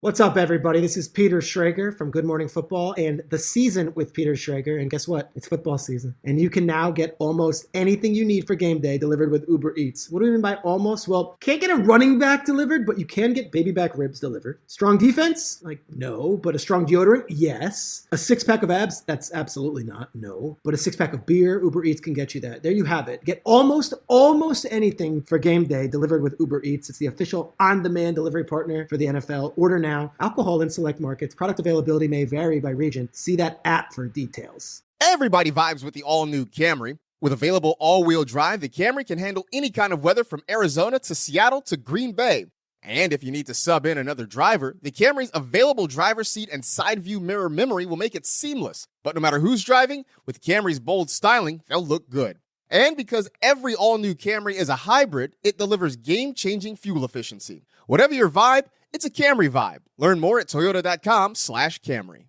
What's up, everybody? This is Peter Schrager from Good Morning Football and The Season with Peter Schrager. And guess what? It's football season. And you can now get almost anything you need for game day delivered with Uber Eats. What do we mean by almost? Well, can't get a running back delivered, but you can get baby back ribs delivered. Strong defense? Like, no. But a strong deodorant? Yes. A six-pack of abs? That's absolutely not. No. But a six-pack of beer? Uber Eats can get you that. There you have it. Get almost anything for game day delivered with Uber Eats. It's the official on-demand delivery partner for the NFL. Order now. Alcohol in select markets. Product availability may vary by region. See that app for details. Everybody vibes with the all-new Camry. With available all-wheel drive, the Camry can handle any kind of weather from Arizona to Seattle to Green Bay. And if you need to sub in another driver, the Camry's available driver's seat and side view mirror memory will make it seamless. But no matter who's driving, with Camry's bold styling, they'll look good. And because every all-new Camry is a hybrid, it delivers game-changing fuel efficiency. Whatever your vibe, it's a Camry vibe. Learn more at toyota.com/Camry.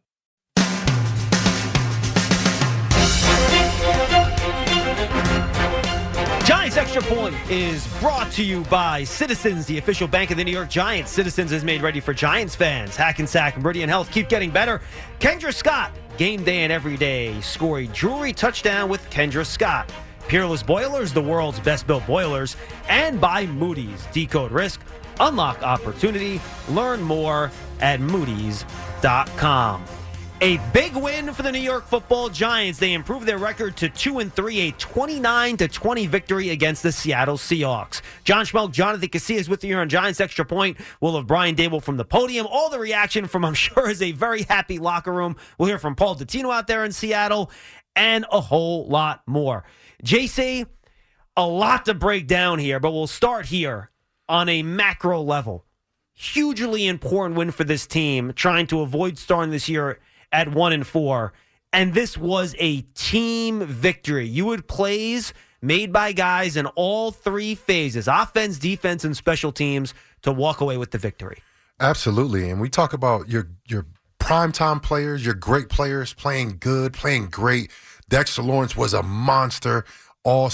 Giants Extra Point is brought to you by Citizens, the official bank of the New York Giants. Citizens is made ready for Giants fans. Hackensack, Meridian Health keep getting better. Kendra Scott, game day and every day. Score a jewelry touchdown with Kendra Scott. Peerless Boilers, the world's best built boilers. And by Moody's. Decode risk. Unlock opportunity. Learn more at Moody's.com. A big win for the New York Football Giants. They improved their record to 2-3, a 29-20 victory against the Seattle Seahawks. John Schmeelk, Jonathan Casillas with you here on Giants Extra Point. We'll have Brian Dable from the podium. All the reaction from, I'm sure, is a very happy locker room. We'll hear from Paul Dottino out there in Seattle and a whole lot more. JC, a lot to break down here, but we'll start here. On a macro level, hugely important win for this team, trying to avoid starting this year at 1-4. And this was a team victory. You had plays made by guys in all three phases, offense, defense, and special teams, to walk away with the victory. Absolutely. And we talk about your primetime players, your great players playing good, playing great. Dexter Lawrence was a monster all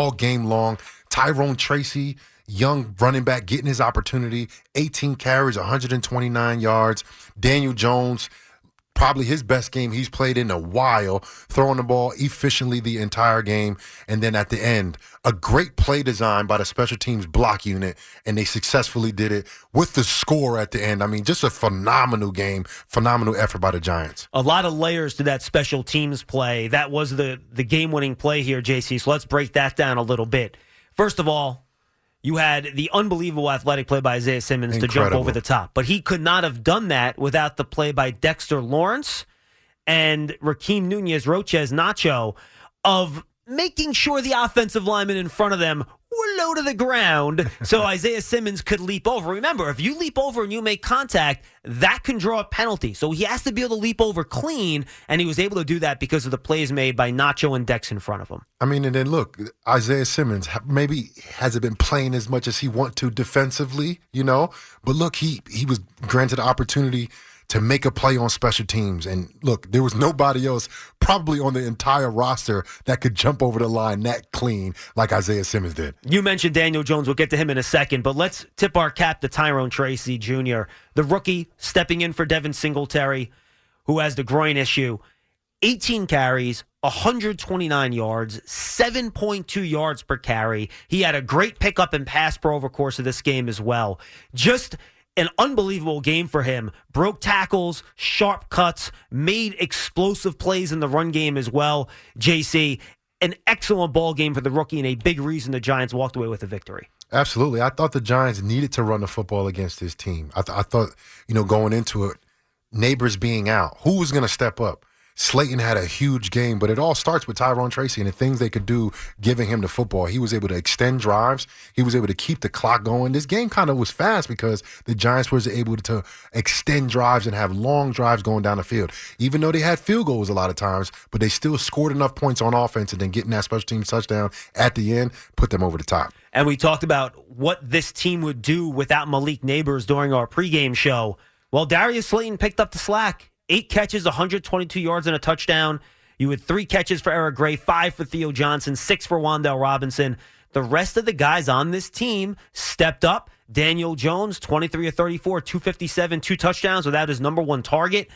game long. Tyrone Tracy, young running back, getting his opportunity, 18 carries, 129 yards. Daniel Jones, probably his best game he's played in a while, throwing the ball efficiently the entire game. And then at the end, a great play design by the special teams block unit, and they successfully did it with the score at the end. I mean, just a phenomenal game, phenomenal effort by the Giants. A lot of layers to that special teams play. That was the game-winning play here, JC, so let's break that down a little bit. First of all, you had the unbelievable athletic play by Isaiah Simmons to jump over the top. But he could not have done that without the play by Dexter Lawrence and Raheem Nunez-Roches Nacho of making sure the offensive linemen in front of them were low to the ground so Isaiah Simmons could leap over. Remember, if you leap over and you make contact, that can draw a penalty. So he has to be able to leap over clean, and he was able to do that because of the plays made by Nacho and Dex in front of him. I mean, and then look, Isaiah Simmons maybe hasn't been playing as much as he want to defensively, but look, he was granted the opportunity to make a play on special teams. And look, there was nobody else probably on the entire roster that could jump over the line that clean like Isaiah Simmons did. You mentioned Daniel Jones. We'll get to him in a second, but let's tip our cap to Tyrone Tracy Jr., the rookie stepping in for Devin Singletary, who has the groin issue. 18 carries, 129 yards, 7.2 yards per carry. He had a great pickup and pass pro over course of this game as well. Just an unbelievable game for him. Broke tackles, sharp cuts, made explosive plays in the run game as well. JC, an excellent ball game for the rookie and a big reason the Giants walked away with a victory. Absolutely. I thought the Giants needed to run the football against this team. I thought, going into it, Neighbors being out, who was going to step up? Slayton had a huge game, but it all starts with Tyrone Tracy and the things they could do giving him the football. He was able to extend drives. He was able to keep the clock going. This game kind of was fast because the Giants was able to extend drives and have long drives going down the field, even though they had field goals a lot of times, but they still scored enough points on offense, and then getting that special team touchdown at the end put them over the top. And we talked about what this team would do without Malik Neighbors during our pregame show. Well, Darius Slayton picked up the slack. 8 catches, 122 yards, and a touchdown. You had 3 catches for Eric Gray, 5 for Theo Johnson, 6 for Wan'Dale Robinson. The rest of the guys on this team stepped up. Daniel Jones, 23 of 34, 257, 2 touchdowns without his number one target.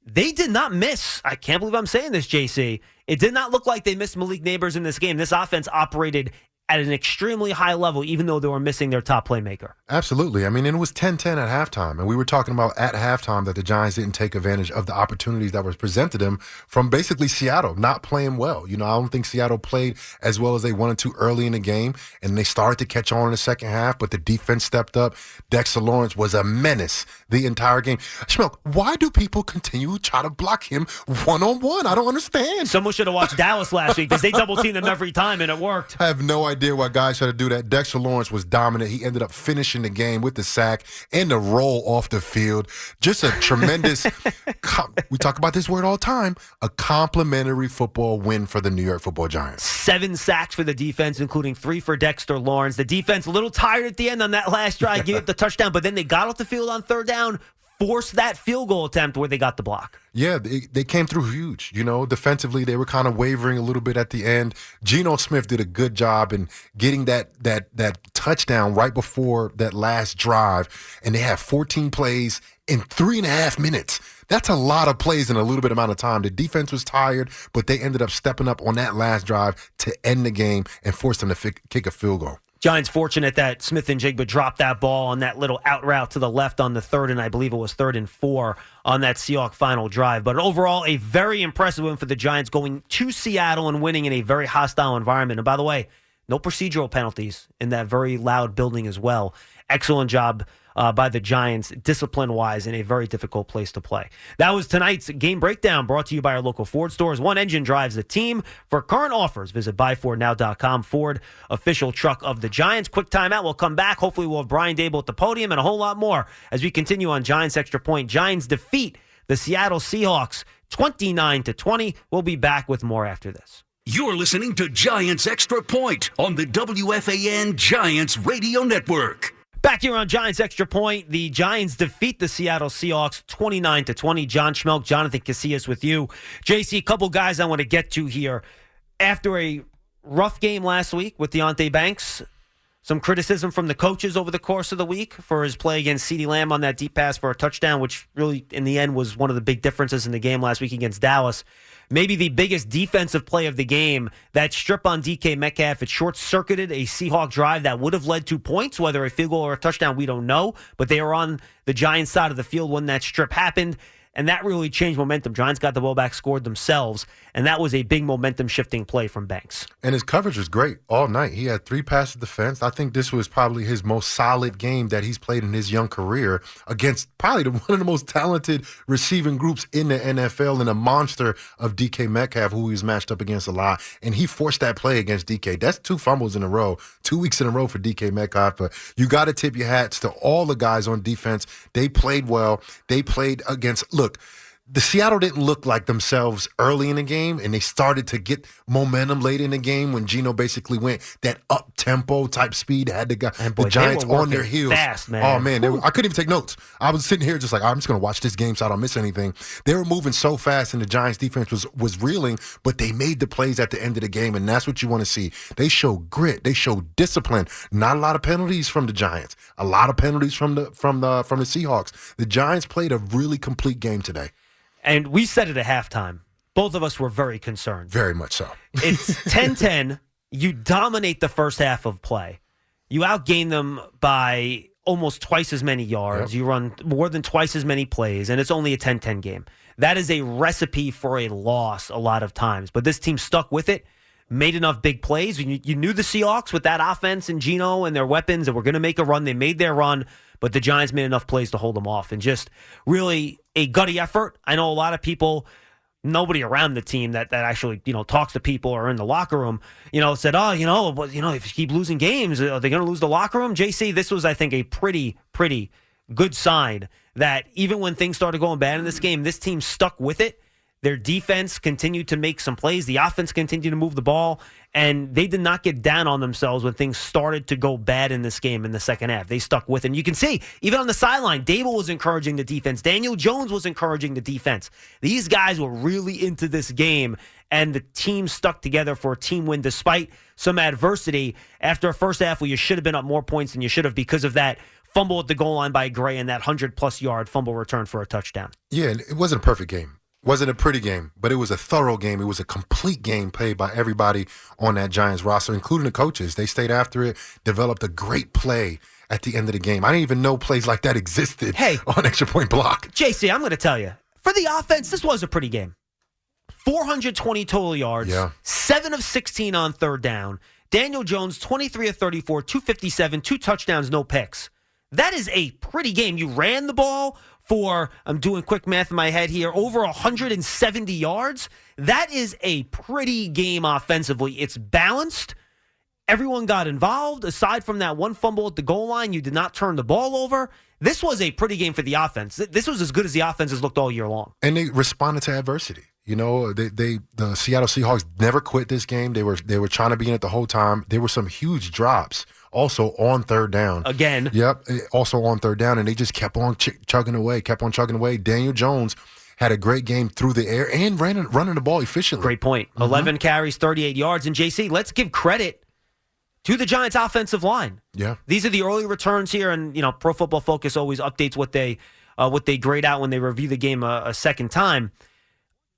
They did not miss. I can't believe I'm saying this, JC. It did not look like they missed Malik Neighbors in this game. This offense operated at an extremely high level, even though they were missing their top playmaker. Absolutely. I mean, and it was 10-10 at halftime. And we were talking about at halftime that the Giants didn't take advantage of the opportunities that was presented them from basically Seattle not playing well. I don't think Seattle played as well as they wanted to early in the game, and they started to catch on in the second half, but the defense stepped up. Dexter Lawrence was a menace the entire game. Schmeelk, why do people continue to try to block him one-on-one? I don't understand. Someone should have watched Dallas last week because they double-teamed him every time, and it worked. I have no idea why guys try to do that. Dexter Lawrence was dominant. He ended up finishing the game with the sack and the roll off the field. Just a tremendous, we talk about this word all the time, a complimentary football win for the New York Football Giants. 7 sacks for the defense, including 3 for Dexter Lawrence. The defense a little tired at the end on that last drive, gave up the touchdown, but then they got off the field on third down, forced that field goal attempt where they got the block. Yeah, they came through huge. Defensively, they were kind of wavering a little bit at the end. Geno Smith did a good job in getting that touchdown right before that last drive, and they had 14 plays in 3.5 minutes. That's a lot of plays in a little bit amount of time. The defense was tired, but they ended up stepping up on that last drive to end the game and force them to kick a field goal. Giants fortunate that Smith and Jigba dropped that ball on that little out route to the left on the third, and I believe it was 3rd and 4 on that Seahawks final drive. But overall, a very impressive win for the Giants, going to Seattle and winning in a very hostile environment. And by the way, no procedural penalties in that very loud building as well. Excellent job by the Giants, discipline-wise, in a very difficult place to play. That was tonight's game breakdown, brought to you by our local Ford stores. One engine drives the team. For current offers, visit buyfordnow.com. Ford, official truck of the Giants. Quick timeout. We'll come back. Hopefully we'll have Brian Dable at the podium and a whole lot more as we continue on Giants Extra Point. Giants defeat the Seattle Seahawks 29-20. We'll be back with more after this. You're listening to Giants Extra Point on the WFAN Giants Radio Network. Back here on Giants Extra Point, the Giants defeat the Seattle Seahawks 29-20. John Schmeelk, Jonathan Casillas with you. JC, a couple guys I want to get to here. After a rough game last week with Deonte Banks, some criticism from the coaches over the course of the week for his play against CeeDee Lamb on that deep pass for a touchdown, which really, in the end, was one of the big differences in the game last week against Dallas. Maybe the biggest defensive play of the game, that strip on DK Metcalf. It short-circuited a Seahawk drive that would have led to points, whether a field goal or a touchdown, we don't know. But they were on the Giants' side of the field when that strip happened, and that really changed momentum. Giants got the ball back, scored themselves, and that was a big momentum-shifting play from Banks. And his coverage was great all night. He had 3 passes defense. I think this was probably his most solid game that he's played in his young career against probably one of the most talented receiving groups in the NFL, and a monster of DK Metcalf, who he's matched up against a lot. And he forced that play against DK. That's 2 fumbles in a row, 2 weeks in a row for DK Metcalf. But you got to tip your hats to all the guys on defense. They played well. They played against, look, the Seattle didn't look like themselves early in the game, and they started to get momentum late in the game when Geno basically went that up-tempo type speed, had the Giants on their heels. Fast, man. Oh, man. I couldn't even take notes. I was sitting here just like, I'm just going to watch this game so I don't miss anything. They were moving so fast, and the Giants defense was reeling, but they made the plays at the end of the game, and that's what you want to see. They show grit. They show discipline. Not a lot of penalties from the Giants. A lot of penalties from the Seahawks. The Giants played a really complete game today. And we said it at halftime. Both of us were very concerned. Very much so. It's 10-10. You dominate the first half of play. You outgain them by almost twice as many yards. Yep. You run more than twice as many plays, and it's only a 10-10 game. That is a recipe for a loss a lot of times. But this team stuck with it, made enough big plays. You knew the Seahawks with that offense and Geno and their weapons that were going to make a run. They made their run, but the Giants made enough plays to hold them off. And just really a gutty effort. I know a lot of people, nobody around the team that actually, talks to people or in the locker room, said, if you keep losing games, are they going to lose the locker room? JC, this was, I think, a pretty good sign that even when things started going bad in this game, this team stuck with it. Their defense continued to make some plays. The offense continued to move the ball, and they did not get down on themselves when things started to go bad in this game in the second half. They stuck with it. And you can see, even on the sideline, Dable was encouraging the defense. Daniel Jones was encouraging the defense. These guys were really into this game, and the team stuck together for a team win despite some adversity after a first half where you should have been up more points than you should have because of that fumble at the goal line by Gray and that 100-plus yard fumble return for a touchdown. Yeah, it wasn't a perfect game. Wasn't a pretty game, but it was a thorough game. It was a complete game played by everybody on that Giants roster, including the coaches. They stayed after it, developed a great play at the end of the game. I didn't even know plays like that existed on extra point block. JC, I'm going to tell you, for the offense, this was a pretty game. 420 total yards, 7 of 16 on third down. Daniel Jones, 23 of 34, 257, 2 touchdowns, no picks. That is a pretty game. You ran the ball for, I'm doing quick math in my head here, over 170 yards. That is a pretty game offensively. It's balanced. Everyone got involved. Aside from that one fumble at the goal line, you did not turn the ball over. This was a pretty game for the offense. This was as good as the offense has looked all year long. And they responded to adversity. You know, the Seattle Seahawks never quit this game. They were trying to be in it the whole time. There were some huge drops also on third down. Again. Yep, also on third down, and they just kept on chugging away. Daniel Jones had a great game through the air and running the ball efficiently. Great point. 11 carries, 38 yards. And, JC, let's give credit to the Giants' offensive line. Yeah. These are the early returns here, and, you know, Pro Football Focus always updates what they grade out when they review the game a second time.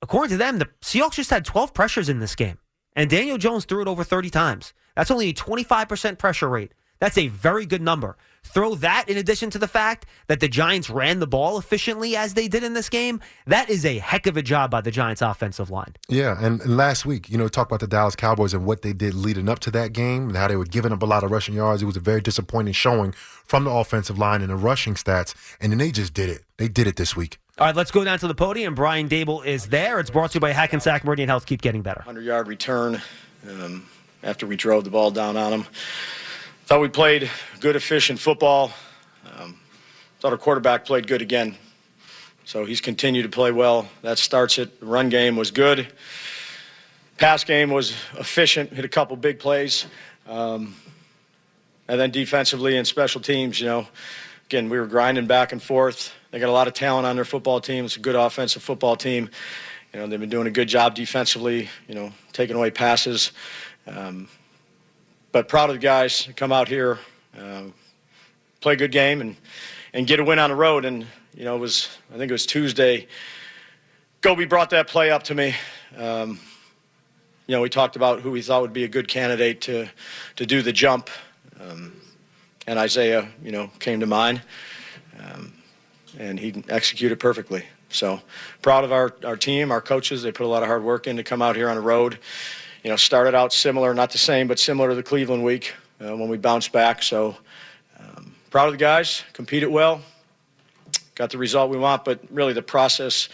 According to them, the Seahawks just had 12 pressures in this game, and Daniel Jones threw it over 30 times. That's only a 25% pressure rate. That's a very good number. Throw that in addition to the fact that the Giants ran the ball efficiently as they did in this game. That is a heck of a job by the Giants' offensive line. Yeah, and last week, you know, talk about the Dallas Cowboys and what they did leading up to that game and how they were giving up a lot of rushing yards. It was a very disappointing showing from the offensive line and the rushing stats, and then they just did it. They did it this week. All right, let's go down to the podium. Brian Dable is there. It's brought to you by Hackensack Meridian Health. Keep getting better. 100-yard return after we drove the ball down on him. Thought we played good, efficient football. Thought our quarterback played good again. So he's continued to play well. That starts it. The run game was good. Pass game was efficient, hit a couple big plays. And then defensively and special teams, you know, again, we were grinding back and forth. They got a lot of talent on their football team. It's a good offensive football team. You know, they've been doing a good job defensively, you know, taking away passes. But proud of the guys to come out here, play a good game, and get a win on the road. And, you know, I think it was Tuesday, Gobi brought that play up to me. You know, we talked about who we thought would be a good candidate to do the jump. And Isaiah, you know, came to mind. And he executed perfectly. So proud of our team, our coaches. They put a lot of hard work in to come out here on the road. You know, started out similar, not the same, but similar to the Cleveland week when we bounced back. So proud of the guys, competed well, got the result we want, but really the process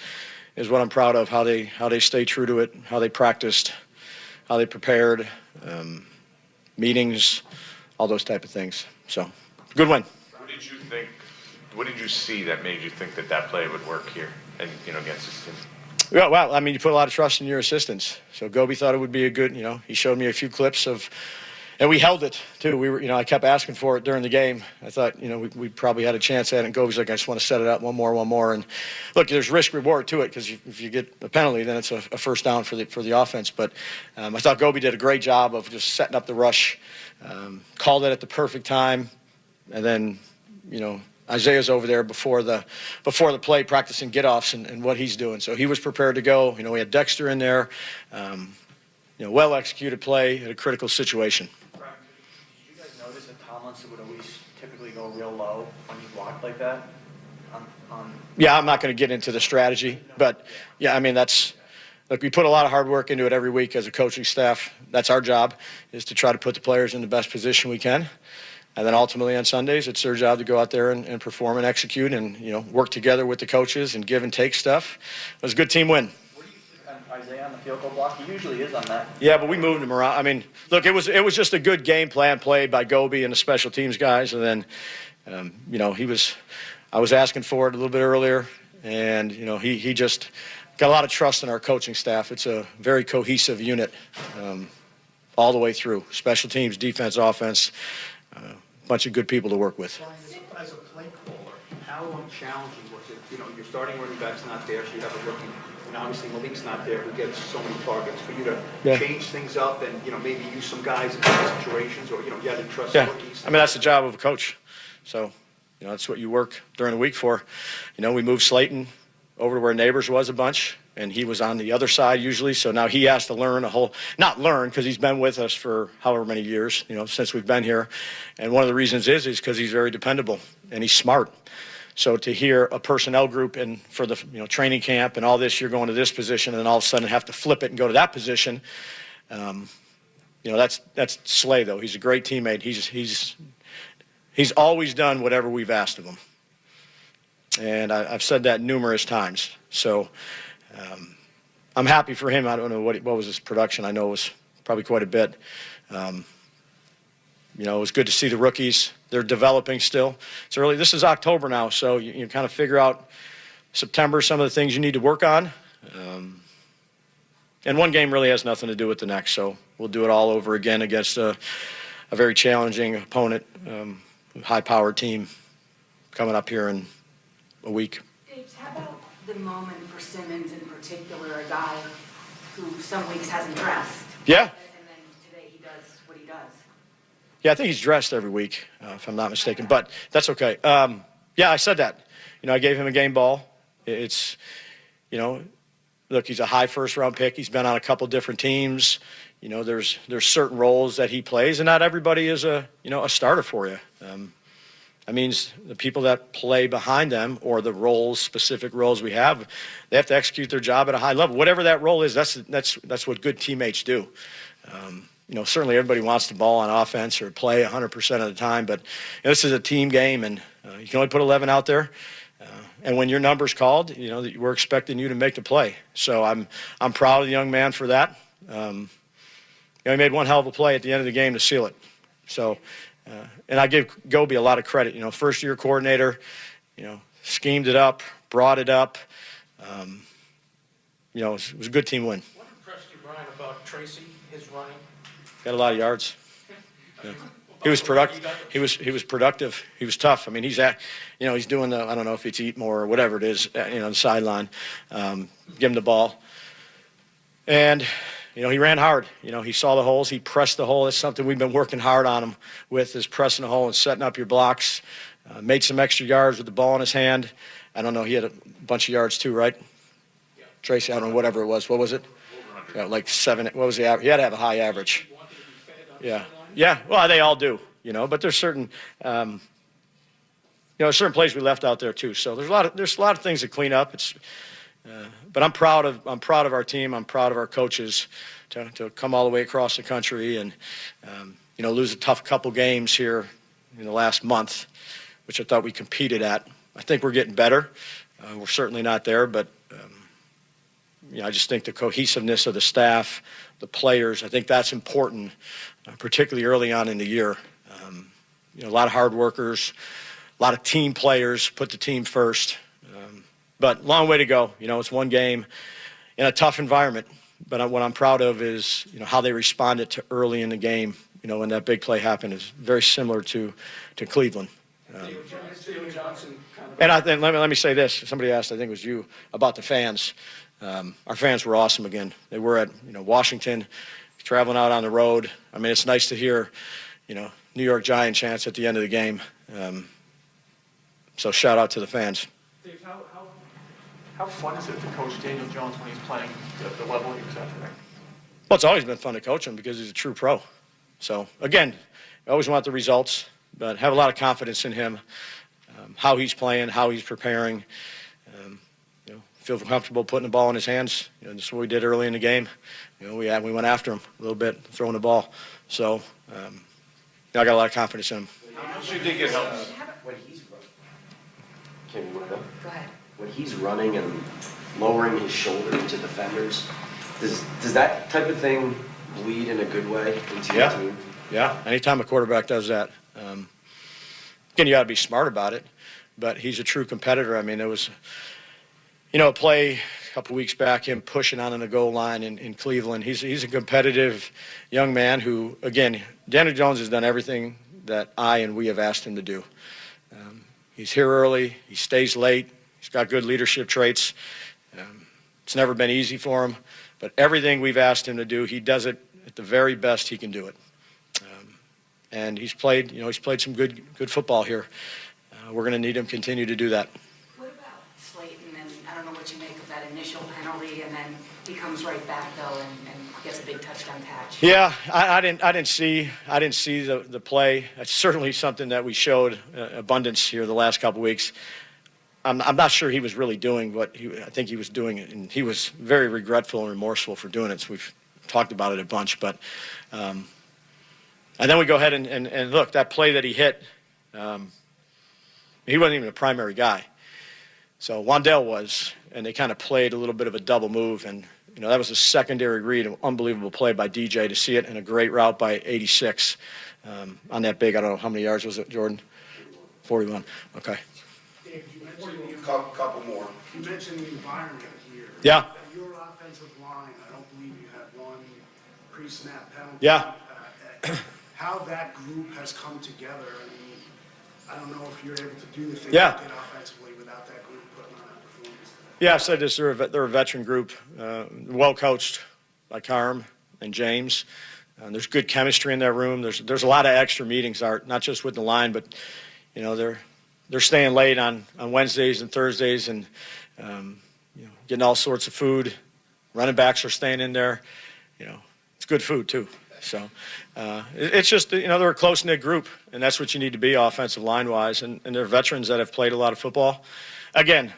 is what I'm proud of, how they stay true to it, how they practiced, how they prepared, meetings, all those type of things. So good win. What did you see that made you think that play would work here and, you know, against this team? Yeah, well, I mean, you put a lot of trust in your assistants. So Gobi thought it would be a good, you know, he showed me a few clips of, and we held it too. We were, you know, I kept asking for it during the game. I thought, you know, we probably had a chance at it. And Gobi's like, I just want to set it up one more. And look, there's risk reward to it because if you get a penalty, then it's a first down for the offense. But I thought Gobi did a great job of just setting up the rush, called it at the perfect time, and then, you know, Isaiah's over there before the play practicing get-offs and what he's doing. So he was prepared to go. You know, we had Dexter in there. You know, well-executed play at a critical situation. Brian, did you guys notice that Tomlinson would always typically go real low when you block like that? Yeah, I'm not going to get into the strategy. But, yeah, I mean, look, we put a lot of hard work into it every week as a coaching staff. That's our job, is to try to put the players in the best position we can. And then ultimately on Sundays, it's their job to go out there and perform and execute and, you know, work together with the coaches and give and take stuff. It was a good team win. What do you think on Isaiah on the field goal block? He usually is on that. Yeah, but we moved him around. I mean, look, it was just a good game plan played by Gobi and the special teams guys. And then, you know, I was asking for it a little bit earlier. And, you know, he just got a lot of trust in our coaching staff. It's a very cohesive unit all the way through. Special teams, defense, offense, a bunch of good people to work with. As a play caller, how challenging was it? You know, your starting running back's not there, so you have a rookie. And obviously Malik's not there, who gets so many targets. For you to change things up and, you know, maybe use some guys in different situations, or, you know, you had to trust rookies. I mean, that's the job of a coach. So, you know, that's what you work during the week for. You know, we moved Slayton over to where Neighbors was a bunch, and he was on the other side usually. So now he has to learn not learn, because he's been with us for however many years, you know, since we've been here. And one of the reasons is because he's very dependable and he's smart. So to hear a personnel group and for the, you know, training camp and all this, you're going to this position, and then all of a sudden have to flip it and go to that position. You know, that's Slay though. He's a great teammate. He's always done whatever we've asked of him. And I've said that numerous times. So I'm happy for him. I don't know what was his production. I know it was probably quite a bit. You know, it was good to see the rookies. They're developing still. It's early. This is October now, so you kind of figure out September some of the things you need to work on. And one game really has nothing to do with the next, so we'll do it all over again against a very challenging opponent, high-powered team coming up here in a week. Dave, how about the moment for Simmons in particular, a guy who some weeks hasn't dressed? Yeah. And then today he does what he does. Yeah, I think he's dressed every week, if I'm not mistaken, but that's okay. Yeah, I said that. You know, I gave him a game ball. It's, you know, look, he's a high first-round pick. He's been on a couple different teams. You know, there's certain roles that he plays, and not everybody is a starter for you. That means the people that play behind them, or the roles, specific roles we have, they have to execute their job at a high level. Whatever that role is, that's what good teammates do. You know, certainly everybody wants the ball on offense or play 100% of the time, but you know, this is a team game, and you can only put 11 out there. And when your number's called, you know, we're expecting you to make the play. So I'm proud of the young man for that. You know, he made one hell of a play at the end of the game to seal it. So, and I give Gobi a lot of credit. You know, first-year coordinator, you know, schemed it up, brought it up. You know, it was a good team win. What impressed you, Brian, about Tracy, his running? Got a lot of yards. Yeah. He was productive. He was productive. He was tough. I mean, he's doing the, I don't know if it's eat more or whatever it is, you know, on the sideline. Give him the ball. And, you know, he ran hard. You know, he saw the holes. He pressed the hole. That's something we've been working hard on him with, is pressing the hole and setting up your blocks. Made some extra yards with the ball in his hand. I don't know. He had a bunch of yards too, right? Yeah. Tracy, I don't know, whatever it was. What was it? Like 7. What was the average? He had to have a high average. Yeah. Yeah. Well, they all do, you know, but there's certain, you know, certain plays we left out there too. So there's a lot of things to clean up. But I'm proud of our team. I'm proud of our coaches to come all the way across the country and, you know, lose a tough couple games here in the last month, which I thought we competed at. I think we're getting better. We're certainly not there, but, you know, I just think the cohesiveness of the staff, the players, I think that's important, particularly early on in the year. You know, a lot of hard workers, a lot of team players, put the team first. But long way to go. You know, it's one game in a tough environment. But what I'm proud of is, you know, how they responded to early in the game. You know, when that big play happened, is very similar to Cleveland. And I think, let me say this. Somebody asked, I think it was you, about the fans. Our fans were awesome again. They were at, you know, Washington, traveling out on the road. I mean, it's nice to hear, you know, New York Giant chants at the end of the game. So shout out to the fans. Dave, how fun is it to coach Daniel Jones when he's playing the level he was at today? Well, it's always been fun to coach him because he's a true pro. So, again, I always want the results, but have a lot of confidence in him, how he's playing, how he's preparing. You know, feel comfortable putting the ball in his hands. You know, this is what we did early in the game. You know, we went after him a little bit, throwing the ball. So, I got a lot of confidence in him. How much do you think it helps? When he's running, Kim, you want to go? Go ahead. When he's running and lowering his shoulder into defenders, does that type of thing bleed in a good way into your team? Yeah, anytime a quarterback does that. Again, you got to be smart about it, but he's a true competitor. I mean, a play a couple weeks back, him pushing on the goal line in Cleveland. He's a competitive young man who, again, Daniel Jones has done everything that I and we have asked him to do. He's here early. He stays late. He's got good leadership traits. It's never been easy for him, but everything we've asked him to do, he does it at the very best he can do it. And he's played some good football here. We're going to need him to continue to do that. What about Slayton? And I don't know what you make of that initial penalty, and then he comes right back though and gets a big touchdown catch. Yeah, I didn't see the play. It's certainly something that we showed abundance here the last couple weeks. I'm not sure he was really doing what I think he was doing, and he was very regretful and remorseful for doing it. So we've talked about it a bunch, but and then we go ahead and look, that play that he hit. He wasn't even a primary guy. So Wan'Dale was, and they kind of played a little bit of a double move, and that was a secondary read, an unbelievable play by DJ to see it, and a great route by 86 on that big. I don't know how many yards was it, Jordan? 41. Okay. Dave, you mentioned a couple more. You mentioned the environment here. Yeah. Your offensive line, I don't believe you had one pre-snap penalty. Yeah. How that group has come together. I don't know if you're able to do the things Yeah. you did offensively without that group putting on that performance. Yeah, I said this. They're a veteran group, well coached by Carm and James. There's good chemistry in that room. There's a lot of extra meetings, Art, not just with the line, but they're staying late on Wednesdays and Thursdays, and getting all sorts of food. Running backs are staying in there. It's good food too. So it's just, they're a close-knit group, and that's what you need to be offensive line-wise. And they're veterans that have played a lot of football. Again,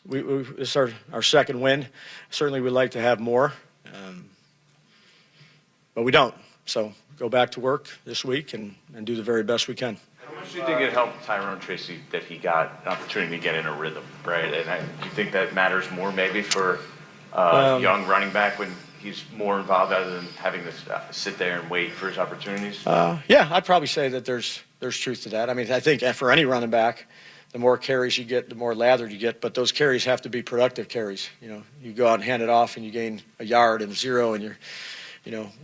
this is our second win. Certainly we'd like to have more, but we don't. So go back to work this week and do the very best we can. How much do you think it helped Tyrone Tracy that he got an opportunity to get in a rhythm, right? And do you think that matters more maybe for young running back when he's more involved rather than having to sit there and wait for his opportunities? Yeah, I'd probably say that there's truth to that. I mean, I think for any running back, the more carries you get, the more lathered you get, but those carries have to be productive carries. You go out and hand it off and you gain a yard and 0, and you're,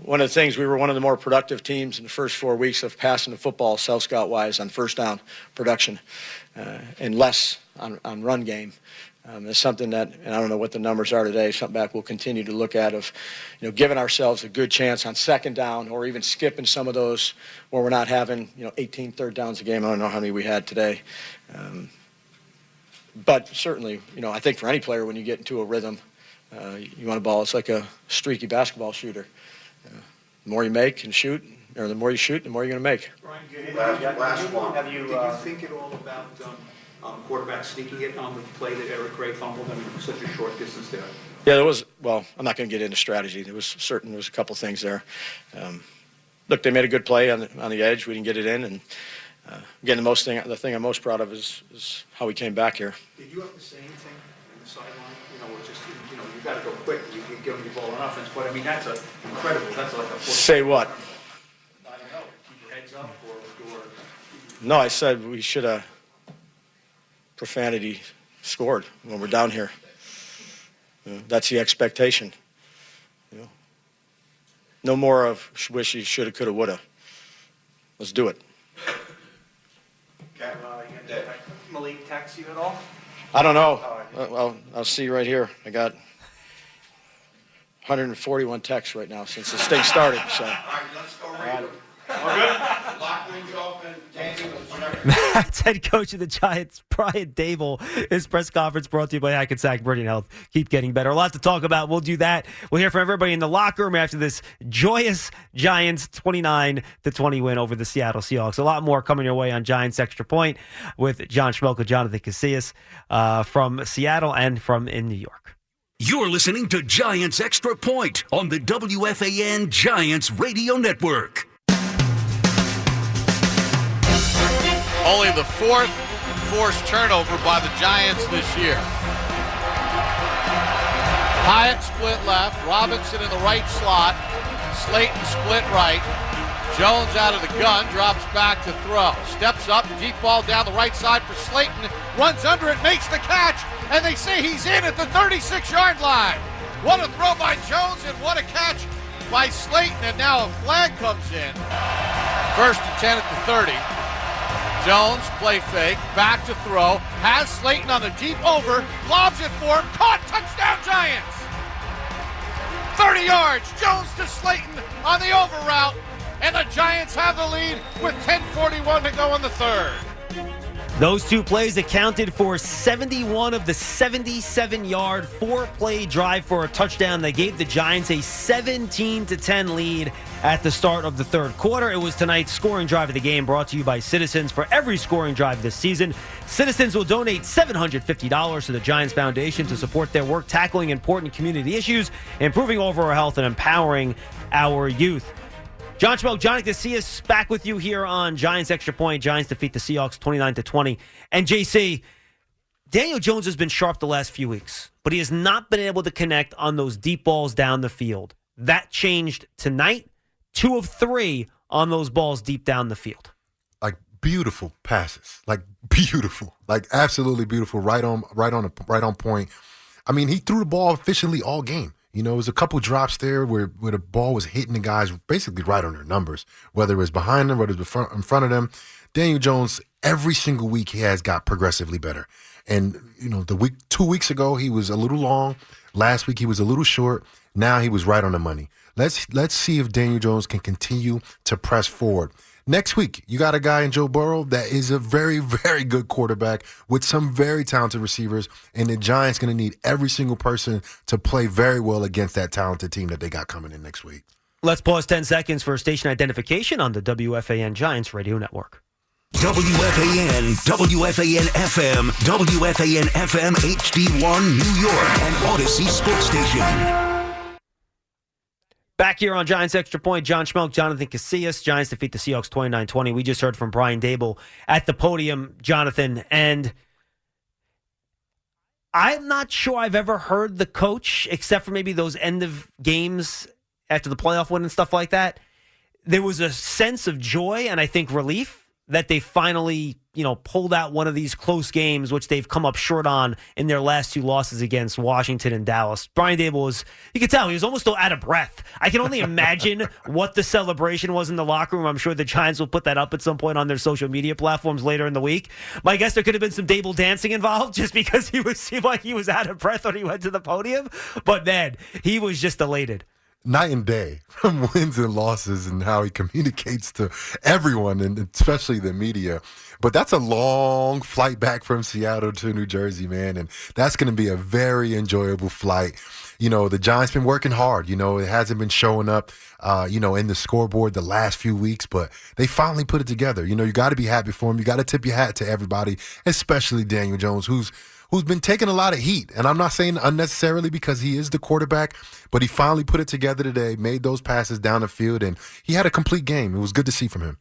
one of the things, we were one of the more productive teams in the first 4 weeks of passing the football, South Scout-wise, on first down production, and less on run game. It's something that, and I don't know what the numbers are today, something back we'll continue to look at of, giving ourselves a good chance on second down, or even skipping some of those where we're not having, 18 third downs a game. I don't know how many we had today. But certainly, I think for any player, when you get into a rhythm, you want a ball. It's like a streaky basketball shooter. The more you make and shoot, or the more you shoot, the more you're going to make. Brian, Last one. did you think at all about quarterback sneaking it on the play that Eric Gray fumbled? I mean, it was such a short distance there. Yeah, there was. Well, I'm not going to get into strategy. There was a couple things there. Look, they made a good play on the edge. We didn't get it in, and again, the thing I'm most proud of is how we came back here. Did you have to say anything in the sideline? Or just you got to go quick. You can give them the ball on offense, but I mean that's incredible. That's like a say what? I don't know. Keep your heads up, or No, I said we should have profanity scored when we're down here. That's the expectation. No more of wishy, shoulda, coulda, woulda. Let's do it. Malik text you at all? I don't know. Well, I'll see right here. I got 141 texts right now since this thing started. So. All right, let's go read them. All good? Lock things open. That's head coach of the Giants, Brian Dable. His press conference brought to you by Hackensack Meridian Health. Keep getting better. A lot to talk about. We'll do that. We'll hear from everybody in the locker room after this joyous Giants 29-20 win over the Seattle Seahawks. A lot more coming your way on Giants Extra Point with John Schmeelk and Jonathan Casillas from Seattle and from in New York. You're listening to Giants Extra Point on the WFAN Giants Radio Network. Only the fourth forced turnover by the Giants this year. Hyatt split left, Robinson in the right slot, Slayton split right, Jones out of the gun, drops back to throw. Steps up, deep ball down the right side for Slayton, runs under it, makes the catch, and they say he's in at the 36-yard line. What a throw by Jones, and what a catch by Slayton, and now a flag comes in. 1st and 10 at the 30. Jones, play fake, back to throw, has Slayton on the deep over, lobs it for him, caught, touchdown Giants! 30 yards, Jones to Slayton on the over route, and the Giants have the lead with 10:41 to go in the third. Those two plays accounted for 71 of the 77-yard, 4-play drive for a touchdown that gave the Giants a 17-10 lead at the start of the third quarter. It was tonight's scoring drive of the game, brought to you by Citizens. For every scoring drive this season, Citizens will donate $750 to the Giants Foundation to support their work tackling important community issues, improving overall health, and empowering our youth. John Schmeelk, Jonathan Casillas, back with you here on Giants Extra Point. Giants defeat the Seahawks 29-20. And JC, Daniel Jones has been sharp the last few weeks, but he has not been able to connect on those deep balls down the field. That changed tonight. 2 of 3 on those balls deep down the field. Like beautiful passes, like beautiful, like absolutely beautiful, right on point. I mean, he threw the ball efficiently all game. You know, it was a couple drops there where the ball was hitting the guys basically right on their numbers, whether it was behind them, whether it was in front of them. Daniel Jones, every single week he has got progressively better. And, you know, 2 weeks ago, he was a little long. Last week, he was a little short. Now he was right on the money. Let's see if Daniel Jones can continue to press forward. Next week, you got a guy in Joe Burrow that is a very, very good quarterback with some very talented receivers, and the Giants going to need every single person to play very well against that talented team that they got coming in next week. Let's pause 10 seconds for station identification on the WFAN Giants Radio Network. WFAN, WFAN FM, WFAN FM HD1 New York, and Odyssey Sports Station. Back here on Giants Extra Point, John Schmeelk, Jonathan Casillas. Giants defeat the Seahawks 29-20. We just heard from Brian Dable at the podium, Jonathan, and I'm not sure I've ever heard the coach, except for maybe those end of games after the playoff win and stuff like that. There was a sense of joy and I think relief that they finally, pulled out one of these close games, which they've come up short on in their last 2 losses against Washington and Dallas. Brian Dable was, you could tell, he was almost out of breath. I can only imagine what the celebration was in the locker room. I'm sure the Giants will put that up at some point on their social media platforms later in the week. My guess there could have been some Dable dancing involved just because seemed like he was out of breath when he went to the podium. But man, he was just elated. Night and day from wins and losses and how he communicates to everyone, and especially the media. But that's a long flight back from Seattle to New Jersey, man, and that's going to be a very enjoyable flight. The Giants been working hard. It hasn't been showing up, in the scoreboard the last few weeks, but they finally put it together. You got to be happy for him. You got to tip your hat to everybody, especially Daniel Jones, who's been taking a lot of heat. And I'm not saying unnecessarily because he is the quarterback, but he finally put it together today, made those passes down the field, and he had a complete game. It was good to see from him.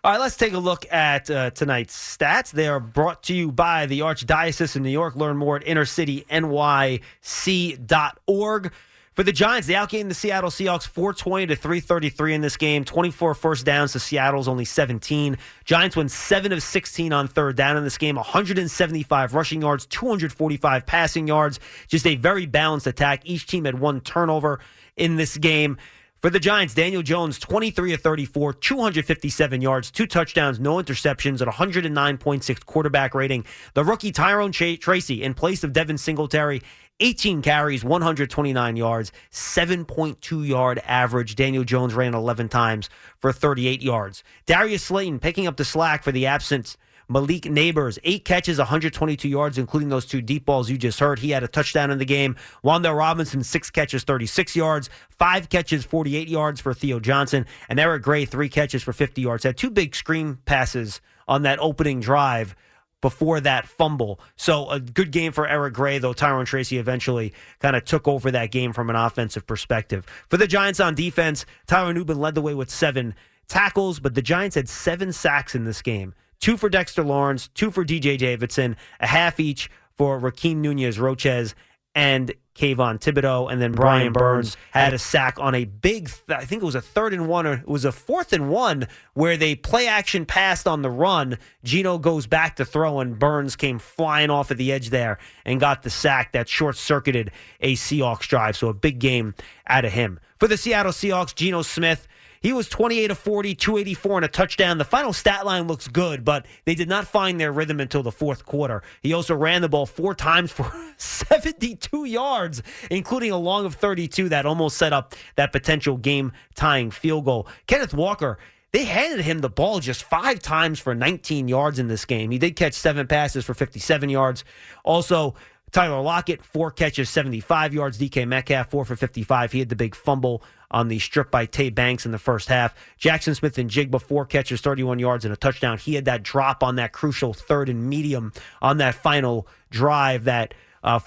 All right, let's take a look at tonight's stats. They are brought to you by the Archdiocese of New York. Learn more at innercitynyc.org. For the Giants, they outgained the Seattle Seahawks 420-333 in this game. 24 first downs to Seattle's only 17. Giants went 7 of 16 on third down in this game. 175 rushing yards, 245 passing yards. Just a very balanced attack. Each team had 1 turnover in this game. For the Giants, Daniel Jones, 23 of 34, 257 yards, 2 touchdowns, no interceptions, at 109.6 quarterback rating. The rookie Tyrone Tracy in place of Devin Singletary, 18 carries, 129 yards, 7.2 yard average. Daniel Jones ran 11 times for 38 yards. Darius Slayton picking up the slack for the absent Malik Neighbors, 8 catches, 122 yards, including those 2 deep balls you just heard. He had a touchdown in the game. Wan'Dale Robinson, 6 catches, 36 yards, 5 catches, 48 yards for Theo Johnson, and Eric Gray, 3 catches for 50 yards. Had 2 big screen passes on that opening drive before that fumble. So a good game for Eric Gray, though Tyrone Tracy eventually kind of took over that game from an offensive perspective. For the Giants on defense, Tyler Nubin led the way with 7 tackles, but the Giants had 7 sacks in this game. 2 for Dexter Lawrence, 2 for DJ Davidson, a half each for Rakeem Nunez-Roches, and Kayvon Thibodeau, and then Brian Burns had a sack on a big, I think it was a 3rd and 1, or it was a 4th and 1, where they play action passed on the run. Geno goes back to throw, and Burns came flying off at the edge there and got the sack that short-circuited a Seahawks drive. So a big game out of him. For the Seattle Seahawks, Geno Smith, he was 28 of 40, 284 and a touchdown. The final stat line looks good, but they did not find their rhythm until the fourth quarter. He also ran the ball 4 times for 72 yards, including a long of 32 that almost set up that potential game-tying field goal. Kenneth Walker, they handed him the ball just 5 times for 19 yards in this game. He did catch 7 passes for 57 yards. Also, Tyler Lockett, 4 catches, 75 yards. DK Metcalf, 4 for 55. He had the big fumble on the strip by Tay Banks in the first half. Jackson Smith and Jigba, 4 catches, 31 yards, and a touchdown. He had that drop on that crucial 3rd and medium on that final drive that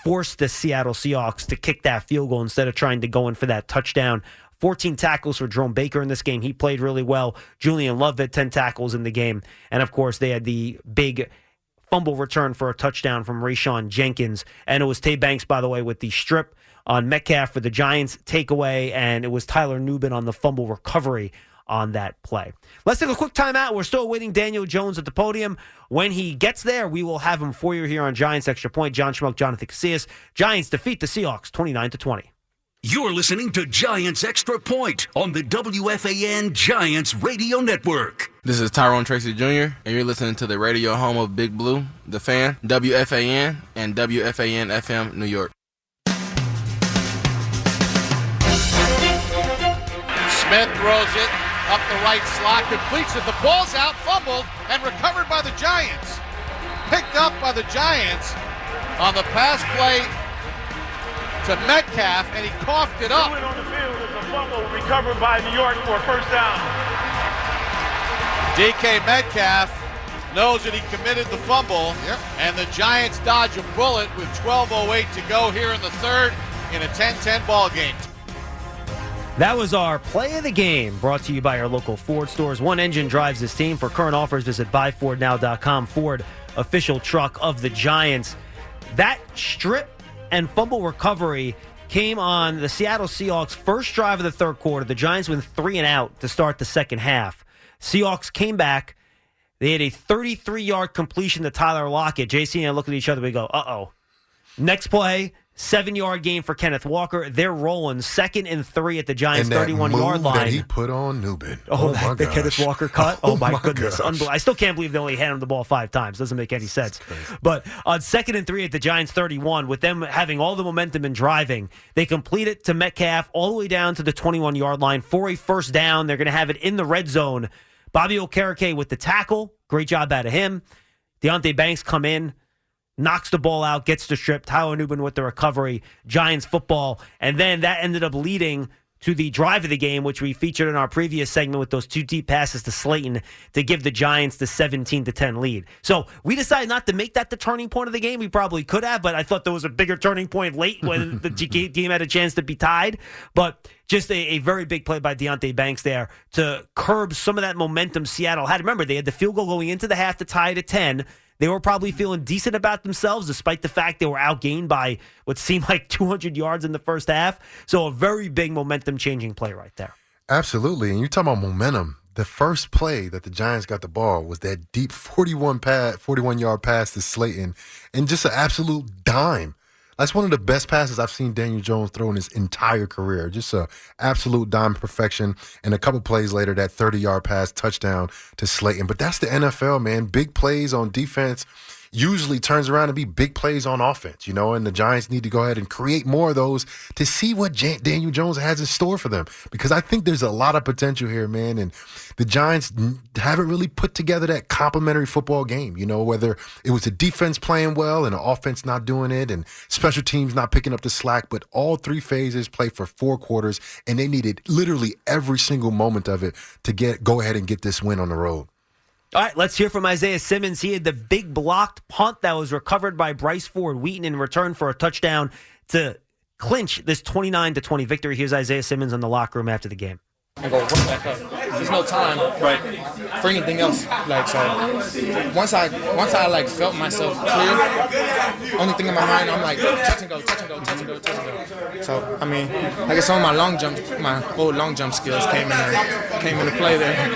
forced the Seattle Seahawks to kick that field goal instead of trying to go in for that touchdown. 14 tackles for Jerome Baker in this game. He played really well. Julian Love had 10 tackles in the game. And, of course, they had the big fumble return for a touchdown from Rayshon Jenkins. And it was Tay Banks, by the way, with the strip on Metcalf for the Giants takeaway, and it was Tyler Nubin on the fumble recovery on that play. Let's take a quick timeout. We're still waiting Daniel Jones at the podium. When he gets there, we will have him for you here on Giants Extra Point. John Schmeelk, Jonathan Casillas. Giants defeat the Seahawks 29-20. You're listening to Giants Extra Point on the WFAN Giants Radio Network. This is Tyrone Tracy Jr., and you're listening to the radio home of Big Blue, The Fan, WFAN, and WFAN FM New York. Smith throws it up the right slot, completes it. The ball's out, fumbled, and recovered by the Giants. Picked up by the Giants on the pass play to Metcalf, and he coughed it up. On the field is a fumble recovered by New York for a first down. DK Metcalf knows that he committed the fumble, and the Giants dodge a bullet with 12:08 to go here in the third in a 10-10 ball game. That was our play of the game, brought to you by our local Ford stores. One engine drives this team. For current offers, visit buyfordnow.com. Ford, official truck of the Giants. That strip and fumble recovery came on the Seattle Seahawks' first drive of the third quarter. The Giants went 3 and out to start the second half. Seahawks came back. They had a 33-yard completion to Tyler Lockett. JC and I look at each other. We go, uh-oh. Next play, 7-yard gain for Kenneth Walker. They're rolling 2nd and 3 at the Giants' 31-yard line. That he put on Nubin. Oh, my the gosh. Kenneth Walker cut? Oh, my goodness. Gosh. I still can't believe they only handed him the ball 5 times. Doesn't make any sense. But on 2nd and 3 at the Giants' 31, with them having all the momentum and driving, they complete it to Metcalf all the way down to the 21-yard line for a first down. They're going to have it in the red zone. Bobby Okereke with the tackle. Great job out of him. Deonte Banks come in, knocks the ball out, gets the strip. Tyler Nubin with the recovery. Giants football. And then that ended up leading to the drive of the game, which we featured in our previous segment with those 2 deep passes to Slayton to give the Giants the 17-10 lead. So we decided not to make that the turning point of the game. We probably could have, but I thought there was a bigger turning point late when the game had a chance to be tied. But just a very big play by Deonte Banks there to curb some of that momentum Seattle had. Remember, they had the field goal going into the half to tie it at 10. They were probably feeling decent about themselves, despite the fact they were outgained by what seemed like 200 yards in the first half. So a very big momentum-changing play right there. Absolutely. And you're talking about momentum. The first play that the Giants got the ball was that deep 41-yard pass to Slayton, and just an absolute dime. That's one of the best passes I've seen Daniel Jones throw in his entire career. Just an absolute dime perfection. And a couple plays later, that 30-yard pass touchdown to Slayton. But that's the NFL, man. Big plays on defense usually turns around to be big plays on offense, and the Giants need to go ahead and create more of those to see what Daniel Jones has in store for them, because I think there's a lot of potential here, man, and the Giants haven't really put together that complementary football game, whether it was the defense playing well and the offense not doing it and special teams not picking up the slack, but all 3 phases play for 4 quarters, and they needed literally every single moment of it to go ahead and get this win on the road. All right, let's hear from Isaiah Simmons. He had the big blocked punt that was recovered by Bryce Ford Wheaton in return for a touchdown to clinch this 29-20 victory. Here's Isaiah Simmons in the locker room after the game. and go right back up. There's no time for anything else. Like, so once I like felt myself clear, only thing in my mind, I'm like touch and go. So I mean, I guess some of my old long jump skills came into play there.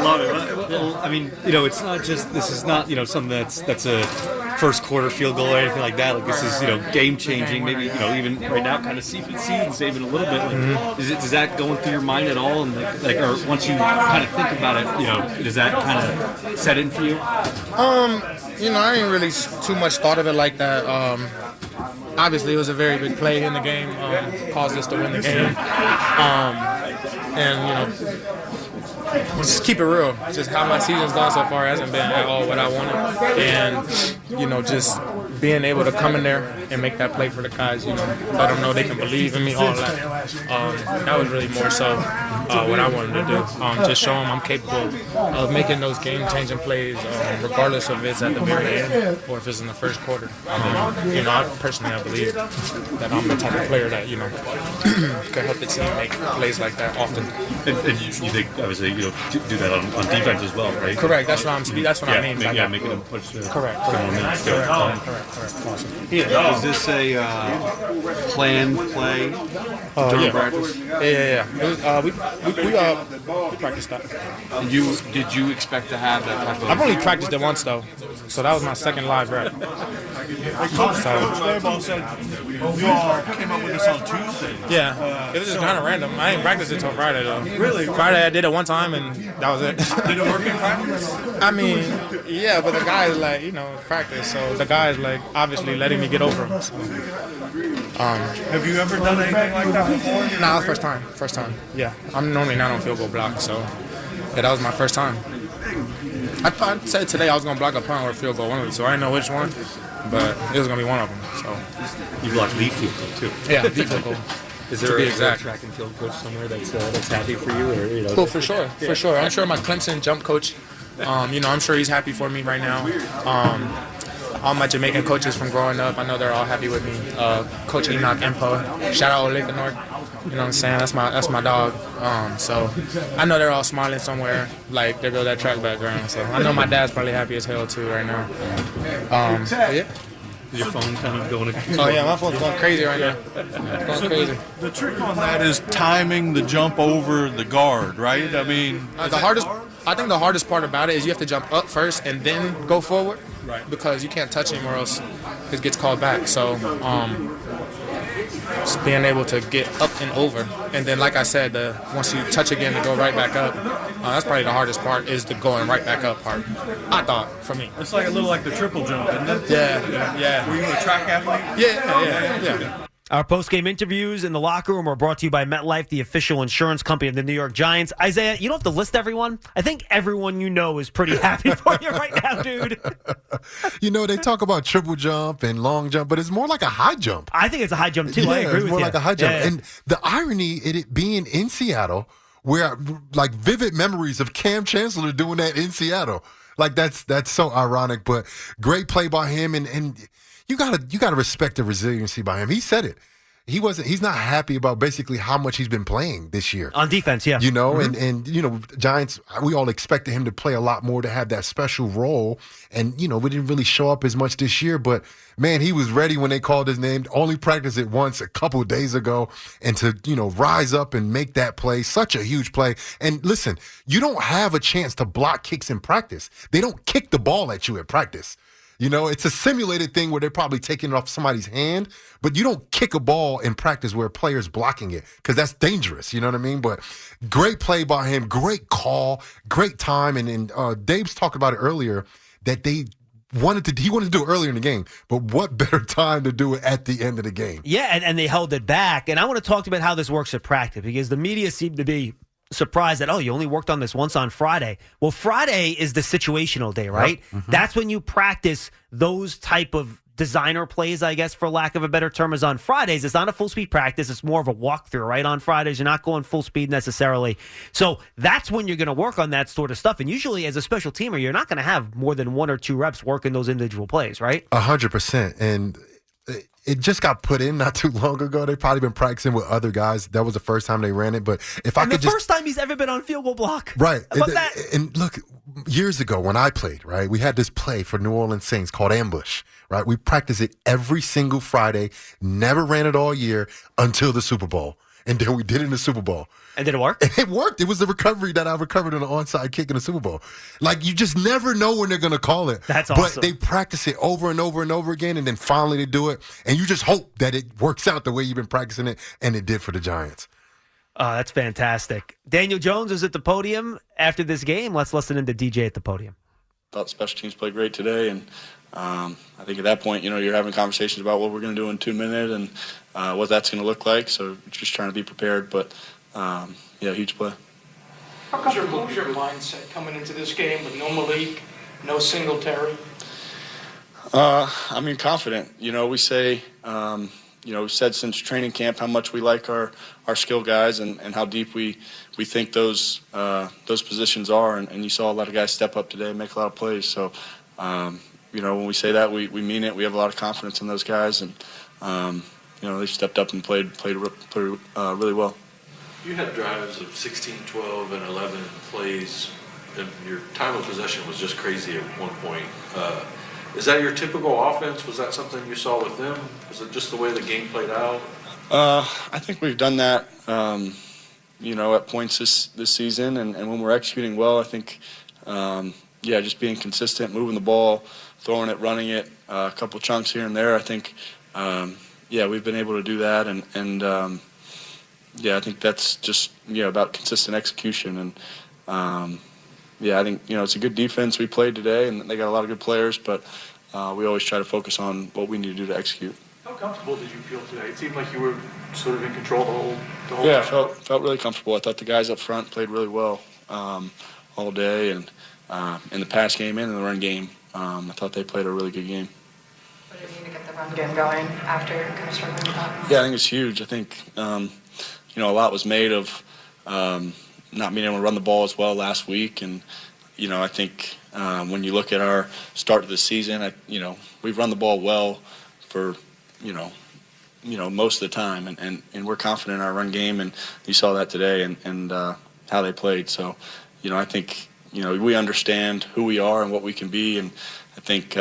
Love it. Well, I mean, it's not just, this is not, something that's a first quarter field goal or anything like that. Like, this is, game changing. Maybe, even right now, kind of saving a little bit. Like, does that go through your mind at all? And or once you kind of think about it, does that kind of set in for you? I ain't really too much thought of it like that. Obviously, it was a very big play in the game, caused us to win the game. Just keep it real. Just how my season's gone so far hasn't been at all what I wanted. And, just being able to come in there and make that play for the guys, let them know they can believe in me, all that. That was really more so what I wanted to do. Just show them I'm capable of making those game-changing plays, regardless of if it's at the very end or if it's in the first quarter. I believe that I'm the type of player that, could help the team make plays like that often. And you think, obviously, do that on defense as well, right? Correct. That's what I mean. Making them push. Correct. Awesome. Is this a planned play during practice? Yeah. We practiced that. Did you expect to have that type of? I've only practiced it once though, so that was my second live rep. Coach Dayball said you all came up with this on Tuesday. Yeah, it was just kind of random. I didn't practice it until Friday though. Really? Friday I did it one time and that was it. Did it work in practice? I mean, yeah, but the guys practice, so the guys obviously letting me get over them. So. Have you ever done anything like that before? Nah, first time. Yeah, I'm normally not on field goal block, so yeah, that was my first time. I said today I was gonna block a punt or a field goal, one of them, so I didn't know which one, but it was gonna be one of them. So you blocked the field goal too. Yeah, the field goal. Is there a track and field coach somewhere that's happy for you, or Cool, for sure. I'm sure my Clemson jump coach, I'm sure he's happy for me right now. All my Jamaican coaches from growing up, I know they're all happy with me. Coach Enoch Empo, shout out Lake North. You know what I'm saying? That's my dog. So I know they're all smiling somewhere, like they go that track background. So I know my dad's probably happy as hell too right now. Yeah. Is your phone kind of going? Oh yeah, my phone's going crazy right now. It's going crazy. The trick on that is timing the jump over the guard, right? I mean, I think the hardest part about it is you have to jump up first and then go forward. Right. Because you can't touch him or else it gets called back. So just being able to get up and over. And then, like I said, once you touch again to go right back up, that's probably the hardest part is the going right back up part. I thought, for me. It's like a little like the triple jump, isn't it? Yeah. Were you a track athlete? Yeah. Our post-game interviews in the locker room are brought to you by MetLife, the official insurance company of the New York Giants. Isaiah, you don't have to list everyone. I think everyone you know is pretty happy for you right now, dude. They talk about triple jump and long jump, but it's more like a high jump. I think it's a high jump, too. Yeah, I agree with you. it's more like a high jump. Yeah. And the irony in it being in Seattle, where vivid memories of Cam Chancellor doing that in Seattle. That's so ironic, but great play by him. And you gotta respect the resiliency by him. He said it. He's not happy about basically how much he's been playing this year. On defense, yeah. And Giants, we all expected him to play a lot more, to have that special role. And, we didn't really show up as much this year, but man, he was ready when they called his name. Only practiced it once a couple of days ago. And to, rise up and make that play, such a huge play. And listen, you don't have a chance to block kicks in practice. They don't kick the ball at you at practice. It's a simulated thing where they're probably taking it off somebody's hand, but you don't kick a ball in practice where a player's blocking it because that's dangerous. You know what I mean? But great play by him, great call, great time. And Dave's talked about it earlier that he wanted to do it earlier in the game, but what better time to do it at the end of the game? Yeah, and they held it back. And I want to talk about how this works at practice because the media seemed to be surprised that, you only worked on this once on Friday. Well, Friday is the situational day, right? Yep. Mm-hmm. That's when you practice those type of designer plays, I guess, for lack of a better term, is on Fridays. It's not a full speed practice. It's more of a walkthrough, right? On Fridays, you're not going full speed necessarily. So that's when you're going to work on that sort of stuff. And usually as a special teamer, you're not going to have more than 1 or 2 reps working those individual plays, right? 100%. And it just got put in not too long ago. They've probably been practicing with other guys. That was the first time they ran it. But if I could first time he's ever been on field goal block. Right. How about that? And look, years ago when I played, right, we had this play for New Orleans Saints called Ambush, right? We practiced it every single Friday, never ran it all year until the Super Bowl. And then we did it in the Super Bowl. And did it work? And it worked. It was the recovery that I recovered on an onside kick in the Super Bowl. Like, you just never know when they're going to call it. That's awesome. But they practice it over and over and over again, and then finally they do it. And you just hope that it works out the way you've been practicing it, and it did for the Giants. That's fantastic. Daniel Jones was at the podium after this game. Let's listen in to DJ at the podium. Thought special teams played great today, and I think at that point, you're having conversations about what we're going to do in 2 minutes and what that's going to look like. So just trying to be prepared, but huge play. How comfortable was your mindset coming into this game with no Malik, no Singletary? Confident. We say, we've said since training camp how much we like our skill guys and how deep we think those positions are. And you saw a lot of guys step up today and make a lot of plays. So, when we say that, we mean it. We have a lot of confidence in those guys. And, they stepped up and played really well. You had drives of 16, 12, and 11 plays, and your time of possession was just crazy at one point. Is that your typical offense? Was that something you saw with them? Was it just the way the game played out? I think we've done that, at points this season, and when we're executing well, I think, just being consistent, moving the ball, throwing it, running it, a couple chunks here and there. I think, we've been able to do that, and I think that's just about consistent execution, and I think it's a good defense we played today, and they got a lot of good players, but we always try to focus on what we need to do to execute. How comfortable did you feel today? It seemed like you were sort of in control the whole Yeah, time. felt really comfortable. I thought the guys up front played really well all day, and in the pass game and in the run game, I thought they played a really good game. What did you need to get the run game going after kind of struggling with that? Yeah, I think it's huge. I think a lot was made of not being able to run the ball as well last week, and I think when you look at our start of the season, we've run the ball well for most of the time, and we're confident in our run game, and you saw that today and how they played. So I think we understand who we are and what we can be, and I think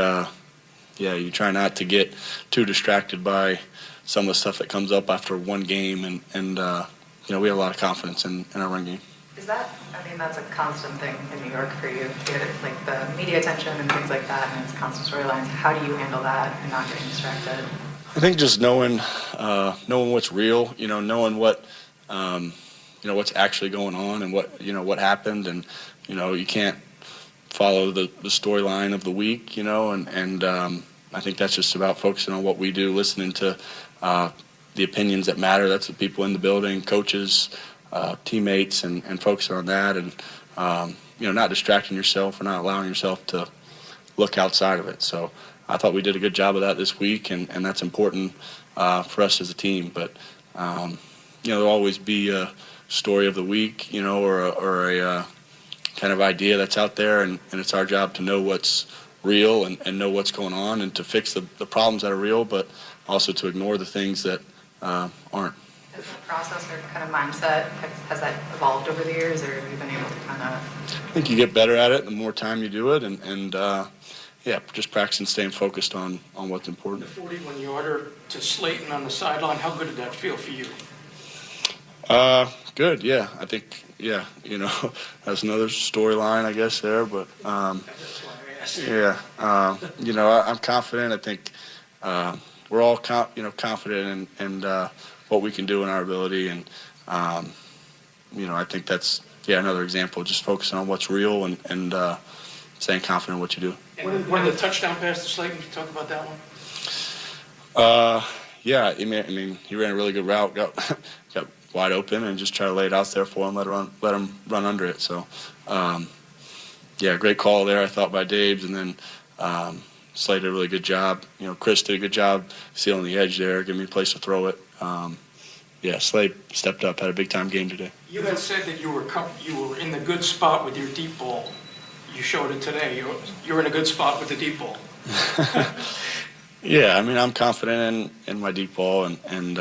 you try not to get too distracted by some of the stuff that comes up after one game, and we have a lot of confidence in our run game. Is that, that's a constant thing in New York for you, like the media attention and things like that, and it's constant storylines. How do you handle that and not getting distracted? I think just knowing what's real, knowing what, what's actually going on and what happened, and, you can't follow the storyline of the week, and I think that's just about focusing on what we do, listening to the opinions that matter. That's the people in the building, coaches, teammates, and focusing on that, and not distracting yourself or not allowing yourself to look outside of it. So I thought we did a good job of that this week, and that's important for us as a team. But there'll always be a story of the week, or a kind of idea that's out there, and it's our job to know what's real and know what's going on, and to fix the problems that are real, but also to ignore the things that aren't. Is the process or kind of mindset, has that evolved over the years, or have you been able to kind of? I think you get better at it the more time you do it, and just practicing staying focused on what's important. The 41-yarder to Slayton on the sideline, how good did that feel for you? Good, yeah. I think, that's another storyline, I guess, there, but I'm confident. I think we're all confident in what we can do in our ability, and I think that's another example, just focusing on what's real and staying confident in what you do. And when the touchdown pass to Slayton, can you talk about that one? He ran a really good route, got wide open, and just try to lay it out there for him, let him run under it. So great call there, I thought, by Daves, and then Slade did a really good job. Chris did a good job sealing the edge there, giving me a place to throw it. Slade stepped up, had a big-time game today. You had said that you were in the good spot with your deep ball. You showed it today. You're in a good spot with the deep ball. Yeah, I mean, I'm confident in my deep ball, and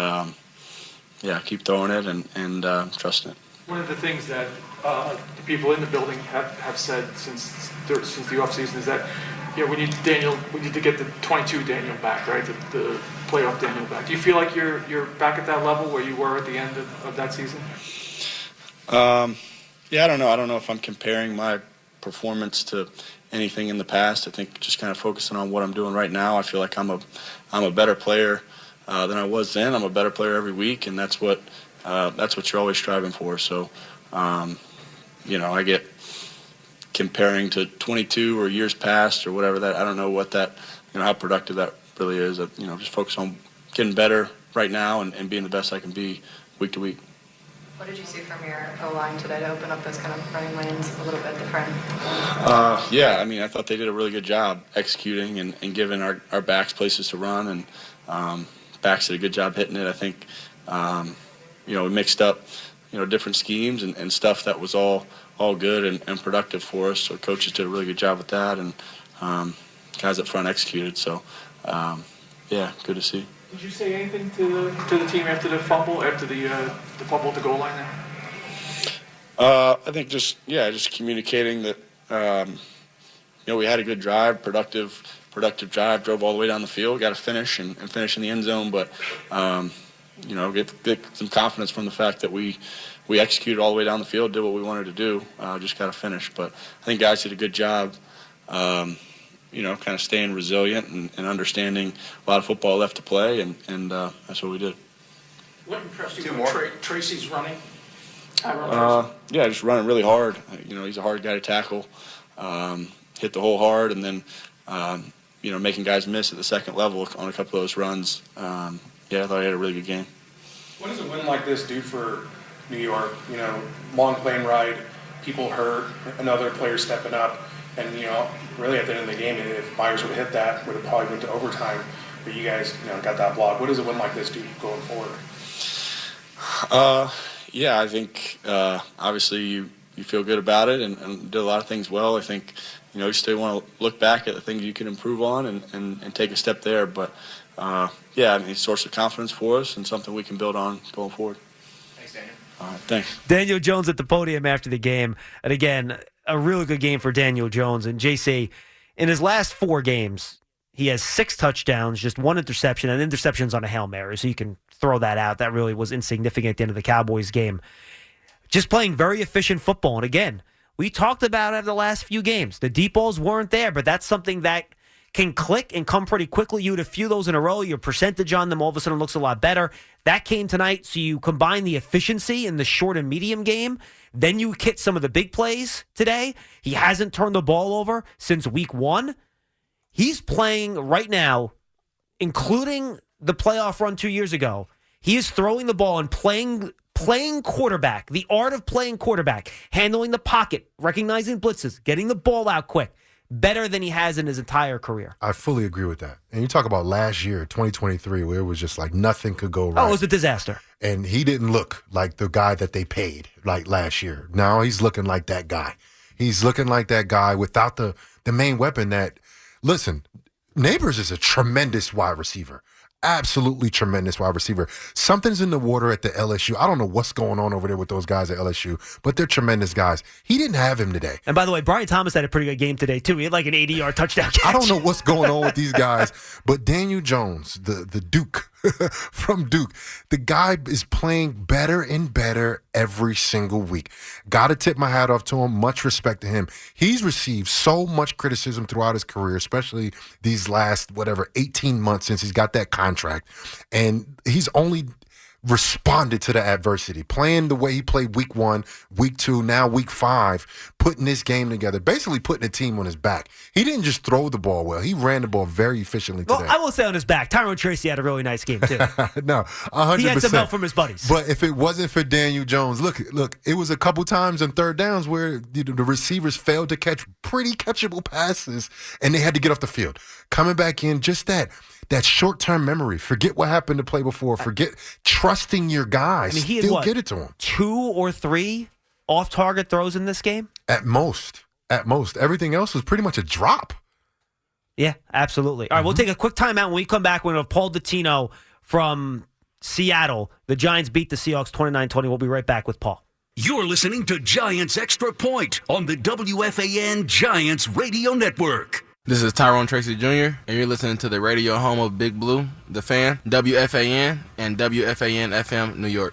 yeah, keep throwing it and trusting it. One of the things that the people in the building have said since the offseason is that we need to get the 22 Daniel back, right? The playoff Daniel back. Do you feel like you're back at that level where you were at the end of that season? Yeah, I don't know. I don't know if I'm comparing my performance to anything in the past. I think just kind of focusing on what I'm doing right now. I feel like I'm a better player than I was then. I'm a better player every week, and that's what you're always striving for. So, I get comparing to 22 or years past or whatever that. I don't know what that, how productive that really is. Just focus on getting better right now and being the best I can be week to week. What did you see from your O-line today to open up those kind of running lanes a little bit different? Yeah, I mean, I thought they did a really good job executing and giving our backs places to run, and backs did a good job hitting it. I think, we mixed up, different schemes and stuff that was all good and productive for us. So coaches did a really good job with that, and guys up front executed. So, yeah, good to see. Did you say anything to the team after the fumble at the goal line there? I think just communicating that, we had a good drive, productive drive, drove all the way down the field, got to finish and finish in the end zone, but, get some confidence from the fact that we executed all the way down the field, did what we wanted to do, just got to finish. But I think guys did a good job, kind of staying resilient and understanding a lot of football left to play, and that's what we did. What impressed you with Tracy's running? Yeah, just running really hard. He's a hard guy to tackle. Hit the hole hard, and then, making guys miss at the second level on a couple of those runs. I thought he had a really good game. What does a win like this do for New York? Long plane ride, people hurt, another player stepping up, and really at the end of the game, if Myers would have hit that, would have probably went to overtime. But you guys, got that block. What does a win like this do going forward? I think obviously you feel good about it and did a lot of things well. I think you still want to look back at the things you can improve on and take a step there. But it's a source of confidence for us and something we can build on going forward. Thanks, Daniel. All right, thanks. Daniel Jones at the podium after the game. And again, a really good game for Daniel Jones. And JC, in his last 4 games, he has 6 touchdowns, just 1 interception, and interceptions on a Hail Mary. So you can throw that out. That really was insignificant at the end of the Cowboys game. Just playing very efficient football. And again, we talked about it the last few games. The deep balls weren't there, but that's something that can click and come pretty quickly. You had a few of those in a row. Your percentage on them all of a sudden looks a lot better. That came tonight, so you combine the efficiency in the short and medium game. Then you hit some of the big plays today. He hasn't turned the ball over since week 1. He's playing right now, including the playoff run 2 years ago. He is throwing the ball and playing quarterback, the art of playing quarterback, handling the pocket, recognizing blitzes, getting the ball out quick, better than he has in his entire career. I fully agree with that. And you talk about last year, 2023, where it was just like nothing could go right. Oh, it was a disaster. And he didn't look like the guy that they paid like last year. Now he's looking like that guy. He's looking like that guy without the main weapon that, listen, Neighbors is a tremendous wide receiver. Absolutely tremendous wide receiver. Something's in the water at the LSU. I don't know what's going on over there with those guys at LSU, but they're tremendous guys. He didn't have him today. And by the way, Brian Thomas had a pretty good game today, too. He had like an 80-yard touchdown catch. I don't know what's going on with these guys, but Daniel Jones, the Duke from Duke, the guy is playing better and better every single week. Got to tip my hat off to him. Much respect to him. He's received so much criticism throughout his career, especially these last, 18 months since he's got that contract. And he's only responded to the adversity, playing the way he played week 1, week 2, now week 5, putting this game together, basically putting a team on his back. He didn't just throw the ball well. He ran the ball very efficiently today. Well, I will say on his back, Tyrone Tracy had a really nice game, too. No, 100%. He had some help from his buddies. But if it wasn't for Daniel Jones, look, it was a couple times on third downs where the receivers failed to catch pretty catchable passes, and they had to get off the field. Coming back in, just that short-term memory. Forget what happened to play before. Forget trusting your guys. He Still had, get it to him. 2 or 3 off-target throws in this game? At most. Everything else was pretty much a drop. Yeah, absolutely. All right, we'll take a quick timeout. When we come back, we're going to have Paul Dottino from Seattle. The Giants beat the Seahawks 29-20. We'll be right back with Paul. You're listening to Giants Extra Point on the WFAN Giants Radio Network. This is Tyrone Tracy Jr., and you're listening to the radio home of Big Blue, The Fan, WFAN, and WFAN FM New York.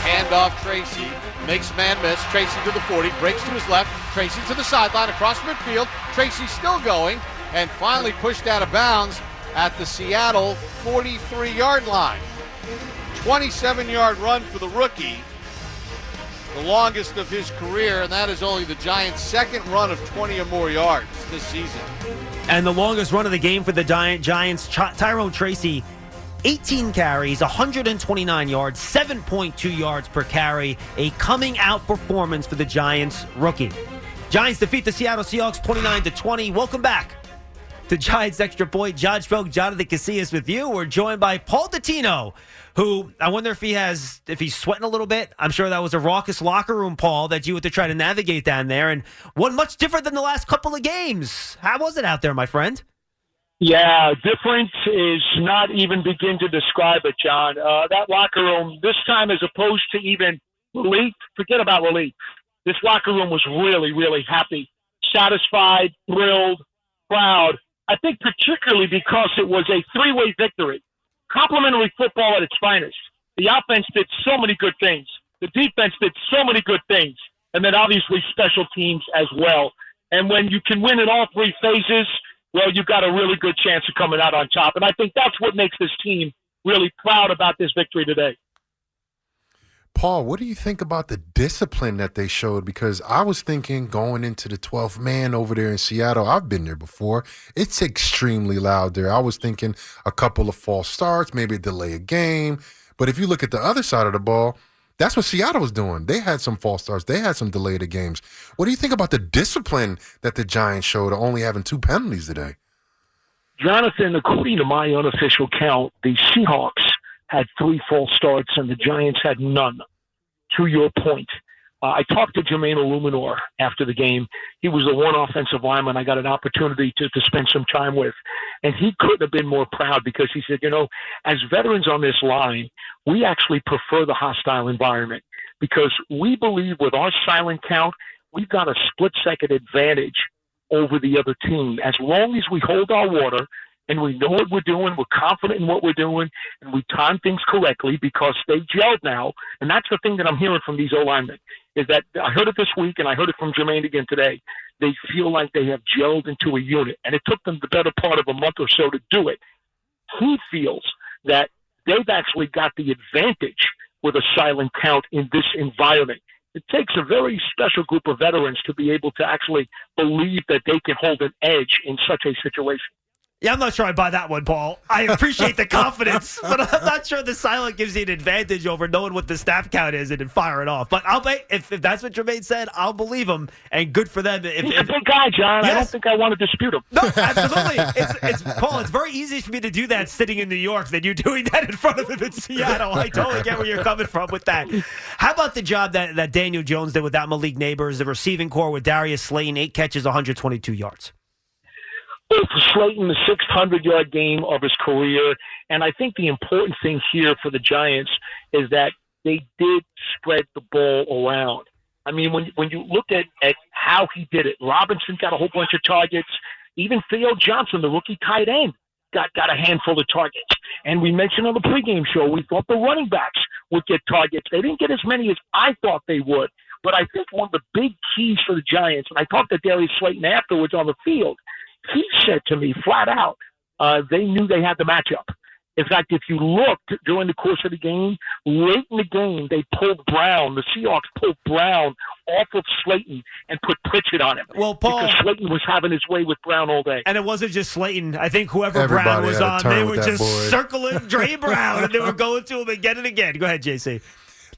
Handoff Tracy, makes man miss. Tracy to the 40, breaks to his left. Tracy to the sideline, across midfield. Tracy still going, and finally pushed out of bounds at the Seattle 43-yard line. 27-yard run for the rookie, the longest of his career, and that is only the Giants' second run of 20 or more yards this season. And the longest run of the game for the Giants, Tyrone Tracy, 18 carries, 129 yards, 7.2 yards per carry, a coming-out performance for the Giants rookie. Giants defeat the Seattle Seahawks 29-20. Welcome back to Giants Extra Point. John Schmeelk, Jonathan Casillas with you. We're joined by Paul Dottino, who I wonder if he's sweating a little bit. I'm sure that was a raucous locker room, Paul, that you had to try to navigate down there, and one much different than the last couple of games. How was it out there, my friend? Yeah, different is not even begin to describe it, John. That locker room, this time as opposed to even relief, forget about relief. This locker room was really, really happy, satisfied, thrilled, proud. I think particularly because it was a three-way victory. Complimentary football at its finest. The offense did so many good things. The defense did so many good things. And then obviously special teams as well. And when you can win in all three phases, well, you've got a really good chance of coming out on top. And I think that's what makes this team really proud about this victory today. Paul, what do you think about the discipline that they showed? Because I was thinking going into the 12th man over there in Seattle, I've been there before. It's extremely loud there. I was thinking a couple of false starts, maybe delay a game. But if you look at the other side of the ball, that's what Seattle was doing. They had some false starts. They had some delayed games. What do you think about the discipline that the Giants showed, only having 2 penalties today? Jonathan, according to my unofficial count, the Seahawks had 3 false starts and the Giants had none. To your point, I talked to Jermaine Illuminor after the game. He was the one offensive lineman I got an opportunity to spend some time with. And he couldn't have been more proud because he said, as veterans on this line, we actually prefer the hostile environment because we believe with our silent count, we've got a split-second advantage over the other team. As long as we hold our water and we know what we're doing, we're confident in what we're doing, and we time things correctly because they gelled now. And that's the thing that I'm hearing from these O-linemen, is that I heard it this week and I heard it from Jermaine again today. They feel like they have gelled into a unit, and it took them the better part of a month or so to do it. He feels that they've actually got the advantage with a silent count in this environment. It takes a very special group of veterans to be able to actually believe that they can hold an edge in such a situation. Yeah, I'm not sure I buy that one, Paul. I appreciate the confidence, but I'm not sure the silent gives you an advantage over knowing what the snap count is and then fire it off. But I'll bet if that's what Jermaine said, I'll believe him, and good for them. He's a big guy, John. Yes. I don't think I want to dispute him. No, absolutely. It's Paul, it's very easy for me to do that sitting in New York than you doing that in front of him in Seattle. I totally get where you're coming from with that. How about the job that Daniel Jones did without Malik Neighbors, the receiving core with Darius Slayton, 8 catches, 122 yards? For Slayton, the 600-yard game of his career. And I think the important thing here for the Giants is that they did spread the ball around. I mean, when you look at how he did it, Robinson got a whole bunch of targets. Even Theo Johnson, the rookie tight end, got a handful of targets. And we mentioned on the pregame show, we thought the running backs would get targets. They didn't get as many as I thought they would. But I think one of the big keys for the Giants, and I talked to Darius Slayton afterwards on the field, he said to me flat out, they knew they had the matchup. In fact, if you looked during the course of the game, late in the game, they pulled Brown. The Seahawks pulled Brown off of Slayton and put Pritchett on him. Well, Paul, because Slayton was having his way with Brown all day. And it wasn't just Slayton. I think whoever Brown was on, they were just circling Dre Brown, and they were going to him again and again. Go ahead, JC.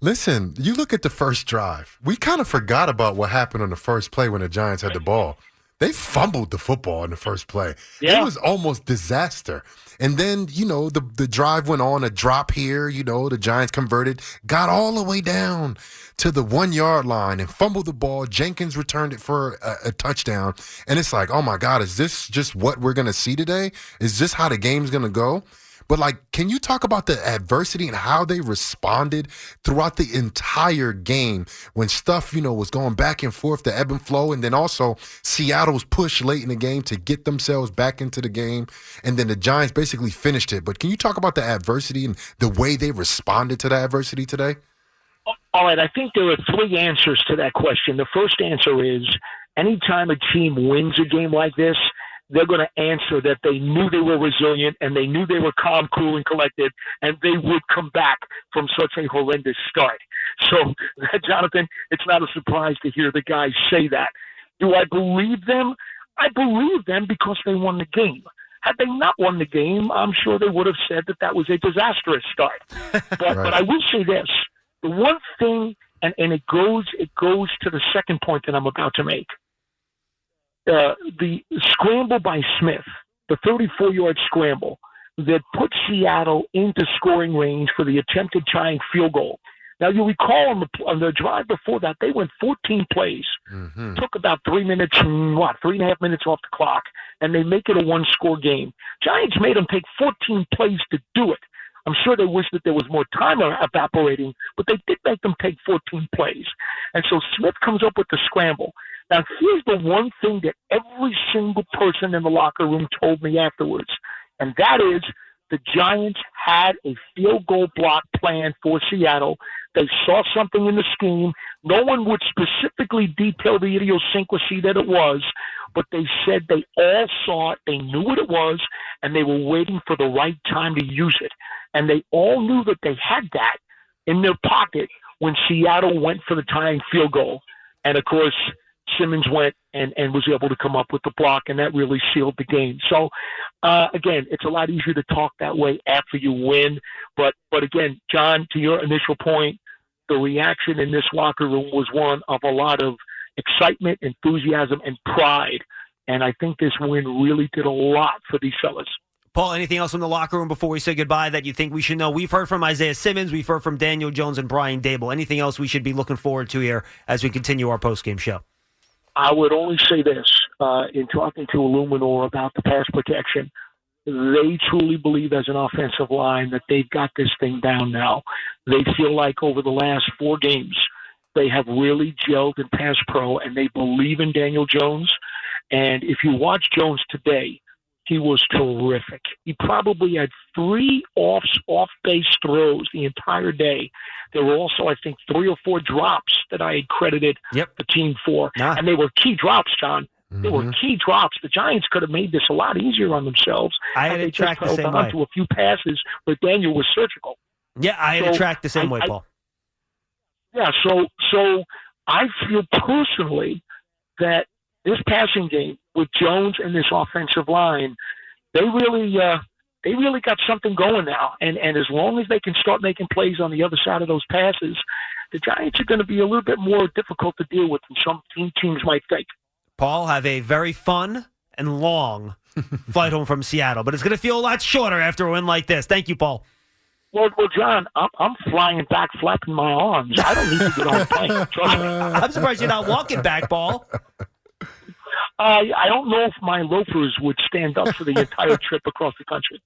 Listen, you look at the first drive. We kind of forgot about what happened on the first play when the Giants had the ball. They fumbled the football in the first play. Yeah. It was almost disaster. And then, the drive went on, a drop here, the Giants converted, got all the way down to the 1-yard line and fumbled the ball. Jenkins returned it for a touchdown. And it's like, oh my God, is this just what we're going to see today? Is this how the game's going to go? But, can you talk about the adversity and how they responded throughout the entire game when stuff, was going back and forth, the ebb and flow, and then also Seattle's push late in the game to get themselves back into the game, and then the Giants basically finished it. But can you talk about the adversity and the way they responded to the adversity today? All right, I think there are 3 answers to that question. The first answer is anytime a team wins a game like this, they're going to answer that they knew they were resilient and they knew they were calm, cool, and collected, and they would come back from such a horrendous start. So, Jonathan, it's not a surprise to hear the guys say that. Do I believe them? I believe them because they won the game. Had they not won the game, I'm sure they would have said that was a disastrous start. But I will say this. The one thing, and it goes to the second point that I'm about to make. The scramble by Smith, the 34-yard scramble that put Seattle into scoring range for the attempted tying field goal. Now, you recall on the drive before that, they went 14 plays, took about 3 minutes, 3.5 minutes off the clock, and they make it a one-score game. Giants made them take 14 plays to do it. I'm sure they wish that there was more time evaporating, but they did make them take 14 plays. And so Smith comes up with the scramble. Now, here's the one thing that every single person in the locker room told me afterwards, and that is the Giants had a field goal block plan for Seattle. They saw something in the scheme. No one would specifically detail the idiosyncrasy that it was, but they said they all saw it, they knew what it was, and they were waiting for the right time to use it. And they all knew that they had that in their pocket when Seattle went for the tying field goal. And, of course, Simmons went and was able to come up with the block, and that really sealed the game. So, again, it's a lot easier to talk that way after you win. But again, John, to your initial point, the reaction in this locker room was one of a lot of excitement, enthusiasm, and pride. And I think this win really did a lot for these fellas. Paul, anything else from the locker room before we say goodbye that you think we should know? We've heard from Isaiah Simmons. We've heard from Daniel Jones and Brian Dable. Anything else we should be looking forward to here as we continue our postgame show? I would only say this, in talking to Illuminor about the pass protection, they truly believe as an offensive line that they've got this thing down now. They feel like over the last 4 games, they have really gelled in pass pro, and they believe in Daniel Jones. And if you watch Jones today, he was terrific. He probably had 3 off-base throws the entire day. There were also, I think, 3 or 4 drops that I had credited the team for. And they were key drops, John. They were key drops. The Giants could have made this a lot easier on themselves. I had it tracked the same way. To a few passes where Daniel was surgical. Yeah, I had it tracked the same way, Paul. Yeah, so I feel personally that this passing game with Jones and this offensive line, they really got something going now. And as long as they can start making plays on the other side of those passes, the Giants are going to be a little bit more difficult to deal with than some teams might think. Paul, have a very fun and long flight home from Seattle, but it's going to feel a lot shorter after a win like this. Thank you, Paul. Well, John, I'm flying back, flapping my arms. I don't need to get on a plane. Trust me. I'm surprised you're not walking back, Paul. I don't know if my loafers would stand up for the entire trip across the country.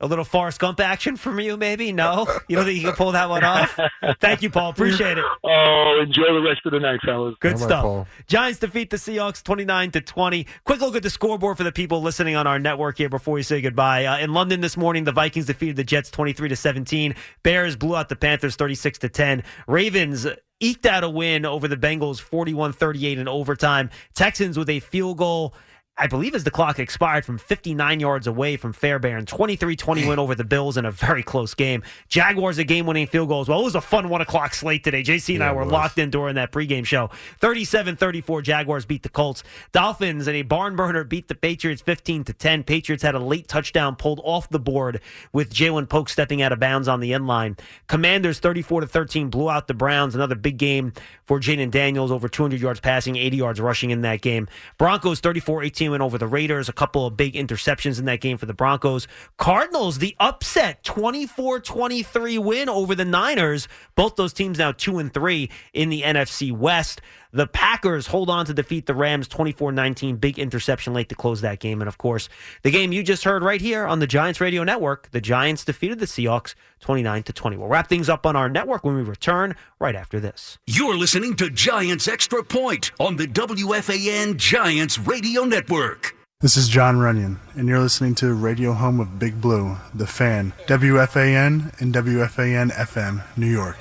A little Forrest Gump action from you, maybe? No? You don't think you can pull that one off? Thank you, Paul. Appreciate it. Oh, enjoy the rest of the night, fellas. Good stuff. Giants defeat the Seahawks 29-20. Quick look at the scoreboard for the people listening on our network here before we say goodbye. In London this morning, the Vikings defeated the Jets 23-17. Bears blew out the Panthers 36-10. Ravens eked out a win over the Bengals 41-38 in overtime. Texans with a field goal I believe as the clock expired, from 59 yards away from Fairbairn. 23-20 win over the Bills in a very close game. Jaguars a game-winning field goal as well. It was a fun 1 o'clock slate today. JC and I were locked in during that pregame show. 37-34, Jaguars beat the Colts. Dolphins in a barn burner beat the Patriots 15-10. Patriots had a late touchdown pulled off the board with Jalen Polk stepping out of bounds on the end line. Commanders 34-13 blew out the Browns. Another big game for Jaden Daniels, over 200 yards passing, 80 yards rushing in that game. Broncos 34-18 win over the Raiders. A couple of big interceptions in that game for the Broncos. Cardinals, the upset 24-23 win over the Niners. Both those teams now 2-3 in the NFC West. The Packers hold on to defeat the Rams 24-19. Big interception late to close that game. And, of course, the game you just heard right here on the Giants Radio Network. The Giants defeated the Seahawks 29-20. We'll wrap things up on our network when we return right after this. You're listening to Giants Extra Point on the WFAN Giants Radio Network. This is John Runyon, and you're listening to Radio Home of Big Blue, The Fan, WFAN and WFAN FM, New York.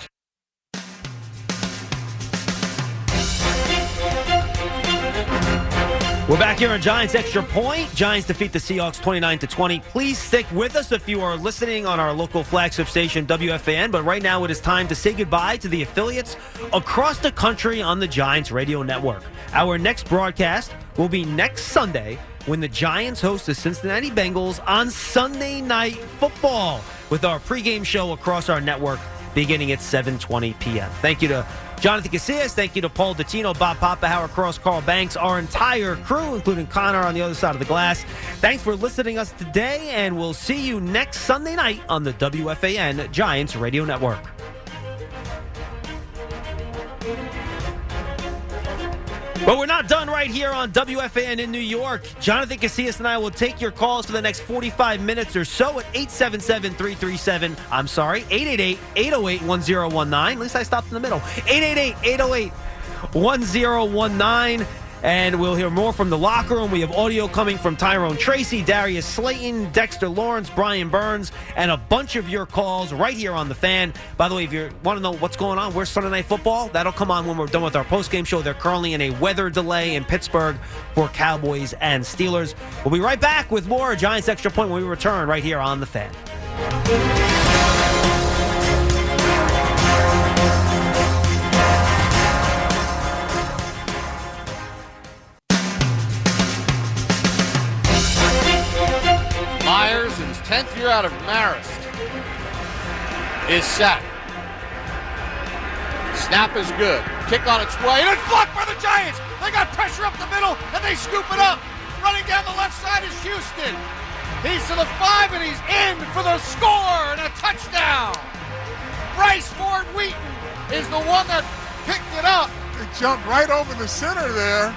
We're back here on Giants Extra Point. Giants defeat the Seahawks 29-20. Please stick with us if you are listening on our local flagship station, WFAN. But right now it is time to say goodbye to the affiliates across the country on the Giants Radio Network. Our next broadcast will be next Sunday when the Giants host the Cincinnati Bengals on Sunday Night Football with our pregame show across our network beginning at 7:20 p.m. Thank you to Jonathan Casillas. Thank you to Paul Dottino, Bob Poppenhauer, Cross, Carl Banks, our entire crew, including Connor on the other side of the glass. Thanks for listening to us today, and we'll see you next Sunday night on the WFAN Giants Radio Network. But we're not done right here on WFAN in New York. Jonathan Casillas and I will take your calls for the next 45 minutes or so at 888-808-1019. At least I stopped in the middle. 888-808-1019. And we'll hear more from the locker room. We have audio coming from Tyrone Tracy, Darius Slayton, Dexter Lawrence, Brian Burns, and a bunch of your calls right here on The Fan. By the way, if you want to know what's going on, where's Sunday Night Football? That'll come on when we're done with our postgame show. They're currently in a weather delay in Pittsburgh for Cowboys and Steelers. We'll be right back with more Giants Extra Point when we return right here on The Fan. Myers, in his 10th year out of Marist, is set. Snap is good. Kick on its way, and it's blocked by the Giants. They got pressure up the middle, and they scoop it up. Running down the left side is Houston. He's to the 5, and he's in for the score and a touchdown. Bryce Ford Wheaton is the one that picked it up. It jumped right over the center there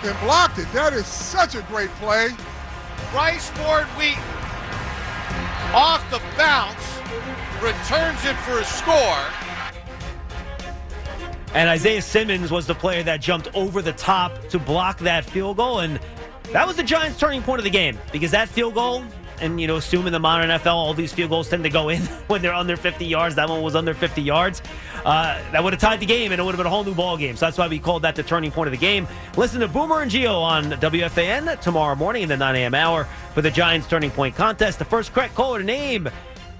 and blocked it. That is such a great play. Bryce Ford Wheaton, off the bounce, returns it for a score. And Isaiah Simmons was the player that jumped over the top to block that field goal. And that was the Giants' turning point of the game, because that field goal, and, assuming the modern NFL, all these field goals tend to go in when they're under 50 yards. That one was under 50 yards. That would have tied the game, and it would have been a whole new ball game. So that's why we called that the turning point of the game. Listen to Boomer and Gio on WFAN tomorrow morning in the 9 a.m. hour for the Giants Turning Point contest. The first correct caller to name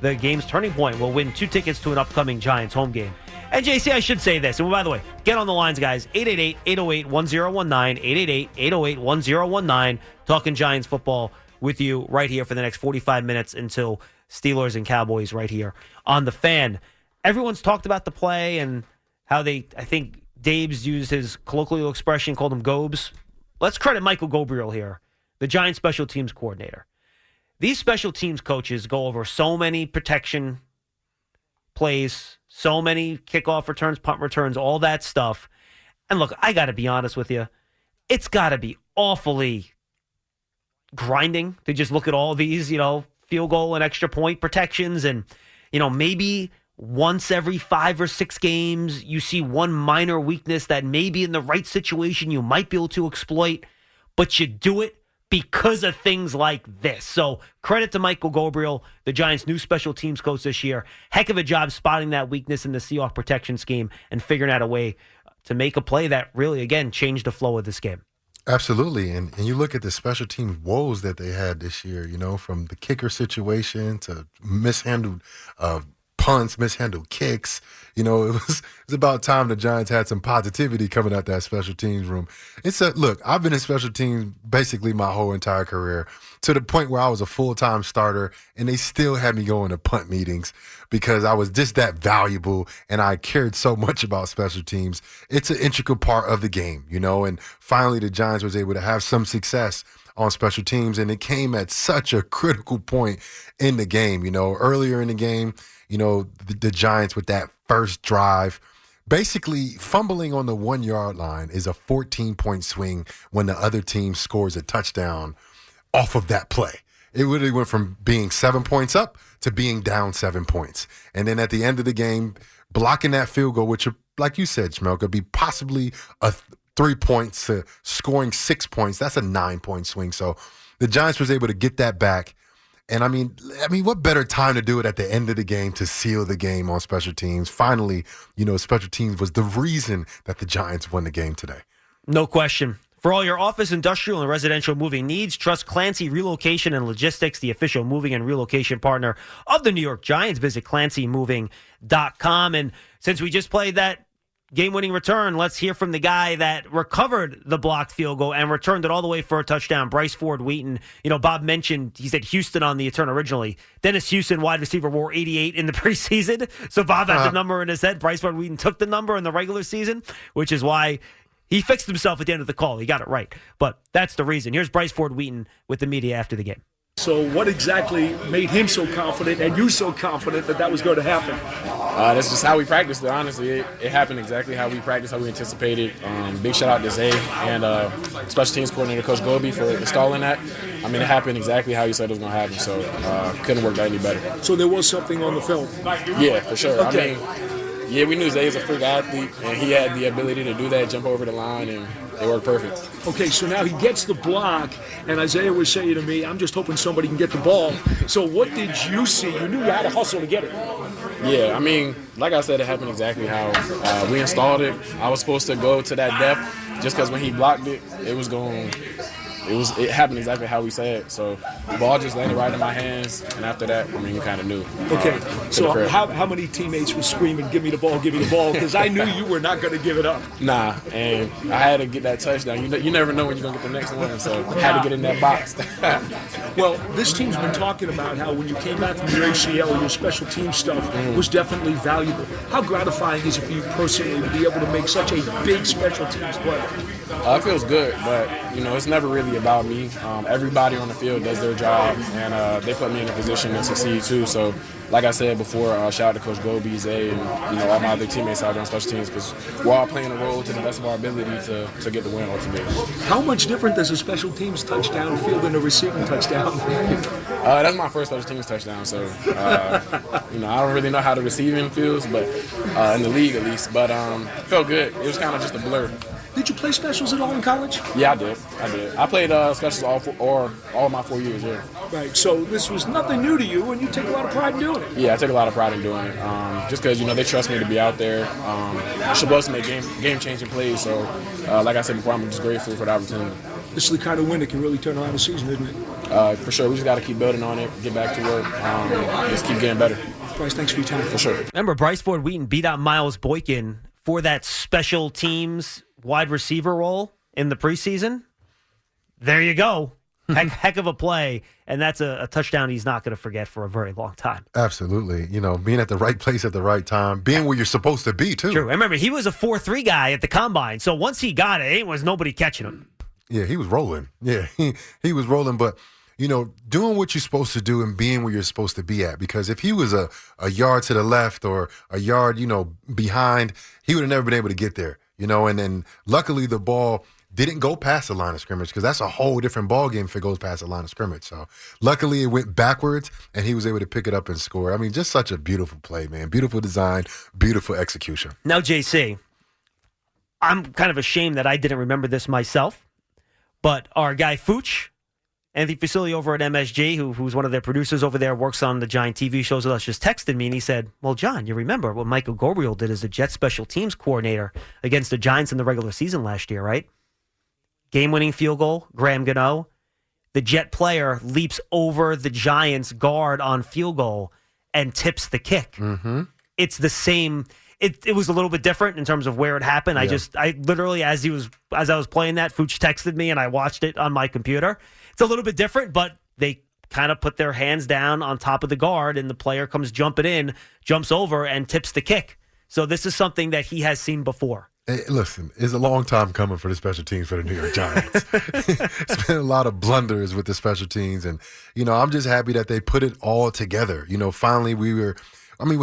the game's turning point will win 2 tickets to an upcoming Giants home game. And JC, I should say this. And by the way, get on the lines, guys. 888-808-1019. 888-808-1019. Talking Giants football with you right here for the next 45 minutes until Steelers and Cowboys right here on The Fan. Everyone's talked about the play and how I think Dave's used his colloquial expression, called them Gobes. Let's credit Michael Gabriel here, the Giants special teams coordinator. These special teams coaches go over so many protection plays, so many kickoff returns, punt returns, all that stuff. And look, I got to be honest with you. It's got to be awfully grinding to just look at all these, field goal and extra point protections. And, maybe once every 5 or 6 games, you see one minor weakness that maybe in the right situation you might be able to exploit, but you do it because of things like this. So credit to Michael Gabriel, the Giants' new special teams coach this year. Heck of a job spotting that weakness in the Seahawks protection scheme and figuring out a way to make a play that really, again, changed the flow of this game. Absolutely. And you look at the special teams woes that they had this year, from the kicker situation to mishandled punts, mishandled kicks. It was about time the Giants had some positivity coming out that special teams room. Look, I've been in special teams basically my whole entire career, to the point where I was a full-time starter, and they still had me going to punt meetings because I was just that valuable and I cared so much about special teams. It's an integral part of the game, and finally the Giants was able to have some success on special teams, and it came at such a critical point in the game. Earlier in the game, the Giants with that first drive, basically fumbling on the 1 yard line is a 14-point swing when the other team scores a touchdown off of that play. It really went from being 7 points up to being down 7 points. And then at the end of the game, blocking that field goal, which, like you said, Schmeelk, could be possibly a 3 points to scoring 6 points. That's a 9-point swing. So the Giants was able to get that back. And I mean, what better time to do it at the end of the game to seal the game on special teams? Finally, special teams was the reason that the Giants won the game today. No question. For all your office, industrial, and residential moving needs, trust Clancy Relocation and Logistics, the official moving and relocation partner of the New York Giants. Visit clancymoving.com. And since we just played that game-winning return, let's hear from the guy that recovered the blocked field goal and returned it all the way for a touchdown, Bryce Ford Wheaton. Bob mentioned, he said Houston on the return originally. Dennis Houston, wide receiver, wore 88 in the preseason. So Bob had the number in his head. Bryce Ford Wheaton took the number in the regular season, which is why he fixed himself at the end of the call. He got it right. But that's the reason. Here's Bryce Ford Wheaton with the media after the game. So what exactly made him so confident and you so confident that was going to happen? That's just how we practiced it, honestly. It happened exactly how we practiced, how we anticipated. Big shout out to Zay and special teams coordinator Coach Goby for installing that. I mean, it happened exactly how he said it was going to happen, so couldn't work out any better. So there was something on the film? Yeah, for sure. Okay. Yeah, we knew Zay was a freak athlete, and he had the ability to do that, jump over the line, and it worked perfect. Okay, so now he gets the block, and Isaiah was saying to me, I'm just hoping somebody can get the ball. So what did you see? You knew you had to hustle to get it. Yeah, I mean, like I said, it happened exactly how we installed it. I was supposed to go to that depth just because when he blocked it, it happened exactly how we said. So the ball just landed right in my hands, and after that, you kind of knew. Okay, so how many teammates were screaming, give me the ball, because I knew you were not going to give it up. Nah, and I had to get that touchdown. You never know when you're going to get the next one, so I had to get in that box. Well, this team's been talking about how when you came back from your ACL, your special team stuff was definitely valuable. How gratifying is it for you personally to be able to make such a big special teams play? It feels good, but it's never really about me. Everybody on the field does their job, and they put me in a position to succeed too. So, like I said before, shout out to Coach Goby, Zay, and all my other teammates out there on special teams, because we're all playing a role to the best of our ability to get the win ultimately. How much different does a special teams touchdown feel than a receiving touchdown? That's my first special teams touchdown, so I don't really know how the receiving feels, but in the league at least. But it felt good. It was kind of just a blur. Did you play specials at all in college? Yeah, I did. I played specials all of my 4 years, yeah. Right, so this was nothing new to you, and you take a lot of pride in doing it. Yeah, I take a lot of pride in doing it. Just because, they trust me to be out there. I'm supposed to make game-changing plays, so like I said before, I'm just grateful for the opportunity. This is the kind of win that can really turn around a season, isn't it? For sure. We just got to keep building on it, get back to work, just keep getting better. Bryce, thanks for your time. For sure. Remember, Bryce Ford Wheaton beat out Miles Boykin for that special teams wide receiver role in the preseason. There you go. Heck of a play, and that's a touchdown he's not going to forget for a very long time. Absolutely. Being at the right place at the right time, being where you're supposed to be, too. True. I remember, he was a 4.3 guy at the combine, so once he got it, ain't was nobody catching him. Yeah, he was rolling. Yeah, he was rolling, but doing what you're supposed to do and being where you're supposed to be at. Because if he was a yard to the left or a yard, behind, he would have never been able to get there. And then luckily the ball didn't go past the line of scrimmage, because that's a whole different ball game if it goes past the line of scrimmage. So luckily it went backwards and he was able to pick it up and score. I mean, just such a beautiful play, man. Beautiful design, beautiful execution. Now, JC, I'm kind of ashamed that I didn't remember this myself, but our guy Fooch, Anthony Facilio over at MSG, who's one of their producers over there, works on the Giant TV shows with us, just texted me and he said, well, John, you remember what Michael Gabriel did as the Jets special teams coordinator against the Giants in the regular season last year, right? game-winning field goal, Graham Gano. The Jet player leaps over the Giants guard on field goal and tips the kick. Mm-hmm. It's the same. It was a little bit different in terms of where it happened. Yeah. I literally, as I was playing that, Fuchs texted me and I watched it on my computer. It's a little bit different, but they kind of put their hands down on top of the guard and the player comes jumping in, jumps over and tips the kick. So this is something that he has seen before. Hey, listen, it's a long time coming for the special teams for the New York Giants. It's been a lot of blunders with the special teams. And, I'm just happy that they put it all together. Finally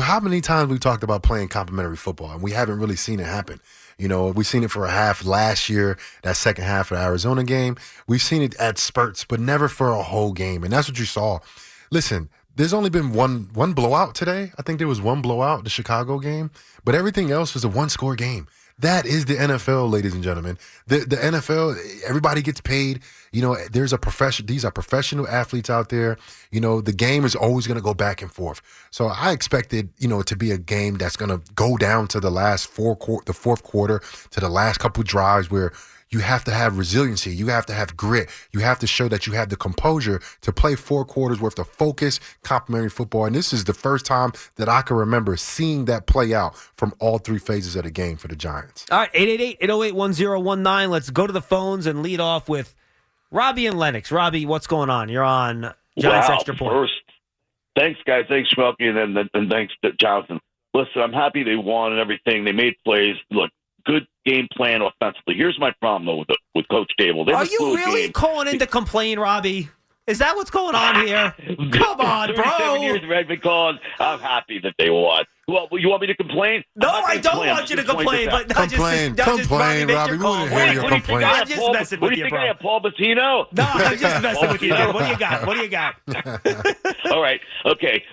how many times we've talked about playing complementary football and we haven't really seen it happen. We've seen it for a half last year, that second half of the Arizona game. We've seen it at spurts, but never for a whole game. And that's what you saw. Listen, there's only been one blowout today. I think there was one blowout, the Chicago game. But everything else was a one-score game. That is the NFL, ladies and gentlemen. The NFL, everybody gets paid. There's a profession. These are professional athletes out there. The game is always going to go back and forth. So I expected, to be a game that's going to go down to the last the fourth quarter, to the last couple drives where you have to have resiliency. You have to have grit. You have to show that you have the composure to play 4 quarters worth of focus, complementary football. And this is the first time that I can remember seeing that play out from all 3 phases of the game for the Giants. All right, 888-808-1019. Let's go to the phones and lead off with Robbie and Lennox. Robbie, what's going on? You're on Giants Extra Point. First, thanks, guys. Thanks, Schmeelk, and thanks to Jonathan. Listen, I'm happy they won and everything. They made plays. Look, good game plan offensively. Here's my problem, though, with Coach Dable. Are you really calling in to complain, Robbie? Is that what's going on here? Come on, bro. 37 years of because I'm happy that they won. Well, you want me to complain? No, I don't want you to complain. But complain, Robbie. We want to hear your complaint. I'm just messing with you, bro. What do you think I have, Paul Bettino? No, I'm just messing with you, dude. What do you got? All right. Okay.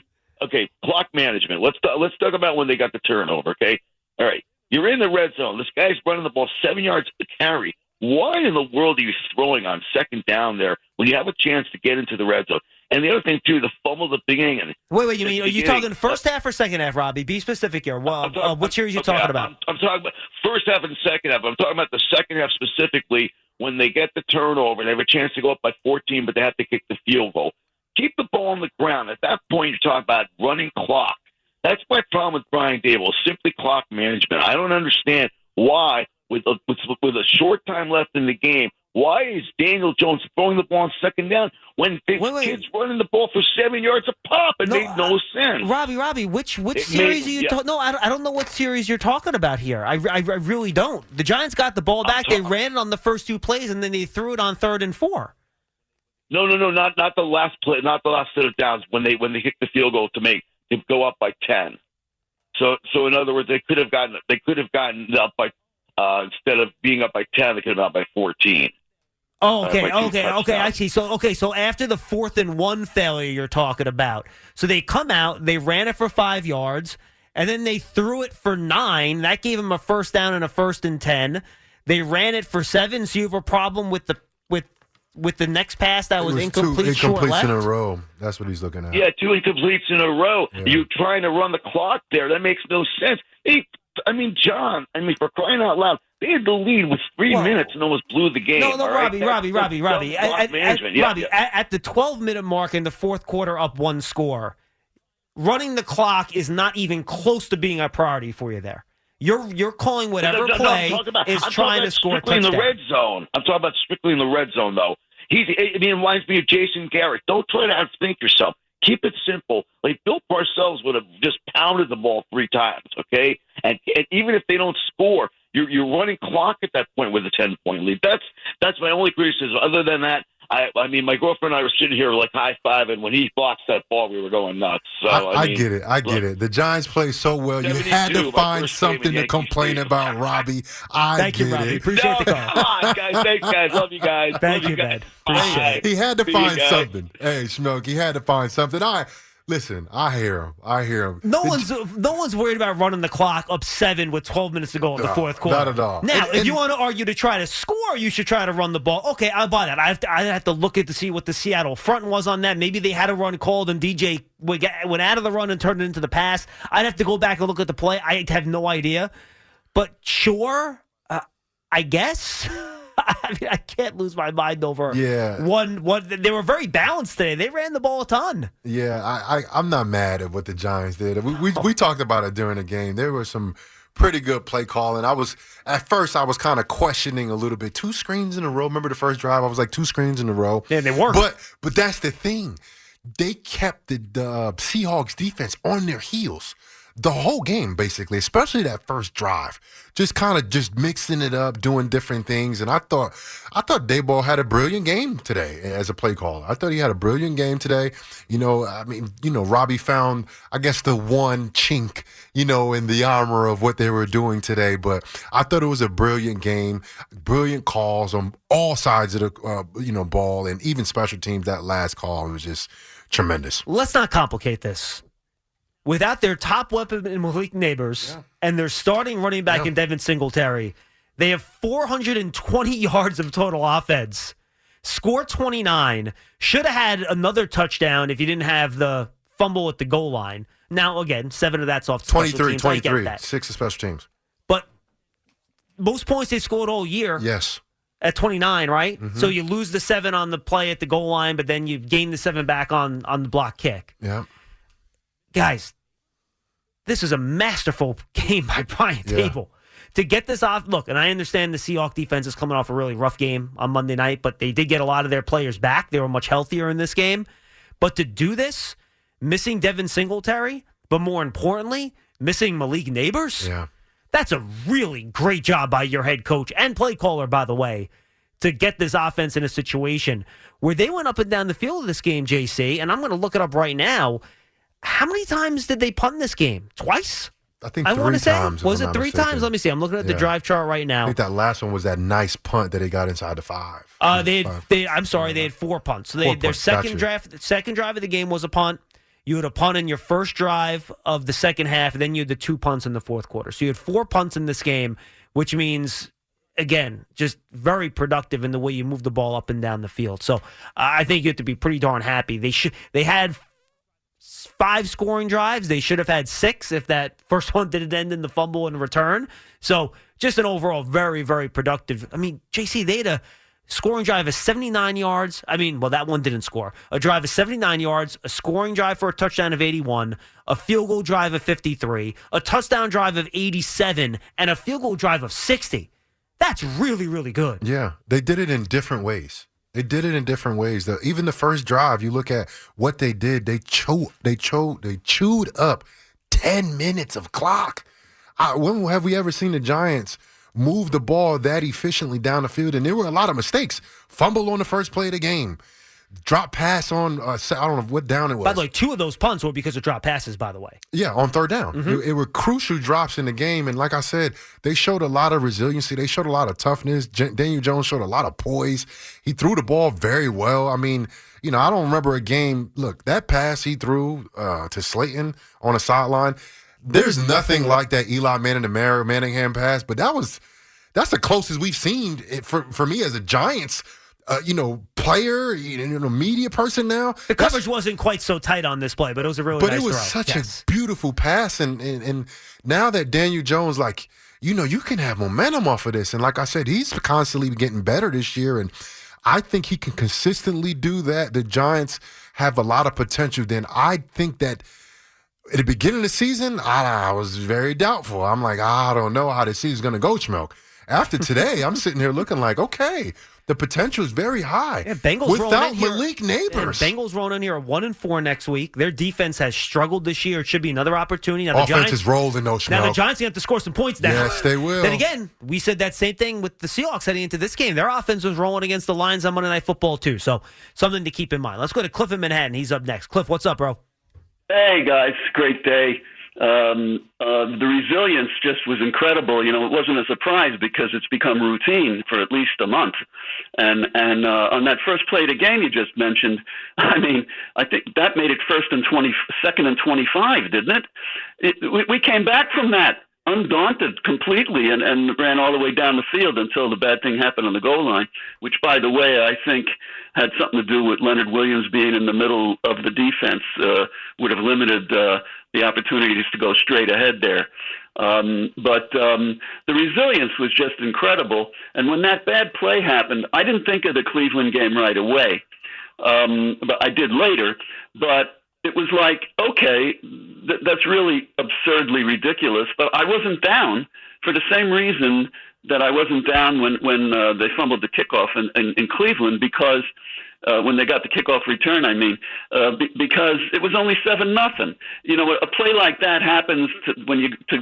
Clock management. Let's talk about when they got the turnover, okay? All right. You're in the red zone. This guy's running the ball 7 yards to carry. Why in the world are you throwing on second down there when you have a chance to get into the red zone? And the other thing, too, the fumble at the beginning. Wait, you mean, are you talking first half or second half, Robbie? Be specific here. Well, what series are you talking about? I'm talking about first half and second half. I'm talking about the second half specifically when they get the turnover. They have a chance to go up by 14, but they have to kick the field goal. Keep the ball on the ground. At that point, you're talking about running clock. That's my problem with Brian Dable, simply clock management. I don't understand why, with a short time left in the game, why is Daniel Jones throwing the ball on second down when kids running the ball for 7 yards a pop? It made no sense. Robbie, which series are you talking? No, I don't know what series you're talking about here. I really don't. The Giants got the ball back. They ran it on the first 2 plays, and then they threw it on 3rd and 4. No, not the last play, not the last set of downs when they kicked the field goal to go up by 10. So in other words, they could have gotten up by instead of being up by 10, they could have been up by 14. Oh, okay. I see. So after the 4th and 1 failure you're talking about, so they come out, they ran it for 5 yards, and then they threw it for 9. That gave them a first down and a 1st and 10. They ran it for 7. So you have a problem with the next pass that was incomplete, 2 short incompletes left? in a row. That's what he's looking at. Yeah, 2 incompletes in a row. Yeah. You're trying to run the clock there. That makes no sense. John, for crying out loud, they had the lead with 3 minutes and almost blew the game. No, Robbie. Robbie. At the 12-minute mark in the 4th quarter, up 1 score, running the clock is not even close to being a priority for you there. You're calling whatever play is trying to score a touchdown. In the red zone. I'm talking about strictly in the red zone, though. It reminds me of Jason Garrett. Don't try to outthink yourself. Keep it simple. Like Bill Parcells would have just pounded the ball 3 times, okay? And even if they don't score, you're running clock at that point with a 10-point lead. That's my only criticism. Other than that, my girlfriend and I were sitting here like high-fiving. When he blocks that ball, we were going nuts. So I get it. I get it. The Giants play so well. You had to find something to complain about, Robbie. Thank you, Robbie. Appreciate the call. Come on, guys. Thanks, guys. Love you guys. Thank you, man. Appreciate it. He had to find something. Hey, Schmeelk, he had to find something. All right. Listen, I hear him. No one's worried about running the clock up 7 with 12 minutes to go in the 4th quarter. Not at all. Now, if you want to argue to try to score, you should try to run the ball. Okay, I'll buy that. I have to look at to see what the Seattle front was on that. Maybe they had a run called and DJ went out of the run and turned it into the pass. I'd have to go back and look at the play. I have no idea. But sure, I guess. I can't lose my mind over Yeah. one. They were very balanced today. They ran the ball a ton. Yeah, I'm not mad at what the Giants did. We talked about it during the game. There was some pretty good play calling. At first I was kind of questioning a little bit. 2 screens in a row. Remember the first drive? I was like 2 screens in a row. Yeah, they were. But that's the thing. They kept the Seahawks defense on their heels the whole game, basically, especially that first drive. Just kind of just mixing it up, doing different things. And I thought Daboll had a brilliant game today as a play caller. I thought he had a brilliant game today. Robbie found, I guess, the one chink, in the armor of what they were doing today. But I thought it was a brilliant game, brilliant calls on all sides of the ball, and even special teams. That last call was just tremendous. Let's not complicate this. Without their top weapon in Malik Neighbors and their starting running back in Devin Singletary, they have 420 yards of total offense. Score 29. Should have had another touchdown if you didn't have the fumble at the goal line. Now, again, 7 of that's off special teams. 23, 6 of special teams. But most points they scored all year. Yes. At 29, right? Mm-hmm. So you lose the 7 on the play at the goal line, but then you gain the 7 back on the block kick. Yeah. Guys, this is a masterful game by Brian Daboll. To get this off, look, and I understand the Seahawks defense is coming off a really rough game on Monday night, but they did get a lot of their players back. They were much healthier in this game. But to do this, missing Devin Singletary, but more importantly, missing Malik Neighbors, that's a really great job by your head coach and play caller, by the way, to get this offense in a situation where they went up and down the field of this game, JC, and I'm going to look it up right now. How many times did they punt in this game? Twice? I think I want to say, times. was it 3 times? Let me see. I'm looking at the drive chart right now. I think that last one was that nice punt that they got inside the 5. They had 4 punts. So their second drive of the game was a punt. You had a punt in your first drive of the second half, and then you had the 2 punts in the fourth quarter. So you had 4 punts in this game, which means, again, just very productive in the way you move the ball up and down the field. So I think you have to be pretty darn happy. They had 5 scoring drives. They should have had 6 if that first one didn't end in the fumble and return. So just an overall very, very productive. I mean, JC, they had a scoring drive of 79 yards. That one didn't score. A drive of 79 yards, a scoring drive for a touchdown of 81, a field goal drive of 53, a touchdown drive of 87, and a field goal drive of 60. That's really, really good. Yeah, they did it in different ways. Even the first drive, you look at what they did. They chewed up 10 minutes of clock. When have we ever seen the Giants move the ball that efficiently down the field? And there were a lot of mistakes. Fumble on the first play of the game. Drop pass on, I don't know what down it was. By the way, 2 of those punts were because of drop passes, by the way. Yeah, on third down. Mm-hmm. It were crucial drops in the game. And like I said, they showed a lot of resiliency. They showed a lot of toughness. Daniel Jones showed a lot of poise. He threw the ball very well. I don't remember a game. Look, that pass he threw to Slayton on a sideline, there's nothing like that Eli Manningham pass, but that's the closest we've seen for me as a Giants player, media person now. The coverage wasn't quite so tight on this play, but it was a really nice throw. But it was such a beautiful pass, and now that Daniel Jones, you can have momentum off of this. And like I said, he's constantly getting better this year, and I think he can consistently do that. The Giants have a lot of potential. Then I think that at the beginning of the season, I was very doubtful. I'm like, I don't know how the season's going to go, Schmeelk. After today, I'm sitting here looking like, okay, the potential is very high. Yeah, Bengals without Malik Neighbors. Bengals rolling in here are 1-4 next week. Their defense has struggled this year. It should be another opportunity. Now, Offense is rolling, though, Schmeelk. Now the Giants have to score some points now. Yes, they will. Then again, we said that same thing with the Seahawks heading into this game. Their offense was rolling against the Lions on Monday Night Football, too. So something to keep in mind. Let's go to Cliff in Manhattan. He's up next. Cliff, what's up, bro? Hey, guys. Great day. The resilience just was incredible. It wasn't a surprise because it's become routine for at least a month. And on that first play of the game you just mentioned, I think that made it second and 25, didn't it? We came back from that. undaunted completely and ran all the way down the field until the bad thing happened on the goal line, which, by the way, I think had something to do with Leonard Williams being in the middle of the defense, would have limited the opportunities to go straight ahead there. But the resilience was just incredible. And when that bad play happened, I didn't think of the Cleveland game right away, but I did later. But it was like, okay, that's really absurdly ridiculous. But I wasn't down for the same reason that I wasn't down when they fumbled the kickoff in Cleveland, because when they got the kickoff return, because it was only 7-0. You know, a play like that happens to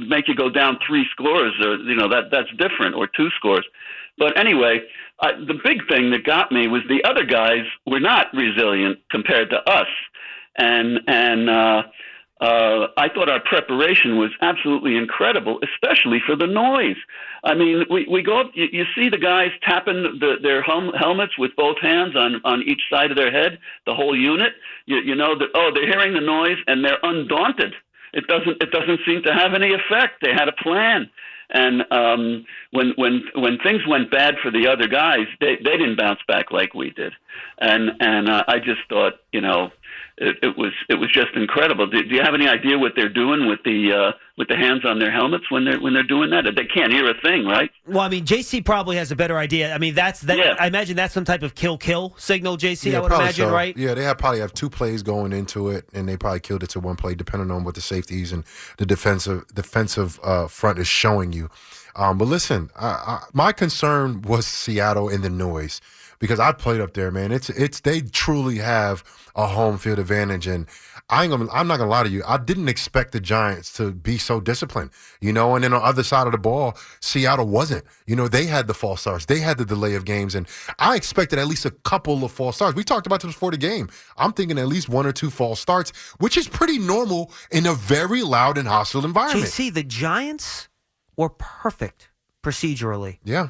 make you go down 3 scores, or that's different, or 2 scores. But anyway, the big thing that got me was the other guys were not resilient compared to us, and I thought our preparation was absolutely incredible, especially for the noise. I mean, we go up, you see the guys tapping their helmets with both hands on each side of their head, the whole unit. You know that, they're hearing the noise and they're undaunted. It doesn't seem to have any effect. They had a plan. And when things went bad for the other guys, they didn't bounce back like we did. And I just thought, it was just incredible. Do you have any idea what they're doing with the hands on their helmets when they're doing that? They can't hear a thing, right? Well, I mean, JC probably has a better idea. I mean, Yeah. I imagine that's some type of kill signal, JC. Yeah, I would probably imagine, so. right? Yeah, they probably have 2 plays going into it, and they probably killed it to 1 play, depending on what the safeties and the defensive front is showing you. But listen, my concern was Seattle and the noise, because I played up there, man. They truly have a home field advantage, and I'm not gonna lie to you. I didn't expect the Giants to be so disciplined, And then on the other side of the ball, Seattle wasn't. They had the false starts, they had the delay of games, and I expected at least a couple of false starts. We talked about this before the game. I'm thinking at least 1 or 2 false starts, which is pretty normal in a very loud and hostile environment. JC, the Giants were perfect procedurally. Yeah.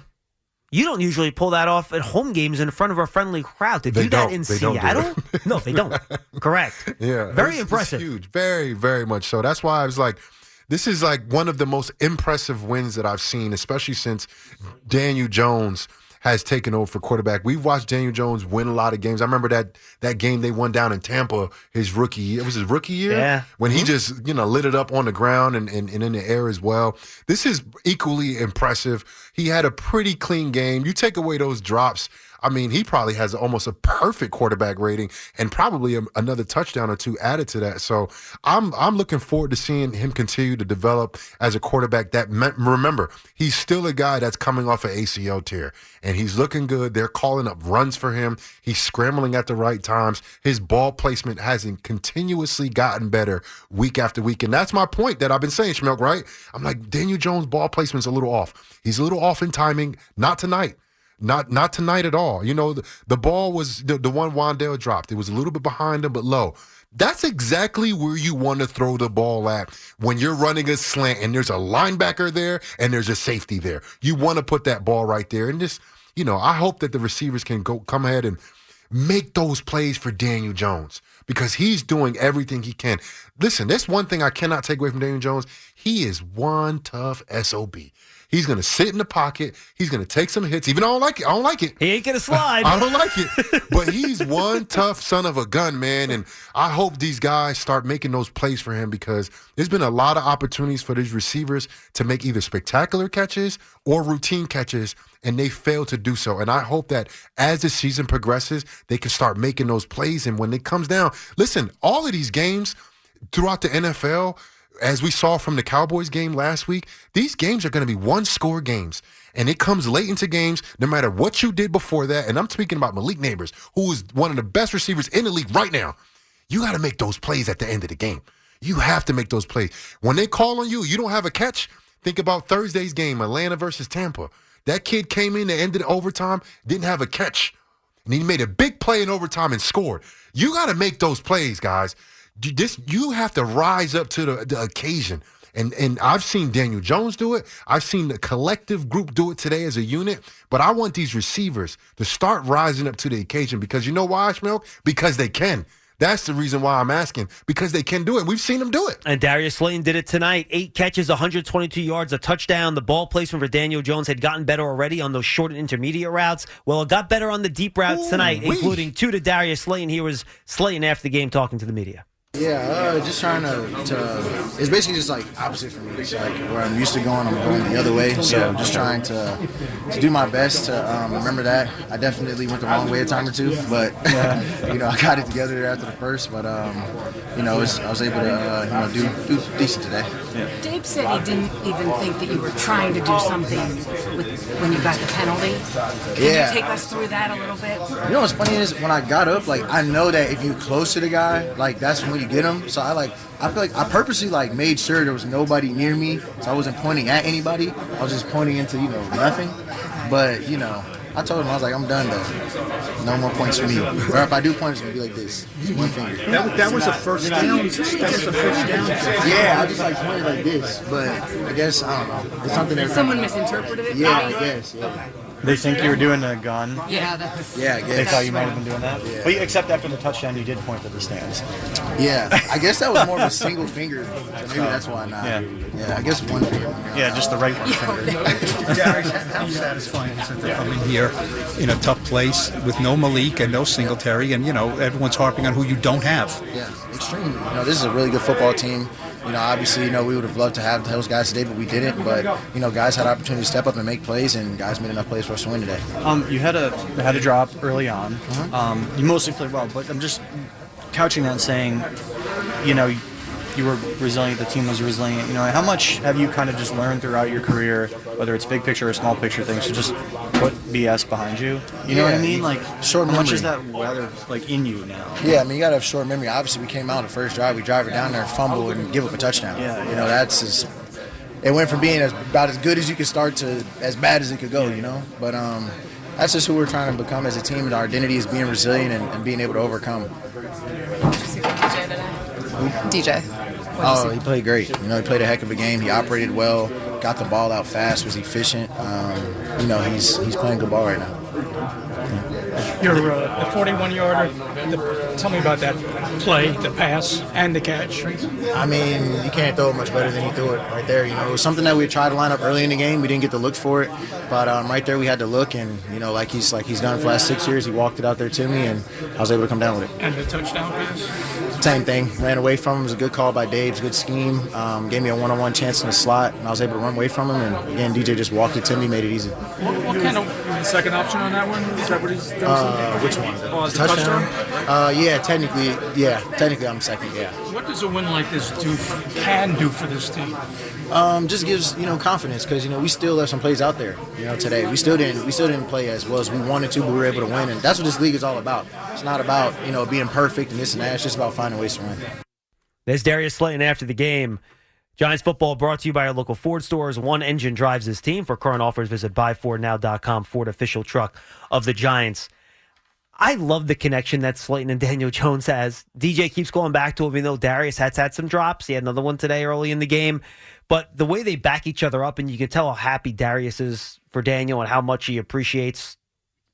You don't usually pull that off at home games in front of a friendly crowd. To do that in Seattle? No, they don't. Correct. Yeah. Very impressive. It's huge. Very, very much so. That's why I was like, this is like one of the most impressive wins that I've seen, especially since Daniel Jones has taken over for quarterback. We've watched Daniel Jones win a lot of games. I remember that game they won down in Tampa his rookie year. It was his rookie year? Yeah. When he just, lit it up on the ground and in the air as well. This is equally impressive. He had a pretty clean game. You take away those drops, I mean, he probably has almost a perfect quarterback rating and probably another touchdown or 2 added to that. So I'm looking forward to seeing him continue to develop as a quarterback. Remember, he's still a guy that's coming off an ACL tear, and he's looking good. They're calling up runs for him. He's scrambling at the right times. His ball placement hasn't continuously gotten better week after week, and that's my point that I've been saying, Schmeelk, right? I'm like, Daniel Jones' ball placement's a little off. He's a little off in timing. Not tonight. Not tonight at all. The ball was the one Wandale dropped. It was a little bit behind him, but low. That's exactly where you want to throw the ball at when you're running a slant and there's a linebacker there and there's a safety there. You want to put that ball right there. And just, I hope that the receivers can come ahead and make those plays for Daniel Jones, because he's doing everything he can. Listen, there's one thing I cannot take away from Daniel Jones. He is one tough SOB. He's going to sit in the pocket. He's going to take some hits. Even though I don't like it. He ain't going to slide. I don't like it. But he's one tough son of a gun, man. And I hope these guys start making those plays for him, because there's been a lot of opportunities for these receivers to make either spectacular catches or routine catches, and they fail to do so. And I hope that as the season progresses, they can start making those plays. And when it comes down, listen, all of these games throughout the NFL, as we saw from the Cowboys game last week, these games are going to be 1-score games. And it comes late into games, no matter what you did before that. And I'm speaking about Malik Neighbors, who is one of the best receivers in the league right now. You got to make those plays at the end of the game. You have to make those plays. When they call on you, you don't have a catch. Think about Thursday's game, Atlanta versus Tampa. That kid came in at the end of the overtime, didn't have a catch. And he made a big play in overtime and scored. You got to make those plays, guys. You have to rise up to the occasion. And I've seen Daniel Jones do it. I've seen the collective group do it today as a unit. But I want these receivers to start rising up to the occasion, because you know why, Schmeelk? Because they can. That's the reason why I'm asking, because they can do it. We've seen them do it. And Darius Slayton did it tonight. 8 catches, 122 yards, a touchdown. The ball placement for Daniel Jones had gotten better already on those short and intermediate routes. Well, it got better on the deep routes tonight, including 2 to Darius Slayton. Here was Slayton after the game talking to the media. Yeah, just trying to it's basically just like opposite for me. It's like where I'm used to going, I'm going the other way. So just trying to do my best to remember that. I definitely went the wrong way a time or two, but I got it together there after the first. But I was able to do decent today. Yeah. Dave said he didn't even think that you were trying to do something when you got the penalty. Can you take us through that a little bit? You know what's funny is when I got up, like I know that if you close to the guy, like that's when you get him. So I feel like I purposely made sure there was nobody near me, so I wasn't pointing at anybody. I was just pointing into nothing. But I told him, I was like, I'm done though. No more points for me. Or if I do points, it's gonna be like this. Just one finger. That was a first down. That was a first down. Yeah, I just pointed like this. But I guess I don't know. It's something that someone misinterpreted it. Yeah, I guess. Yeah. They think you were doing a gun. Yeah, that's. Yeah, I guess. They thought you might have been doing that. Yeah. But except after the touchdown, you did point to the stands. Yeah, I guess that was more of a single finger. So maybe that's why not. Yeah, I guess one finger. Yeah, just the right one finger. Darius, how satisfying is it to come in here in a tough place with no Malik and no Singletary, and everyone's harping on who you don't have. Yeah, extremely. This is a really good football team. Obviously, we would have loved to have those guys today, but we didn't. But guys had opportunity to step up and make plays, and guys made enough plays for us to win today. You had a drop early on. You mostly played well, but I'm just couching that and saying, you were resilient. The team was resilient. How much have you kind of just learned throughout your career, whether it's big picture or small picture things, to just put BS behind you? You know what I mean? Like, short memory. How much is that weather in you now? Yeah, you gotta have short memory. Obviously, we came out the first drive, we drive it down there, fumble, and give up a touchdown. That's it went from being about as good as you could start to as bad as it could go. But that's just who we're trying to become as a team, and our identity is being resilient and being able to overcome. DJ. Oh, he played great. He played a heck of a game. He operated well, got the ball out fast, was efficient. He's playing good ball right now. Your the 41-yarder. Tell me about that play, the pass, and the catch. I mean, you can't throw it much better than he threw it right there. It was something that we tried to line up early in the game. We didn't get the look for it, but right there we had to look, and like he's done for the last 6 years. He walked it out there to me, and I was able to come down with it. And the touchdown pass. Same thing. Ran away from him. It was a good call by Dave. Good scheme. Gave me a one-on-one chance in the slot, and I was able to run away from him. And again, DJ just walked it to me, made it easy. What kind of second option on that one? Is that what he's doing? Which one? Oh, touchdown? Technically I'm second. Yeah. What does a win like this can do for this team? Just gives confidence, because we still left some plays out there. Today we still didn't play as well as we wanted to, but we were able to win, and that's what this league is all about. It's not about being perfect and this and that. It's just about finding ways to win. There's Darius Slayton after the game. Giants football brought to you by our local Ford stores. One engine drives this team. For current offers, visit buyfordnow.com. Ford official truck of the Giants. I love the connection that Slayton and Daniel Jones has. DJ keeps going back to him, even though Darius has had some drops. He had another one today early in the game. But the way they back each other up, and you can tell how happy Darius is for Daniel and how much he appreciates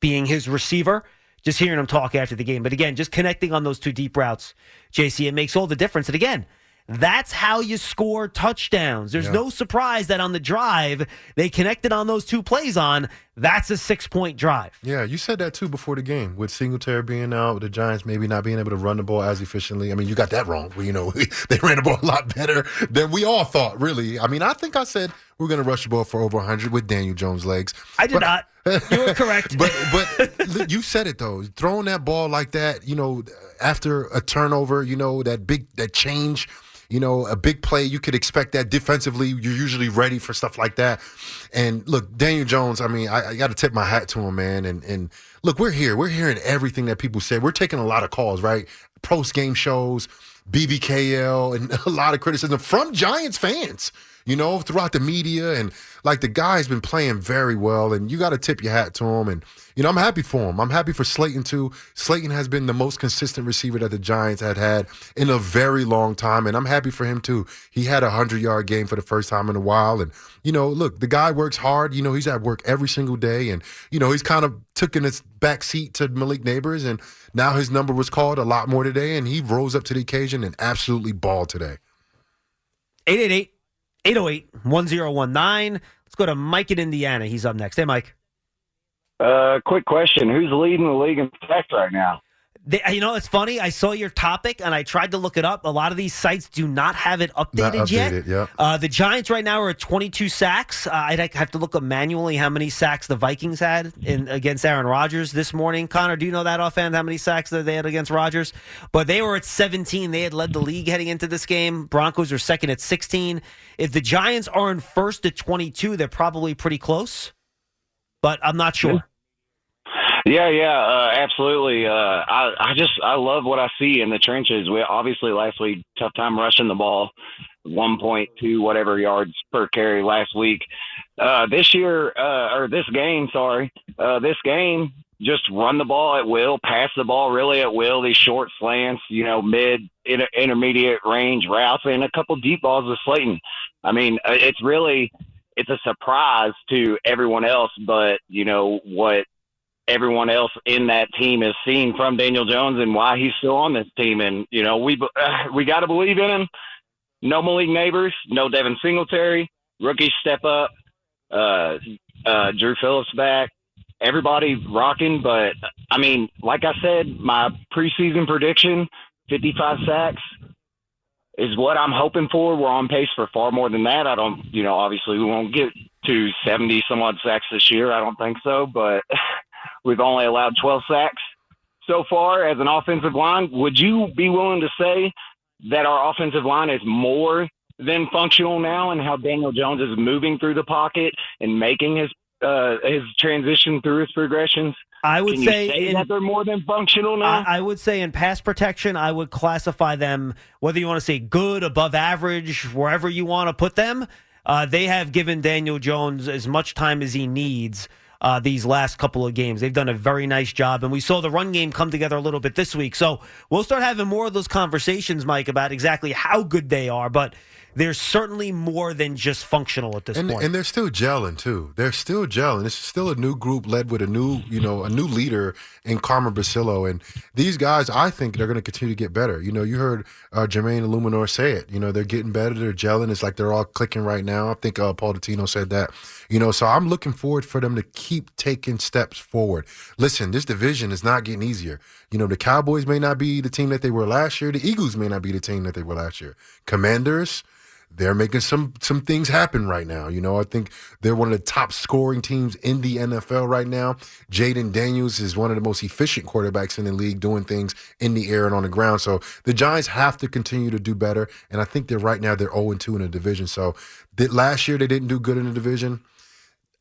being his receiver, just hearing him talk after the game. But again, just connecting on those 2 deep routes, JC, it makes all the difference. And again, that's how you score touchdowns. There's no surprise that on the drive, they connected on those 2 plays on. That's a 6-point drive. Yeah, you said that too before the game, with Singletary being out, with the Giants maybe not being able to run the ball as efficiently. I mean, you got that wrong. They ran the ball a lot better than we all thought, really. I mean, I think I said we're going to rush the ball for over 100 with Daniel Jones' legs. I did not. You were correct. But you said it, though. Throwing that ball like that, after a turnover, that change, a big play, you could expect that defensively. You're usually ready for stuff like that. And look, Daniel Jones, I mean, I got to tip my hat to him, man. And look, we're here. We're hearing everything that people said. We're taking a lot of calls, right? Post-game shows, BBKL, and a lot of criticism from Giants fans. throughout the media. And, like, the guy's been playing very well, and you got to tip your hat to him. And, I'm happy for him. I'm happy for Slayton, too. Slayton has been the most consistent receiver that the Giants had in a very long time, and I'm happy for him, too. He had a 100-yard game for the first time in a while. And, look, the guy works hard. He's at work every single day, and, he's kind of taken his back seat to Malik Neighbors, and now his number was called a lot more today, and he rose up to the occasion and absolutely balled today. 888-808-1019. Let's go to Mike in Indiana. He's up next. Hey, Mike. Quick question. Who's leading the league in sacks right now? It's funny. I saw your topic, and I tried to look it up. A lot of these sites do not have it updated yet. Yeah. The Giants right now are at 22 sacks. I'd have to look up manually how many sacks the Vikings had against Aaron Rodgers this morning. Connor, do you know that offhand, how many sacks that they had against Rodgers? But they were at 17. They had led the league heading into this game. Broncos are second at 16. If the Giants are in first at 22, they're probably pretty close, but I'm not sure. Yeah, absolutely. I love what I see in the trenches. We obviously last week tough time rushing the ball, 1.2 whatever yards per carry last week. This game, just run the ball at will, pass the ball really at will. These short slants, intermediate range routes, and a couple deep balls with Slayton. I mean, it's a surprise to everyone else, but what everyone else in that team has seen from Daniel Jones and why he's still on this team. And, we got to believe in him. No Malik Neighbors, no Devin Singletary, rookies step up, Drew Phillips back, everybody rocking. But, I mean, like I said, my preseason prediction, 55 sacks is what I'm hoping for. We're on pace for far more than that. Obviously we won't get to 70 some odd sacks this year. I don't think so, but we've only allowed 12 sacks so far as an offensive line. Would you be willing to say that our offensive line is more than functional now, and how Daniel Jones is moving through the pocket and making his transition through his progressions? I would say that they're more than functional now. I would say in pass protection, I would classify them, whether you want to say good, above average, wherever you want to put them. They have given Daniel Jones as much time as he needs these last couple of games. They've done a very nice job, and we saw the run game come together a little bit this week. So we'll start having more of those conversations, Mike, about exactly how good they are, but there's certainly more than just functional at this point. And they're still gelling, too. They're still gelling. It's still a new group led with a new leader in Carmen Basillo. And these guys, I think they're going to continue to get better. You heard Jermaine Illuminor say it. They're getting better. They're gelling. It's like they're all clicking right now. I think Paul Dottino said that. So I'm looking forward for them to keep taking steps forward. Listen, this division is not getting easier. The Cowboys may not be the team that they were last year. The Eagles may not be the team that they were last year. Commanders, they're making some things happen right now. I think they're one of the top scoring teams in the NFL right now. Jaden Daniels is one of the most efficient quarterbacks in the league, doing things in the air and on the ground. So the Giants have to continue to do better. And I think they're 0-2 in the division. So last year they didn't do good in the division.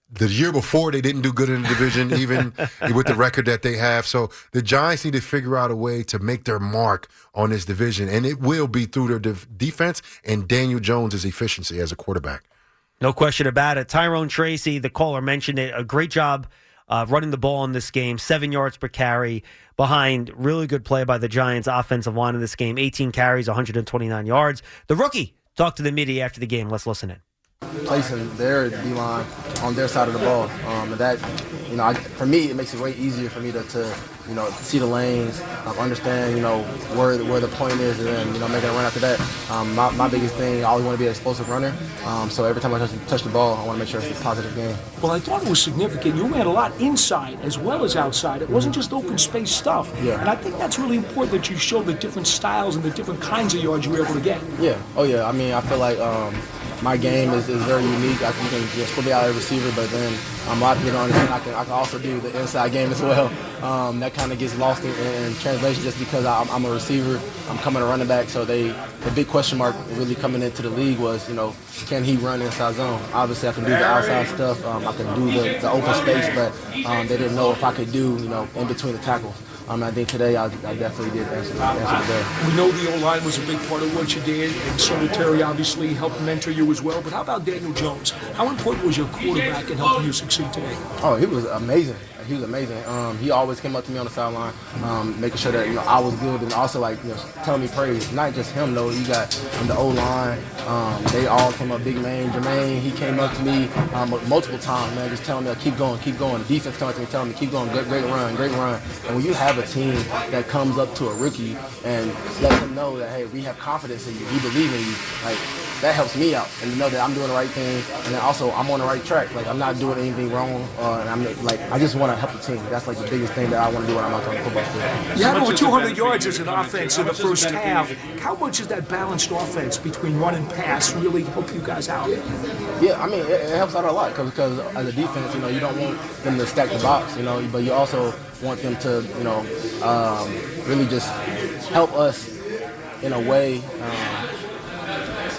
The year before, they didn't do good in the division, even with the record that they have. So the Giants need to figure out a way to make their mark on this division, and it will be through their defense and Daniel Jones' efficiency as a quarterback. No question about it. Tyrone Tracy, the caller mentioned it, a great job running the ball in this game, 7 yards per carry behind really good play by the Giants offensive line in this game, 18 carries, 129 yards. The rookie talked to the media after the game. Let's listen in. Placing their D-line on their side of the ball. And that, for me, it makes it way easier for me to see the lanes, understand, where the point is, and then, making a run after that. My biggest thing, I always want to be an explosive runner. So every time I touch the ball, I want to make sure it's a positive game. Well, I thought it was significant. You ran a lot inside as well as outside. It wasn't just open space stuff. Yeah. And I think that's really important that you show the different styles and the different kinds of yards you were able to get. Yeah. Oh, yeah. I mean, I feel like my game is very unique. You can split me out as a receiver, but then a lot of people don't understand I can also do the inside game as well. That kind of gets lost in translation just because I'm a receiver. I'm coming a running back, so the big question mark really coming into the league was, can he run inside zone? Obviously, I can do the outside stuff. I can do the open space, but they didn't know if I could do, in between the tackles. I think today I definitely did answer the bell. We know the O-line was a big part of what you did, and so did Terry obviously helped mentor you as well. But how about Daniel Jones? How important was your quarterback in helping you succeed today? Oh, he was amazing. He was amazing. He always came up to me on the sideline, making sure that I was good, and also telling me praise. Not just him though. You got the O-line. They all came up. Big man, Jermaine. He came up to me multiple times, man, just telling me keep going, keep going. The defense coming to me, telling me keep going, great run, great run. And when you have a team that comes up to a rookie and let them know that hey, we have confidence in you, we believe in you, like. That helps me out, and to know that I'm doing the right thing, and then also I'm on the right track. Like I'm not doing anything wrong, and I just want to help the team. That's like the biggest thing that I want to do when I'm out on the football field. You had over 200 yards as an offense in the first half. How much is that balanced offense between run and pass really help you guys out? Yeah, I mean it helps out a lot because as a defense, you don't want them to stack the box, but you also want them to, really just help us in a way.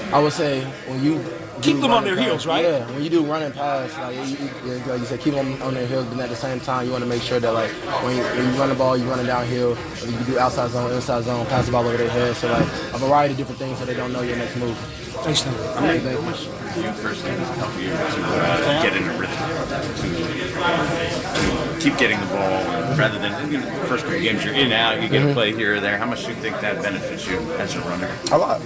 I would say when you keep them on their heels, right? Yeah, when you do run and pass, like you said, keep them on their heels, but at the same time, you want to make sure that like when you run the ball, you're running downhill. You can do outside zone, inside zone, pass the ball over their head. So like a variety of different things so they don't know your next move. Thanks, Tim. How much do you personally help you to get in a rhythm, to keep getting the ball, rather than the first couple games you're in and out, you get a play here or there? How much do you think that benefits you as a runner? A lot.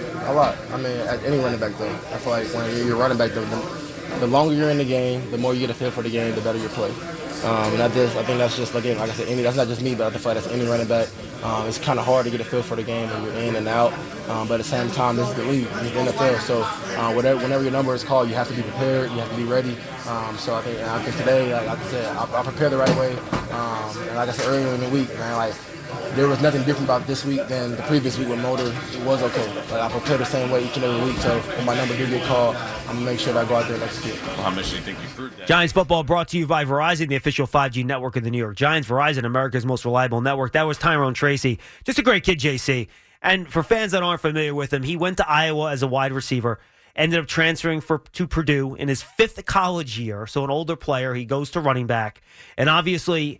I mean, at any running back though, I feel like when you're running back, the longer you're in the game, the more you get a feel for the game, the better your play. And I think that's just, again, like I said, that's not just me, but I feel like that's any running back. It's kind of hard to get a feel for the game when you're in and out. But at the same time, this is the league, it's the NFL. So whenever your number is called, you have to be prepared, you have to be ready. So I think today, like I said, I prepared the right way. And like I said earlier in the week, man, like there was nothing different about this week than the previous week with Motor. It was okay. Like I prepare the same way each and every week. So when my number do get called, I'm gonna make sure that I go out there and execute. Well, how much do you think you proved that? Giants football brought to you by Verizon, the official 5G network of the New York Giants. Verizon, America's most reliable network. That was Tyrone Tracy. Just a great kid, JC. And for fans that aren't familiar with him, he went to Iowa as a wide receiver, ended up transferring to Purdue in his 5th college year. So an older player, he goes to running back. And obviously,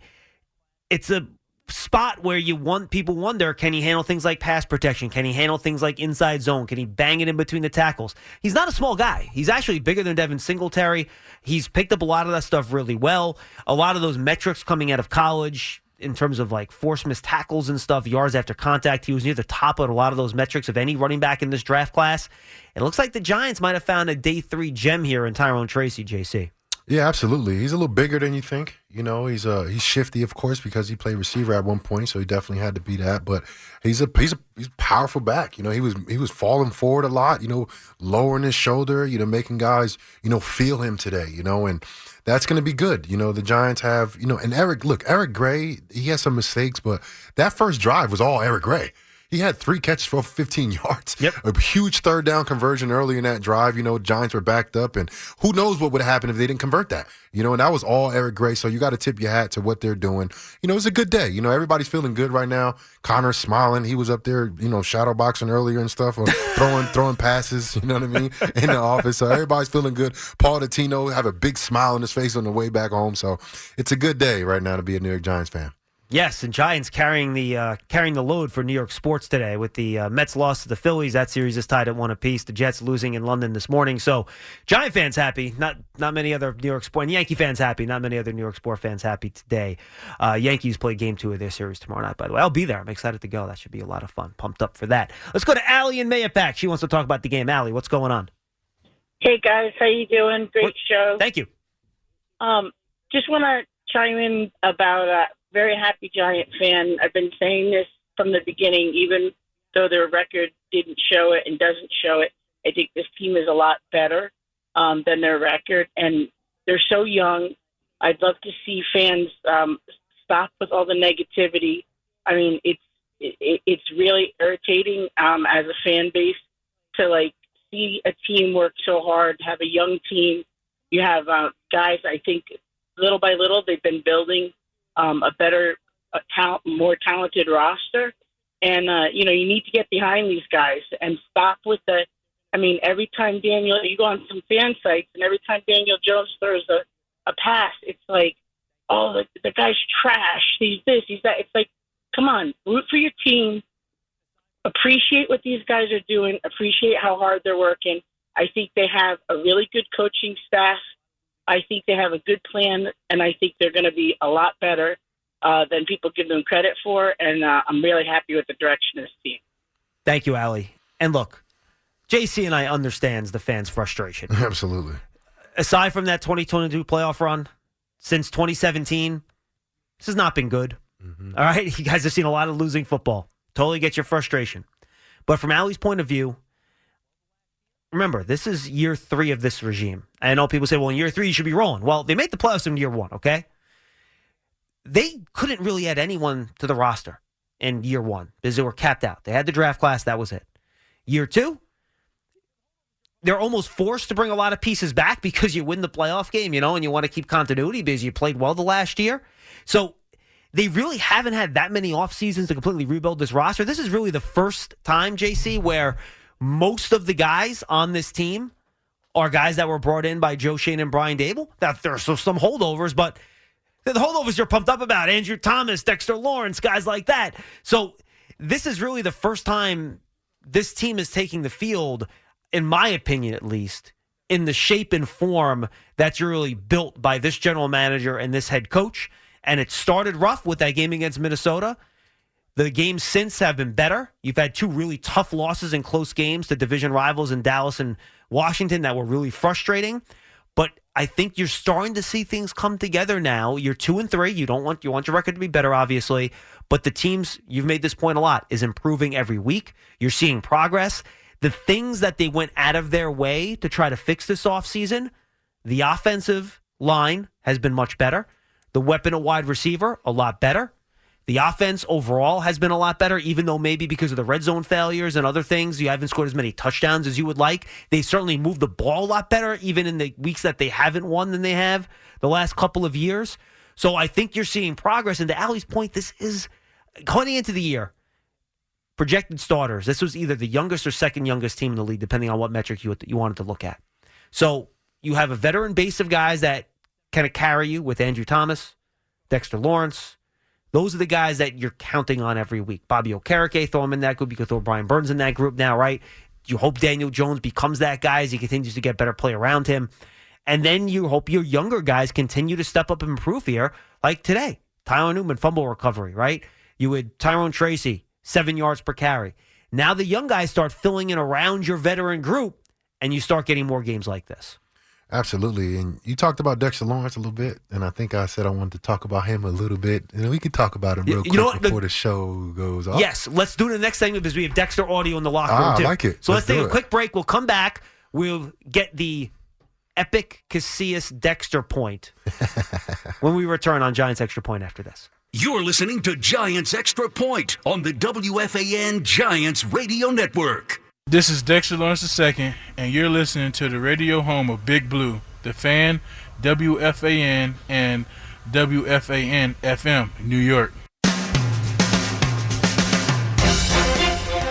it's a spot where people wonder, can he handle things like pass protection? Can he handle things like inside zone? Can he bang it in between the tackles? He's not a small guy. He's actually bigger than Devin Singletary. He's picked up a lot of that stuff really well. A lot of those metrics coming out of college in terms of like force missed tackles and stuff, yards after contact, he was near the top of a lot of those metrics of any running back in this draft class. It looks like the Giants might have found a day 3 gem here in Tyrone Tracy, JC. Yeah, absolutely. He's a little bigger than you think. He's shifty, of course, because he played receiver at one point, so he definitely had to be that. But he's a powerful back. He was falling forward a lot. Lowering his shoulder. Making guys feel him today. And that's going to be good. The Giants have and Eric Gray. He has some mistakes, but that first drive was all Eric Gray. He had 3 catches for 15 yards. Yep. A huge third down conversion early in that drive. Giants were backed up, and who knows what would have happened if they didn't convert that. And that was all Eric Gray. So you got to tip your hat to what they're doing. It was a good day. Everybody's feeling good right now. Connor's smiling. He was up there, shadow boxing earlier and stuff, or throwing passes, in the office. So everybody's feeling good. Paul Dottino have a big smile on his face on the way back home. So it's a good day right now to be a New York Giants fan. Yes, and Giants carrying the load for New York sports today with the Mets loss to the Phillies. That series is tied at 1 apiece. The Jets losing in London this morning. So Giant fans happy. Not many other New York sport. And Yankee fans happy. Not many other New York sport fans happy today. Yankees play Game 2 of their series tomorrow night. By the way, I'll be there. I'm excited to go. That should be a lot of fun. Pumped up for that. Let's go to Allie in Mayapack. She wants to talk about the game. Allie, what's going on? Hey guys, how you doing? Great show. Thank you. Just want to chime in about. Very happy Giant fan. I've been saying this from the beginning, even though their record didn't show it and doesn't show it. I think this team is a lot better than their record, and they're so young. I'd love to see fans stop with all the negativity. I mean, it's really irritating as a fan base to see a team work so hard, have a young team. You have guys. I think little by little they've been building a better, more talented roster. And, you need to get behind these guys and stop with every time you go on some fan sites and every time Daniel Jones throws a pass, it's like, oh, the guy's trash. He's this, he's that. It's like, come on, root for your team. Appreciate what these guys are doing. Appreciate how hard they're working. I think they have a really good coaching staff. I think they have a good plan, and I think they're going to be a lot better than people give them credit for. And I'm really happy with the direction of this team. Thank you, Allie. And look, JC and I understands the fans' frustration. Absolutely. Aside from that 2022 playoff run, since 2017, this has not been good. All right? You guys have seen a lot of losing football. Totally get your frustration. But from Allie's point of view, remember, this is year 3 of this regime. I know people say, well, in year 3, you should be rolling. Well, they made the playoffs in year 1, okay? They couldn't really add anyone to the roster in year 1 because they were capped out. They had the draft class. That was it. Year 2, they're almost forced to bring a lot of pieces back because you win the playoff game, and you want to keep continuity because you played well the last year. So they really haven't had that many off seasons to completely rebuild this roster. This is really the first time, JC, where most of the guys on this team are guys that were brought in by Joe Schoen and Brian Dable. Now, there are some holdovers, but the holdovers you're pumped up about. Andrew Thomas, Dexter Lawrence, guys like that. So this is really the first time this team is taking the field, in my opinion at least, in the shape and form that's really built by this general manager and this head coach. And it started rough with that game against Minnesota. The games since have been better. You've had 2 really tough losses in close games to division rivals in Dallas and Washington that were really frustrating. But I think you're starting to see things come together now. You're 2-3. You want your record to be better, obviously. But the teams, you've made this point a lot, is improving every week. You're seeing progress. The things that they went out of their way to try to fix this offseason, the offensive line has been much better. The weapon at wide receiver, a lot better. The offense overall has been a lot better, even though maybe because of the red zone failures and other things, you haven't scored as many touchdowns as you would like. They certainly moved the ball a lot better, even in the weeks that they haven't won than they have the last couple of years. So I think you're seeing progress. And to Allie's point, this is, going into the year, projected starters, this was either the youngest or second youngest team in the league, depending on what metric you wanted to look at. So you have a veteran base of guys that kind of carry you with Andrew Thomas, Dexter Lawrence. Those are the guys that you're counting on every week. Bobby Okereke, throw him in that group. You could throw Brian Burns in that group now, right? You hope Daniel Jones becomes that guy as he continues to get better play around him. And then you hope your younger guys continue to step up and improve here, like today. Tyler Newman, fumble recovery, right? You had Tyrone Tracy, 7 yards per carry. Now the young guys start filling in around your veteran group, and you start getting more games like this. Absolutely. And you talked about Dexter Lawrence a little bit, and I think I said I wanted to talk about him a little bit. And we could talk about him real quick before the show goes off. Yes, let's do it in the next segment because we have Dexter audio in the locker room, too. I like it. So let's take a quick break. We'll come back. We'll get the epic Casillas Dexter point when we return on Giants Extra Point after this. You're listening to Giants Extra Point on the WFAN Giants Radio Network. This is Dexter Lawrence II, and you're listening to the radio home of Big Blue, The Fan, WFAN, and WFAN FM, New York.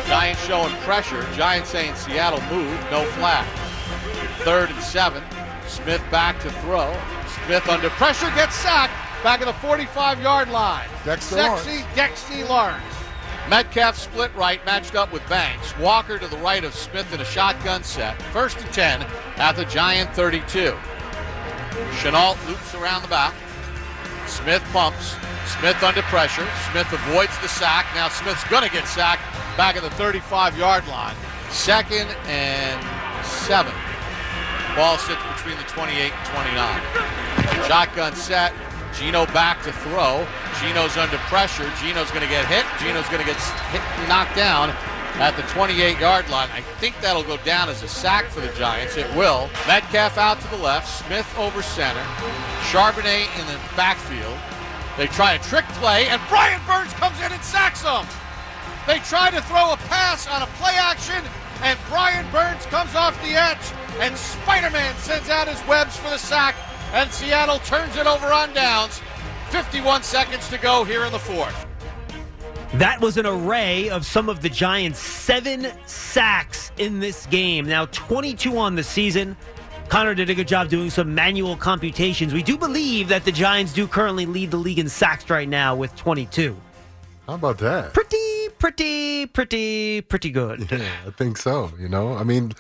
Giants showing pressure. Giants saying Seattle move, no flag. 3rd and 7. Smith back to throw. Smith under pressure, gets sacked. Back at the 45-yard line. Dexter Lawrence. Metcalf split right, matched up with Banks. Walker to the right of Smith in a shotgun set. 1st and 10 at the Giant 32. Chenault loops around the back. Smith pumps. Smith under pressure. Smith avoids the sack. Now Smith's going to get sacked back at the 35-yard line. 2nd and 7. Ball sits between the 28 and 29. Shotgun set. Geno back to throw. Geno's under pressure. Geno's going to get hit. Geno's going to get knocked down at the 28-yard line. I think that'll go down as a sack for the Giants. It will. Metcalf out to the left. Smith over center. Charbonnet in the backfield. They try a trick play, and Brian Burns comes in and sacks them. They try to throw a pass on a play action, and Brian Burns comes off the edge, and Spider-Man sends out his webs for the sack, and Seattle turns it over on downs. 51 seconds to go here in the 4th. That was an array of some of the Giants' 7 sacks in this game. Now 22 on the season. Connor did a good job doing some manual computations. We do believe that the Giants do currently lead the league in sacks right now with 22. How about that? Pretty good. Yeah, I think so. I mean,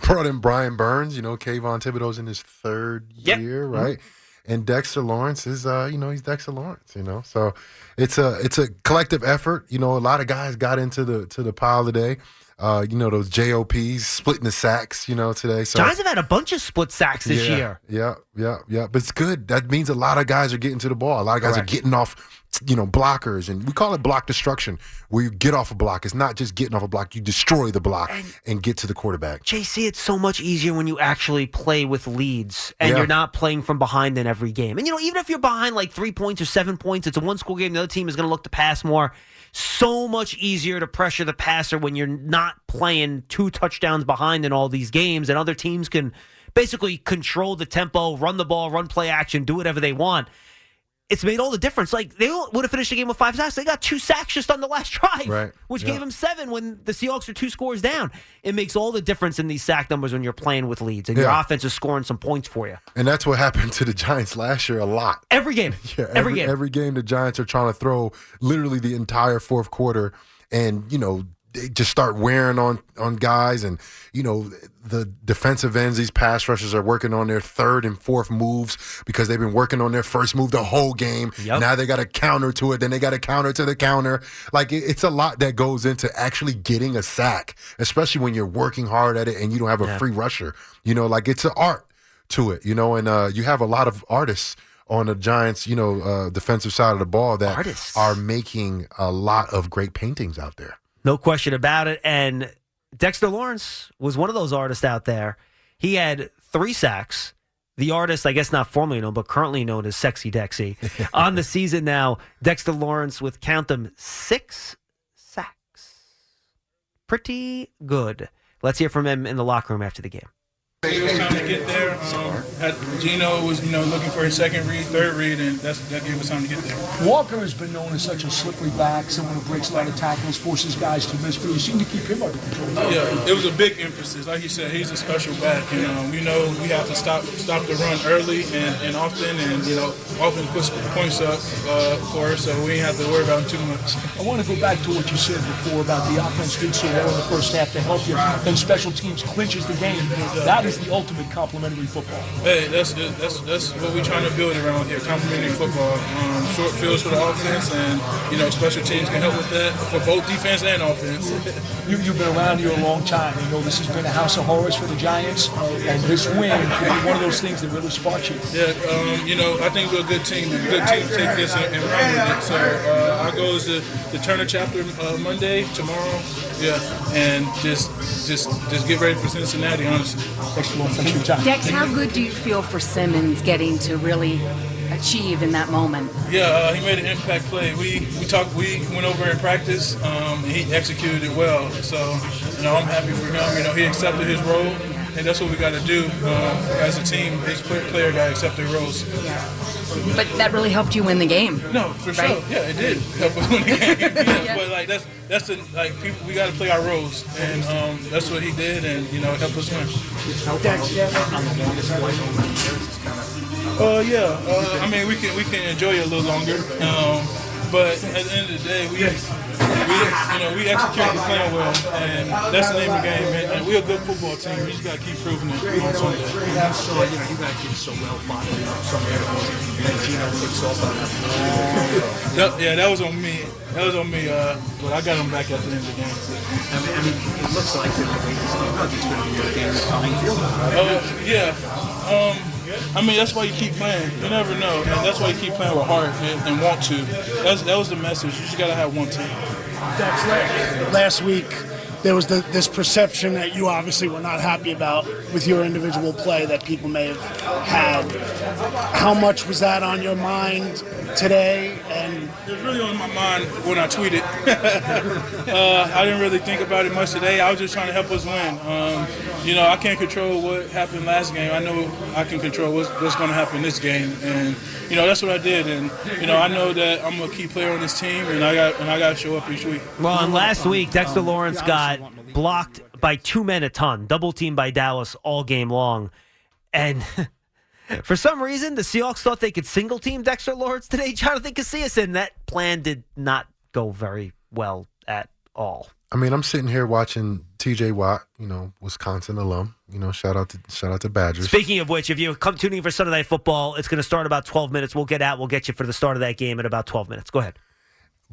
brought in Brian Burns. Kayvon Thibodeau's in his third year, right? And Dexter Lawrence is, he's Dexter Lawrence. So it's a collective effort. A lot of guys got into the pile today. Those JOPs splitting the sacks. Today. So Giants have had a bunch of split sacks this year. Yeah. But it's good. That means a lot of guys are getting to the ball. A lot of guys are getting off. Blockers, and we call it block destruction, where you get off a block. It's not just getting off a block; you destroy the block and get to the quarterback. JC, it's so much easier when you actually play with leads and you're not playing from behind in every game. And even if you're behind like 3 points or 7 points, it's a one-score game. The other team is going to look to pass more. So much easier to pressure the passer when you're not playing 2 touchdowns behind in all these games, and other teams can basically control the tempo, run the ball, run play action, do whatever they want. It's made all the difference. Like, they would have finished the game with 5 sacks. They got 2 sacks just on the last drive, which gave them 7 when the Seahawks are 2 scores down. It makes all the difference in these sack numbers when you're playing with leads and your offense is scoring some points for you. And that's what happened to the Giants last year a lot. Every game. Every game. Every game the Giants are trying to throw literally the entire fourth quarter, and, they just start wearing on guys, and the defensive ends, these pass rushers are working on their third and fourth moves because they've been working on their first move the whole game. Now they got to counter to it, then they got to counter to the counter. Like, it's a lot that goes into actually getting a sack, especially when you're working hard at it and you don't have a free rusher. It's an art to it. And you have a lot of artists on the Giants, defensive side of the ball that are making a lot of great paintings out there. No question about it. And Dexter Lawrence was one of those artists out there. He had 3 sacks. The artist, I guess not formerly known, but currently known as Sexy Dexy. On the season now, Dexter Lawrence with, count them, 6 sacks. Pretty good. Let's hear from him in the locker room after the game. It was time to get there. Gino was, looking for his second read, third read, and that gave us time to get there. Walker has been known as such a slippery back, someone who breaks a lot of tackles, forces guys to miss, but you seem to keep him under control. Yeah, it was a big emphasis. Like he said, he's a special back, and we know we have to stop the run early and often, and often puts points up for us, so we ain't have to worry about him too much. I want to go back to what you said before about the offense did so well in the first half to help you, then special teams clinches the game. That is the ultimate complementary football. Hey, that's what we're trying to build around here, complementary football. Short fields for the offense, and special teams can help with that for both defense and offense. You've been around here a long time. This has been a house of horrors for the Giants, and this win could be one of those things that really sparks you. Yeah, I think we're a good team. A good team to take this and run with it. So our goal is to turn a chapter Monday, tomorrow. Yeah, and just get ready for Cincinnati, honestly. Dex, how good do you feel for Simmons getting to really achieve in that moment? Yeah, he made an impact play. We went over in practice, and he executed it well. So, I'm happy for him. He accepted his role, and that's what we got to do as a team. Each player got to accept their roles. But that really helped you win the game. No, for sure. Yeah, it did help us win the game. Yeah. But that's the people. We got to play our roles, and that's what he did, and it helped us win. I mean, we can enjoy it a little longer. But at the end of the day, we execute the plan well, and that's the name of the game. And we're a good football team. We just got to keep proving it on Sunday. You guys did so well bottling up some areas, and Gino takes off on that. That was on me. But I got him back at the end of the game. I mean, it looks like the way this team runs, it's going to be a game coming field. That's why you keep playing. You never know, and that's why you keep playing with heart and want to. That was the message. You just gotta have one team. Last week, there was this perception that you obviously were not happy about with your individual play that people may have had. How much was that on your mind today? And it was really on my mind when I tweeted. I didn't really think about it much today. I was just trying to help us win. I can't control what happened last game. I know I can control what's going to happen this game, and that's what I did. And I know that I'm a key player on this team, and I got to show up each week. Well, and last week Dexter Lawrence got blocked by 2 men a ton, double teamed by Dallas all game long, and for some reason the Seahawks thought they could single team Dexter Lawrence today. Jonathan Casillas, and that plan did not go very well at all. I mean, I'm sitting here watching T.J. Watt, Wisconsin alum. Shout out to Badgers. Speaking of which, if you come tuning in for Sunday Night Football, it's going to start about 12 minutes. We'll get you for the start of that game in about 12 minutes. Go ahead.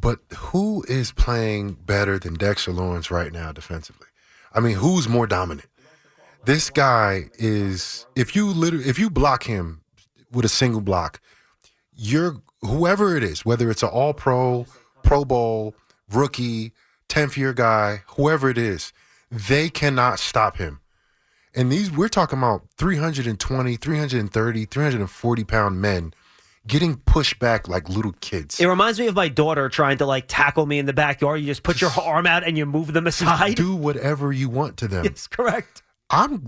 But who is playing better than Dexter Lawrence right now defensively? I mean, who's more dominant? This guy is. If you block him with a single block, whoever it is, whether it's an All-Pro, Pro Bowl, rookie, 10th year guy, whoever it is, they cannot stop him. And we're talking about 320, 330, 340 pound men getting pushed back like little kids. It reminds me of my daughter trying to tackle me in the backyard. You just put your arm out and you move them aside. Do whatever you want to them. Yes, correct. I'm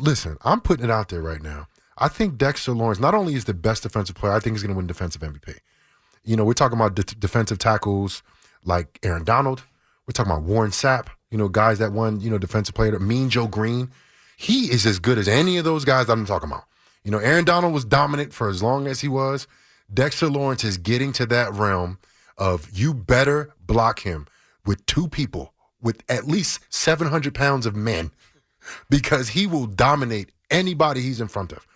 putting it out there right now. I think Dexter Lawrence not only is the best defensive player, I think he's going to win defensive MVP. We're talking about defensive tackles like Aaron Donald. We're talking about Warren Sapp, guys that won, defensive player. Mean Joe Green. He is as good as any of those guys that I'm talking about. Aaron Donald was dominant for as long as he was. Dexter Lawrence is getting to that realm of you better block him with two people with at least 700 pounds of men because he will dominate anybody he's in front of.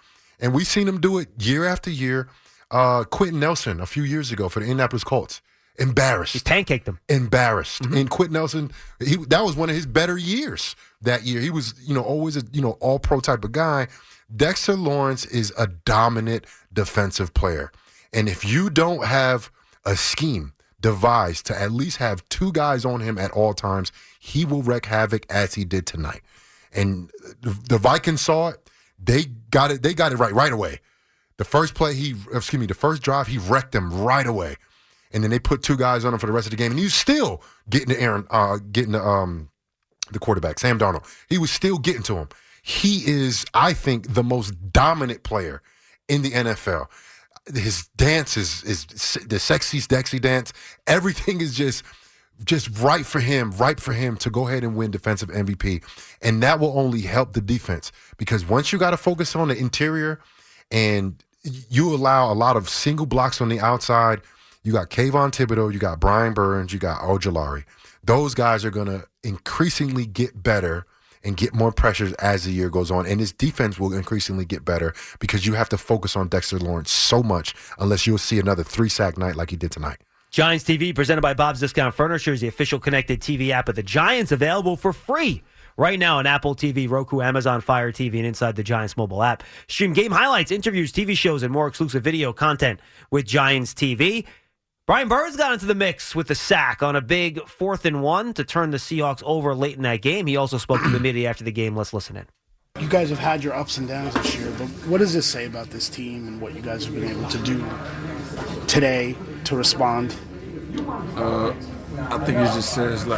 And we've seen him do it year after year. Quentin Nelson a few years ago for the Indianapolis Colts. Embarrassed. He pancaked them. Embarrassed. Mm-hmm. And Quentin Nelson, that was one of his better years that year. He was, always a, all-pro type of guy. Dexter Lawrence is a dominant defensive player. And if you don't have a scheme devised to at least have two guys on him at all times, he will wreak havoc as he did tonight. And the Vikings saw it. They got it right away. The first drive, he wrecked them right away. And then they put two guys on him for the rest of the game. And he was still getting to the quarterback, Sam Darnold. He was still getting to him. He is, I think, the most dominant player in the NFL. His dance is the sexy Dexy dance. Everything is just right for him to go ahead and win defensive MVP. And that will only help the defense because once you got to focus on the interior and you allow a lot of single blocks on the outside, you got Kayvon Thibodeau, you got Brian Burns, you got Ojulari. Those guys are going to increasingly get better and get more pressures as the year goes on. And his defense will increasingly get better because you have to focus on Dexter Lawrence so much unless you'll see another 3-sack night like he did tonight. Giants TV presented by Bob's Discount Furniture is the official connected TV app of the Giants, available for free right now on Apple TV, Roku, Amazon Fire TV, and inside the Giants mobile app. Stream game highlights, interviews, TV shows, and more exclusive video content with Giants TV. Brian Burns got into the mix with the sack on a big 4th and 1 to turn the Seahawks over late in that game. He also spoke to the media after the game. Let's listen in. You guys have had your ups and downs this year, but what does this say about this team and what you guys have been able to do today to respond? I think it just says,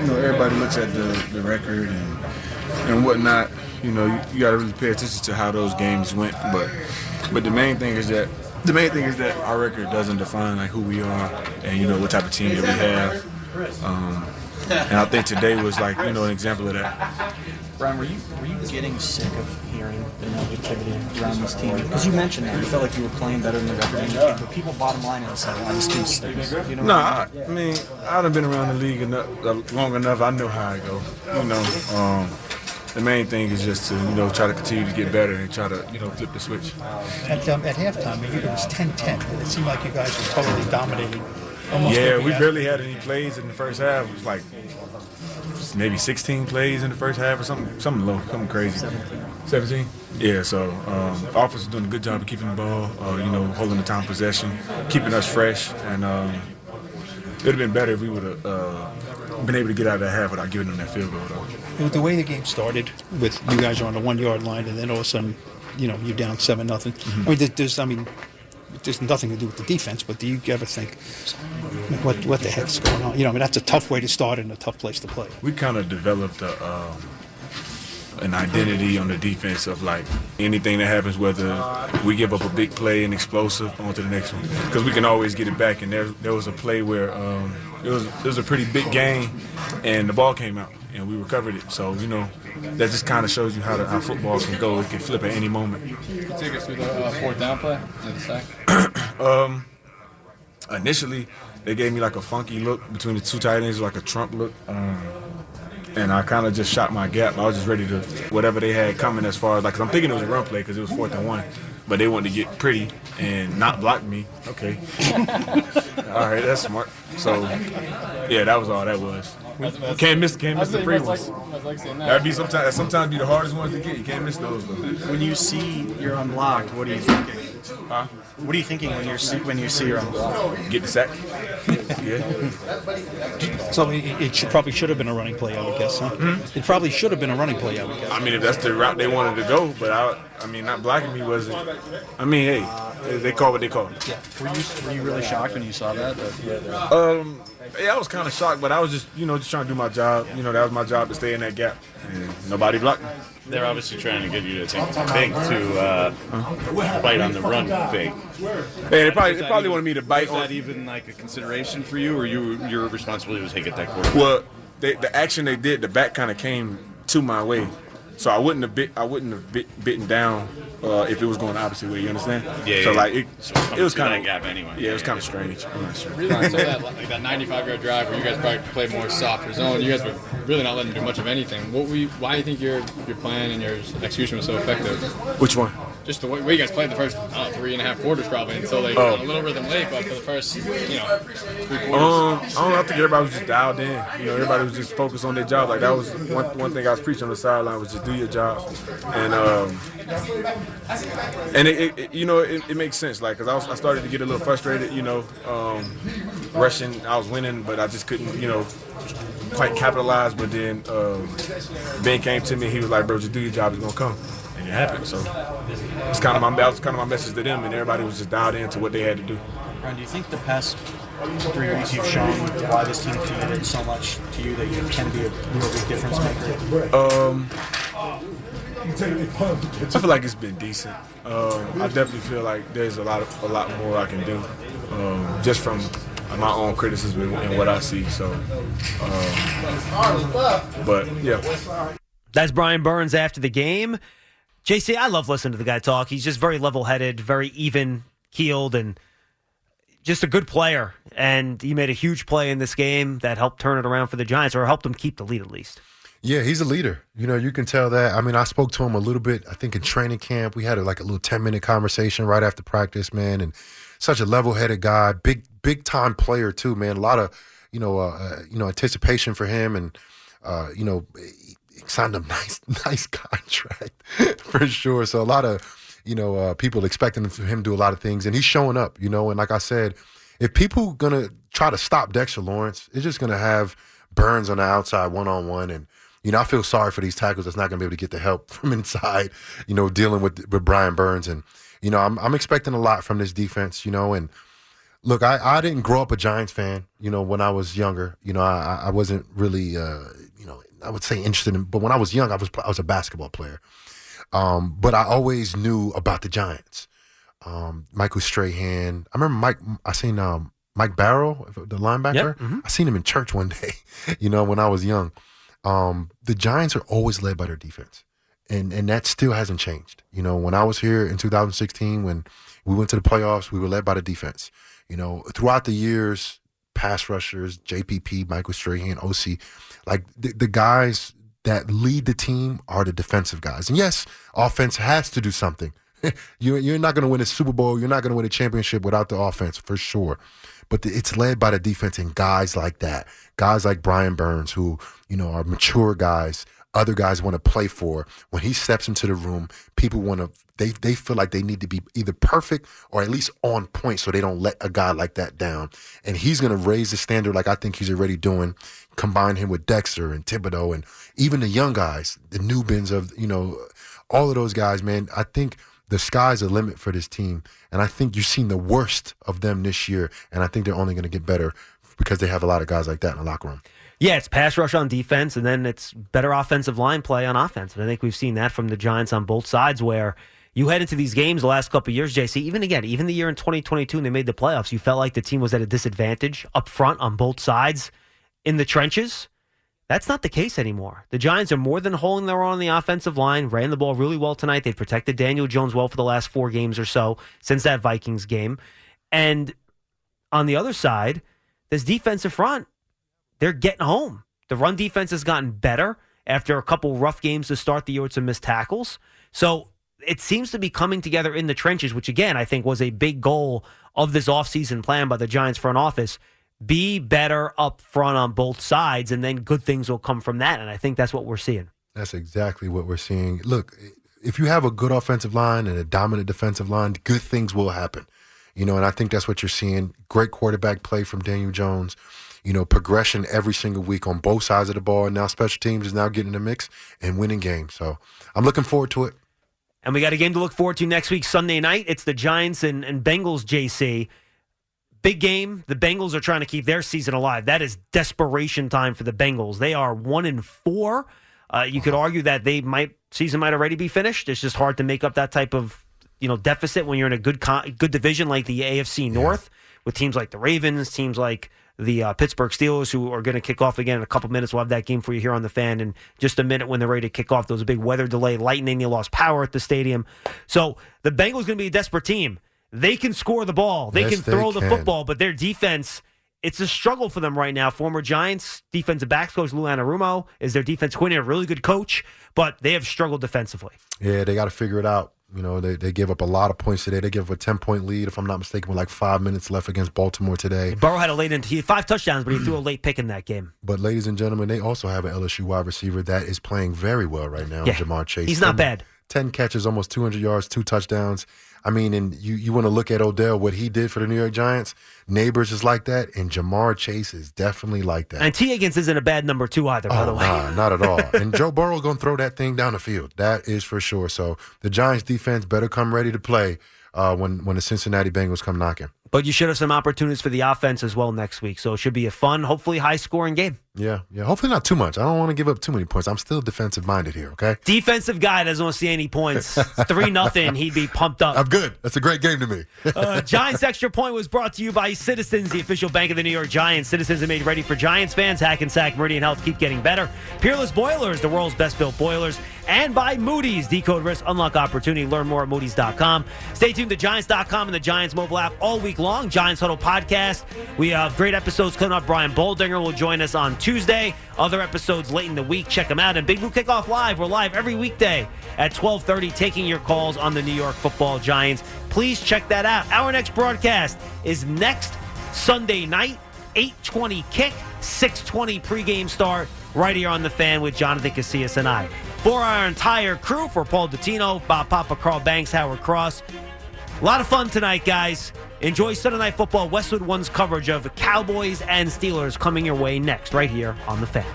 everybody looks at the record and whatnot. You got to really pay attention to how those games went. But the main thing is that our record doesn't define who we are and what type of team that we have. And I think today was an example of that. Brian, were you getting sick of hearing the negativity around this team? Because you mentioned that you felt like you were playing better than the record indicated, but people bottom line and say, "I just do things." No, I mean I've been around the league long enough. I know how it go. The main thing is just to try to continue to get better and try to flip the switch. At halftime, it was 10-10, and it seemed like you guys were totally dominating. We barely had any plays in the first half. It was like maybe 16 plays in the first half or something low, something crazy. 17? Yeah, so the offense is doing a good job of keeping the ball, holding the time possession, keeping us fresh, and it would have been better if we would have been able to get out of that half without giving them that field goal, though. The way the game started, with you guys are on the 1-yard line, and then all of a sudden, you're down 7-0. Mm-hmm. There's nothing to do with the defense, but do you ever think, what the heck's going on? That's a tough way to start and a tough place to play. We kind of developed an identity on the defense of anything that happens, whether we give up a big play and explosive onto the next one, because we can always get it back. And there was a play where it was a pretty big game, and the ball came out, and we recovered it. So that just kind of shows you how football can go. It can flip at any moment. Can you take us through the 4th down play and the sack? Initially, they gave me like a funky look between the two tight ends, like a Trump look. And I kind of just shot my gap. I was just ready to, whatever they had coming as far as, like, 'cause I'm thinking it was a run play because it was 4th and 1. But they wanted to get pretty and not block me. Okay. All right, that's smart. So, yeah, that was all that was. Can't miss the free ones. That'd be sometimes be the hardest ones to get. You can't miss those though. When you see you're unblocked, what are you thinking? Huh? What are you thinking when you see you're unblocked? Get the sack. Yeah. So it probably should have been a running play, I would guess, huh? It probably should have been a running play, I would guess. I mean, if that's the route they wanted to go, but I mean, not blocking me wasn't. I mean, hey, they call what they call. Yeah. Were you really shocked when you saw that? Yeah, I was kind of shocked, but I was just trying to do my job. That was my job to stay in that gap, and nobody blocked me. They're obviously trying to get you to think big to bite on the run big. They probably wanted me to bite. Was that even like a consideration for you, or your responsibility was to get that quarterback? Well, the action they did, the back kind of came to my way, so I wouldn't have bitten down if it was going the opposite way. You understand? Yeah. So like it was kind of gap anyway. Yeah, it was kind of strange. I'm not sure. Really, so that 95-yard drive where you guys probably played more softer zone, you guys were really not letting them do much of anything. Why do you think your plan and your execution was so effective? Which one? Just the way you guys played the first 3.5 quarters probably until they got a little rhythm late, but for the first 3 quarters. I don't know. I think everybody was just dialed in. Everybody was just focused on their job. Like that was one thing I was preaching on the sideline was just do your job, and it makes sense. Like because I started to get a little frustrated. Rushing, I was winning, but I just couldn't quite capitalize. But then Ben came to me. He was like, "Bro, just do your job. It's gonna come." And it happened. So that was kind of my message to them, and everybody was just dialed into what they had to do. Ryan, do you think the past 3 weeks you've shown why this team committed so much to you that you can be a real big difference maker? I feel like it's been decent. I definitely feel like there's a lot more I can do, just from my own criticism and what I see. So, but yeah. That's Brian Burns after the game. JC, I love listening to the guy talk. He's just very level-headed, very even-keeled, and just a good player. And he made a huge play in this game that helped turn it around for the Giants, or helped them keep the lead at least. Yeah, he's a leader. You can tell that. I mean, I spoke to him a little bit, I think, in training camp. We had a little 10-minute conversation right after practice, man, and such a level-headed guy, big-time player, too, man. A lot of, anticipation for him, and, signed a nice contract for sure. So a lot of, people expecting him to do a lot of things, and he's showing up, and like I said, if people gonna try to stop Dexter Lawrence, it's just gonna have Burns on the outside one-on-one, and I feel sorry for these tackles that's not gonna be able to get the help from inside, dealing with Brian Burns, and I'm expecting a lot from this defense, and look, I didn't grow up a Giants fan, when I was younger, I wasn't really I would say interested in, but when I was young, I was a basketball player. But I always knew about the Giants. Michael Strahan. I remember I seen Mike Barrow, the linebacker. Yep. Mm-hmm. I seen him in church one day, when I was young. The Giants are always led by their defense. And that still hasn't changed. When I was here in 2016, when we went to the playoffs, we were led by the defense. Throughout the years, pass rushers, JPP, Michael Strahan, OC, like the guys that lead the team are the defensive guys. And yes, offense has to do something. You're not going to win a Super Bowl. You're not going to win a championship without the offense, for sure. But it's led by the defense and guys like that. Guys like Brian Burns, who, are mature guys, other guys want to play for. When he steps into the room, people want to, they feel like they need to be either perfect or at least on point so they don't let a guy like that down. And he's going to raise the standard like I think he's already doing, combine him with Dexter and Thibodeau and even the young guys, the Nubins of, all of those guys, man. I think the sky's the limit for this team. And I think you've seen the worst of them this year. And I think they're only going to get better because they have a lot of guys like that in the locker room. Yeah, it's pass rush on defense, and then it's better offensive line play on offense. And I think we've seen that from the Giants on both sides, where you head into these games the last couple of years, JC, even the year in 2022 when they made the playoffs, you felt like the team was at a disadvantage up front on both sides in the trenches. That's not the case anymore. The Giants are more than holding their own on the offensive line, ran the ball really well tonight. They've protected Daniel Jones well for the last 4 games or so since that Vikings game. And on the other side, this defensive front, they're getting home. The run defense has gotten better after a couple rough games to start the year with some missed tackles. So it seems to be coming together in the trenches, which, again, I think was a big goal of this offseason plan by the Giants front office. Be better up front on both sides, and then good things will come from that. And I think that's what we're seeing. That's exactly what we're seeing. Look, if you have a good offensive line and a dominant defensive line, good things will happen. And I think that's what you're seeing. Great quarterback play from Daniel Jones. Progression every single week on both sides of the ball. And now special teams is now getting in the mix and winning games. So I'm looking forward to it. And we got a game to look forward to next week, Sunday night. It's the Giants and Bengals, JC. Big game. The Bengals are trying to keep their season alive. That is desperation time for the Bengals. They are 1-4. You could argue that season might already be finished. It's just hard to make up that type of deficit when you're in a good division like the AFC North with teams like the Ravens, teams like the Pittsburgh Steelers, who are going to kick off again in a couple minutes. We'll have that game for you here on The Fan in just a minute when they're ready to kick off. There was a big weather delay, lightning. They lost power at the stadium. So the Bengals going to be a desperate team. They can score the ball. They can throw the football, but their defense, it's a struggle for them right now. Former Giants defensive backs coach Lou Anarumo is their defense coordinator, a really good coach, but they have struggled defensively. Yeah, they got to figure it out. They gave up a lot of points today. They gave up a 10-point lead, if I'm not mistaken, with like 5 minutes left against Baltimore today. Burrow had he had 5 touchdowns, but he threw a late pick in that game. But ladies and gentlemen, they also have an LSU wide receiver that is playing very well right now, Jamar Chase. He's not bad. 10 catches, almost 200 yards, 2 touchdowns. I mean, and you want to look at Odell, what he did for the New York Giants. Neighbors is like that, and Jamar Chase is definitely like that. And T. Higgins isn't a bad number 2 either, by the way. Nah, not at all. And Joe Burrow going to throw that thing down the field. That is for sure. So the Giants defense better come ready to play when the Cincinnati Bengals come knocking. But you should have some opportunities for the offense as well next week. So it should be a fun, hopefully high-scoring game. Yeah. Hopefully not too much. I don't want to give up too many points. I'm still defensive-minded here, okay? Defensive guy doesn't want to see any points. 3-0, he'd be pumped up. I'm good. That's a great game to me. Giants Extra Point was brought to you by Citizens, the official bank of the New York Giants. Citizens are made ready for Giants fans. Hackensack Meridian Health keep getting better. Peerless Boilers, the world's best-built boilers. And by Moody's. Decode risk, unlock opportunity. Learn more at Moody's.com. Stay tuned to Giants.com and the Giants mobile app all week long. Giants Huddle podcast. We have great episodes coming up. Brian Boldinger will join us on Tuesday. Other episodes late in the week. Check them out. And Big Blue Kickoff Live. We're live every weekday at 12:30, taking your calls on the New York Football Giants. Please check that out. Our next broadcast is next Sunday night, 8:20 kick, 6:20 pregame start, right here on The Fan with Jonathan Casillas and I. For our entire crew, for Paul Dottino, Bob Papa, Carl Banks, Howard Cross. A lot of fun tonight, guys. Enjoy Sunday Night Football. Westwood One's coverage of Cowboys and Steelers coming your way next, right here on The Fan.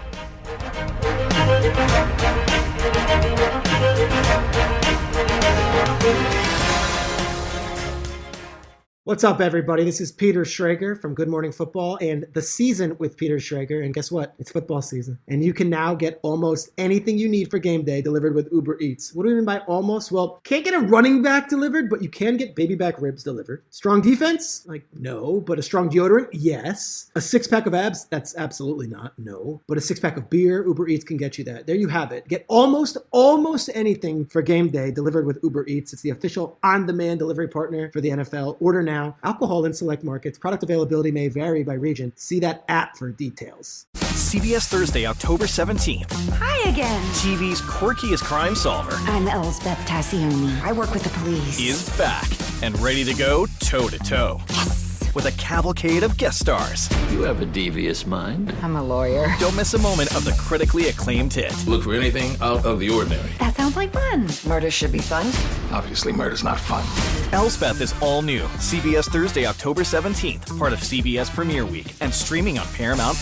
What's up, everybody? This is Peter Schrager from Good Morning Football and The Season with Peter Schrager. And guess what? It's football season. And you can now get almost anything you need for game day delivered with Uber Eats. What do we mean by almost? Well, can't get a running back delivered, but you can get baby back ribs delivered. Strong defense? Like, no. But a strong deodorant? Yes. A 6-pack of abs? That's absolutely not. No. But a 6-pack of beer? Uber Eats can get you that. There you have it. Get almost anything for game day delivered with Uber Eats. It's the official on-demand delivery partner for the NFL. Order now. Alcohol in select markets. Product availability may vary by region. See that app for details. CBS Thursday, October 17th. Hi again. TV's quirkiest crime solver. I'm Elsbeth Tassioni. I work with the police. Is back and ready to go toe-to-toe. Yes. With a cavalcade of guest stars. You have a devious mind. I'm a lawyer. Don't miss a moment of the critically acclaimed hit. Look for anything out of the ordinary. That sounds like fun. Murder should be fun. Obviously, murder's not fun. Elsbeth is all new. CBS Thursday, October 17th. Part of CBS Premiere Week and streaming on Paramount+.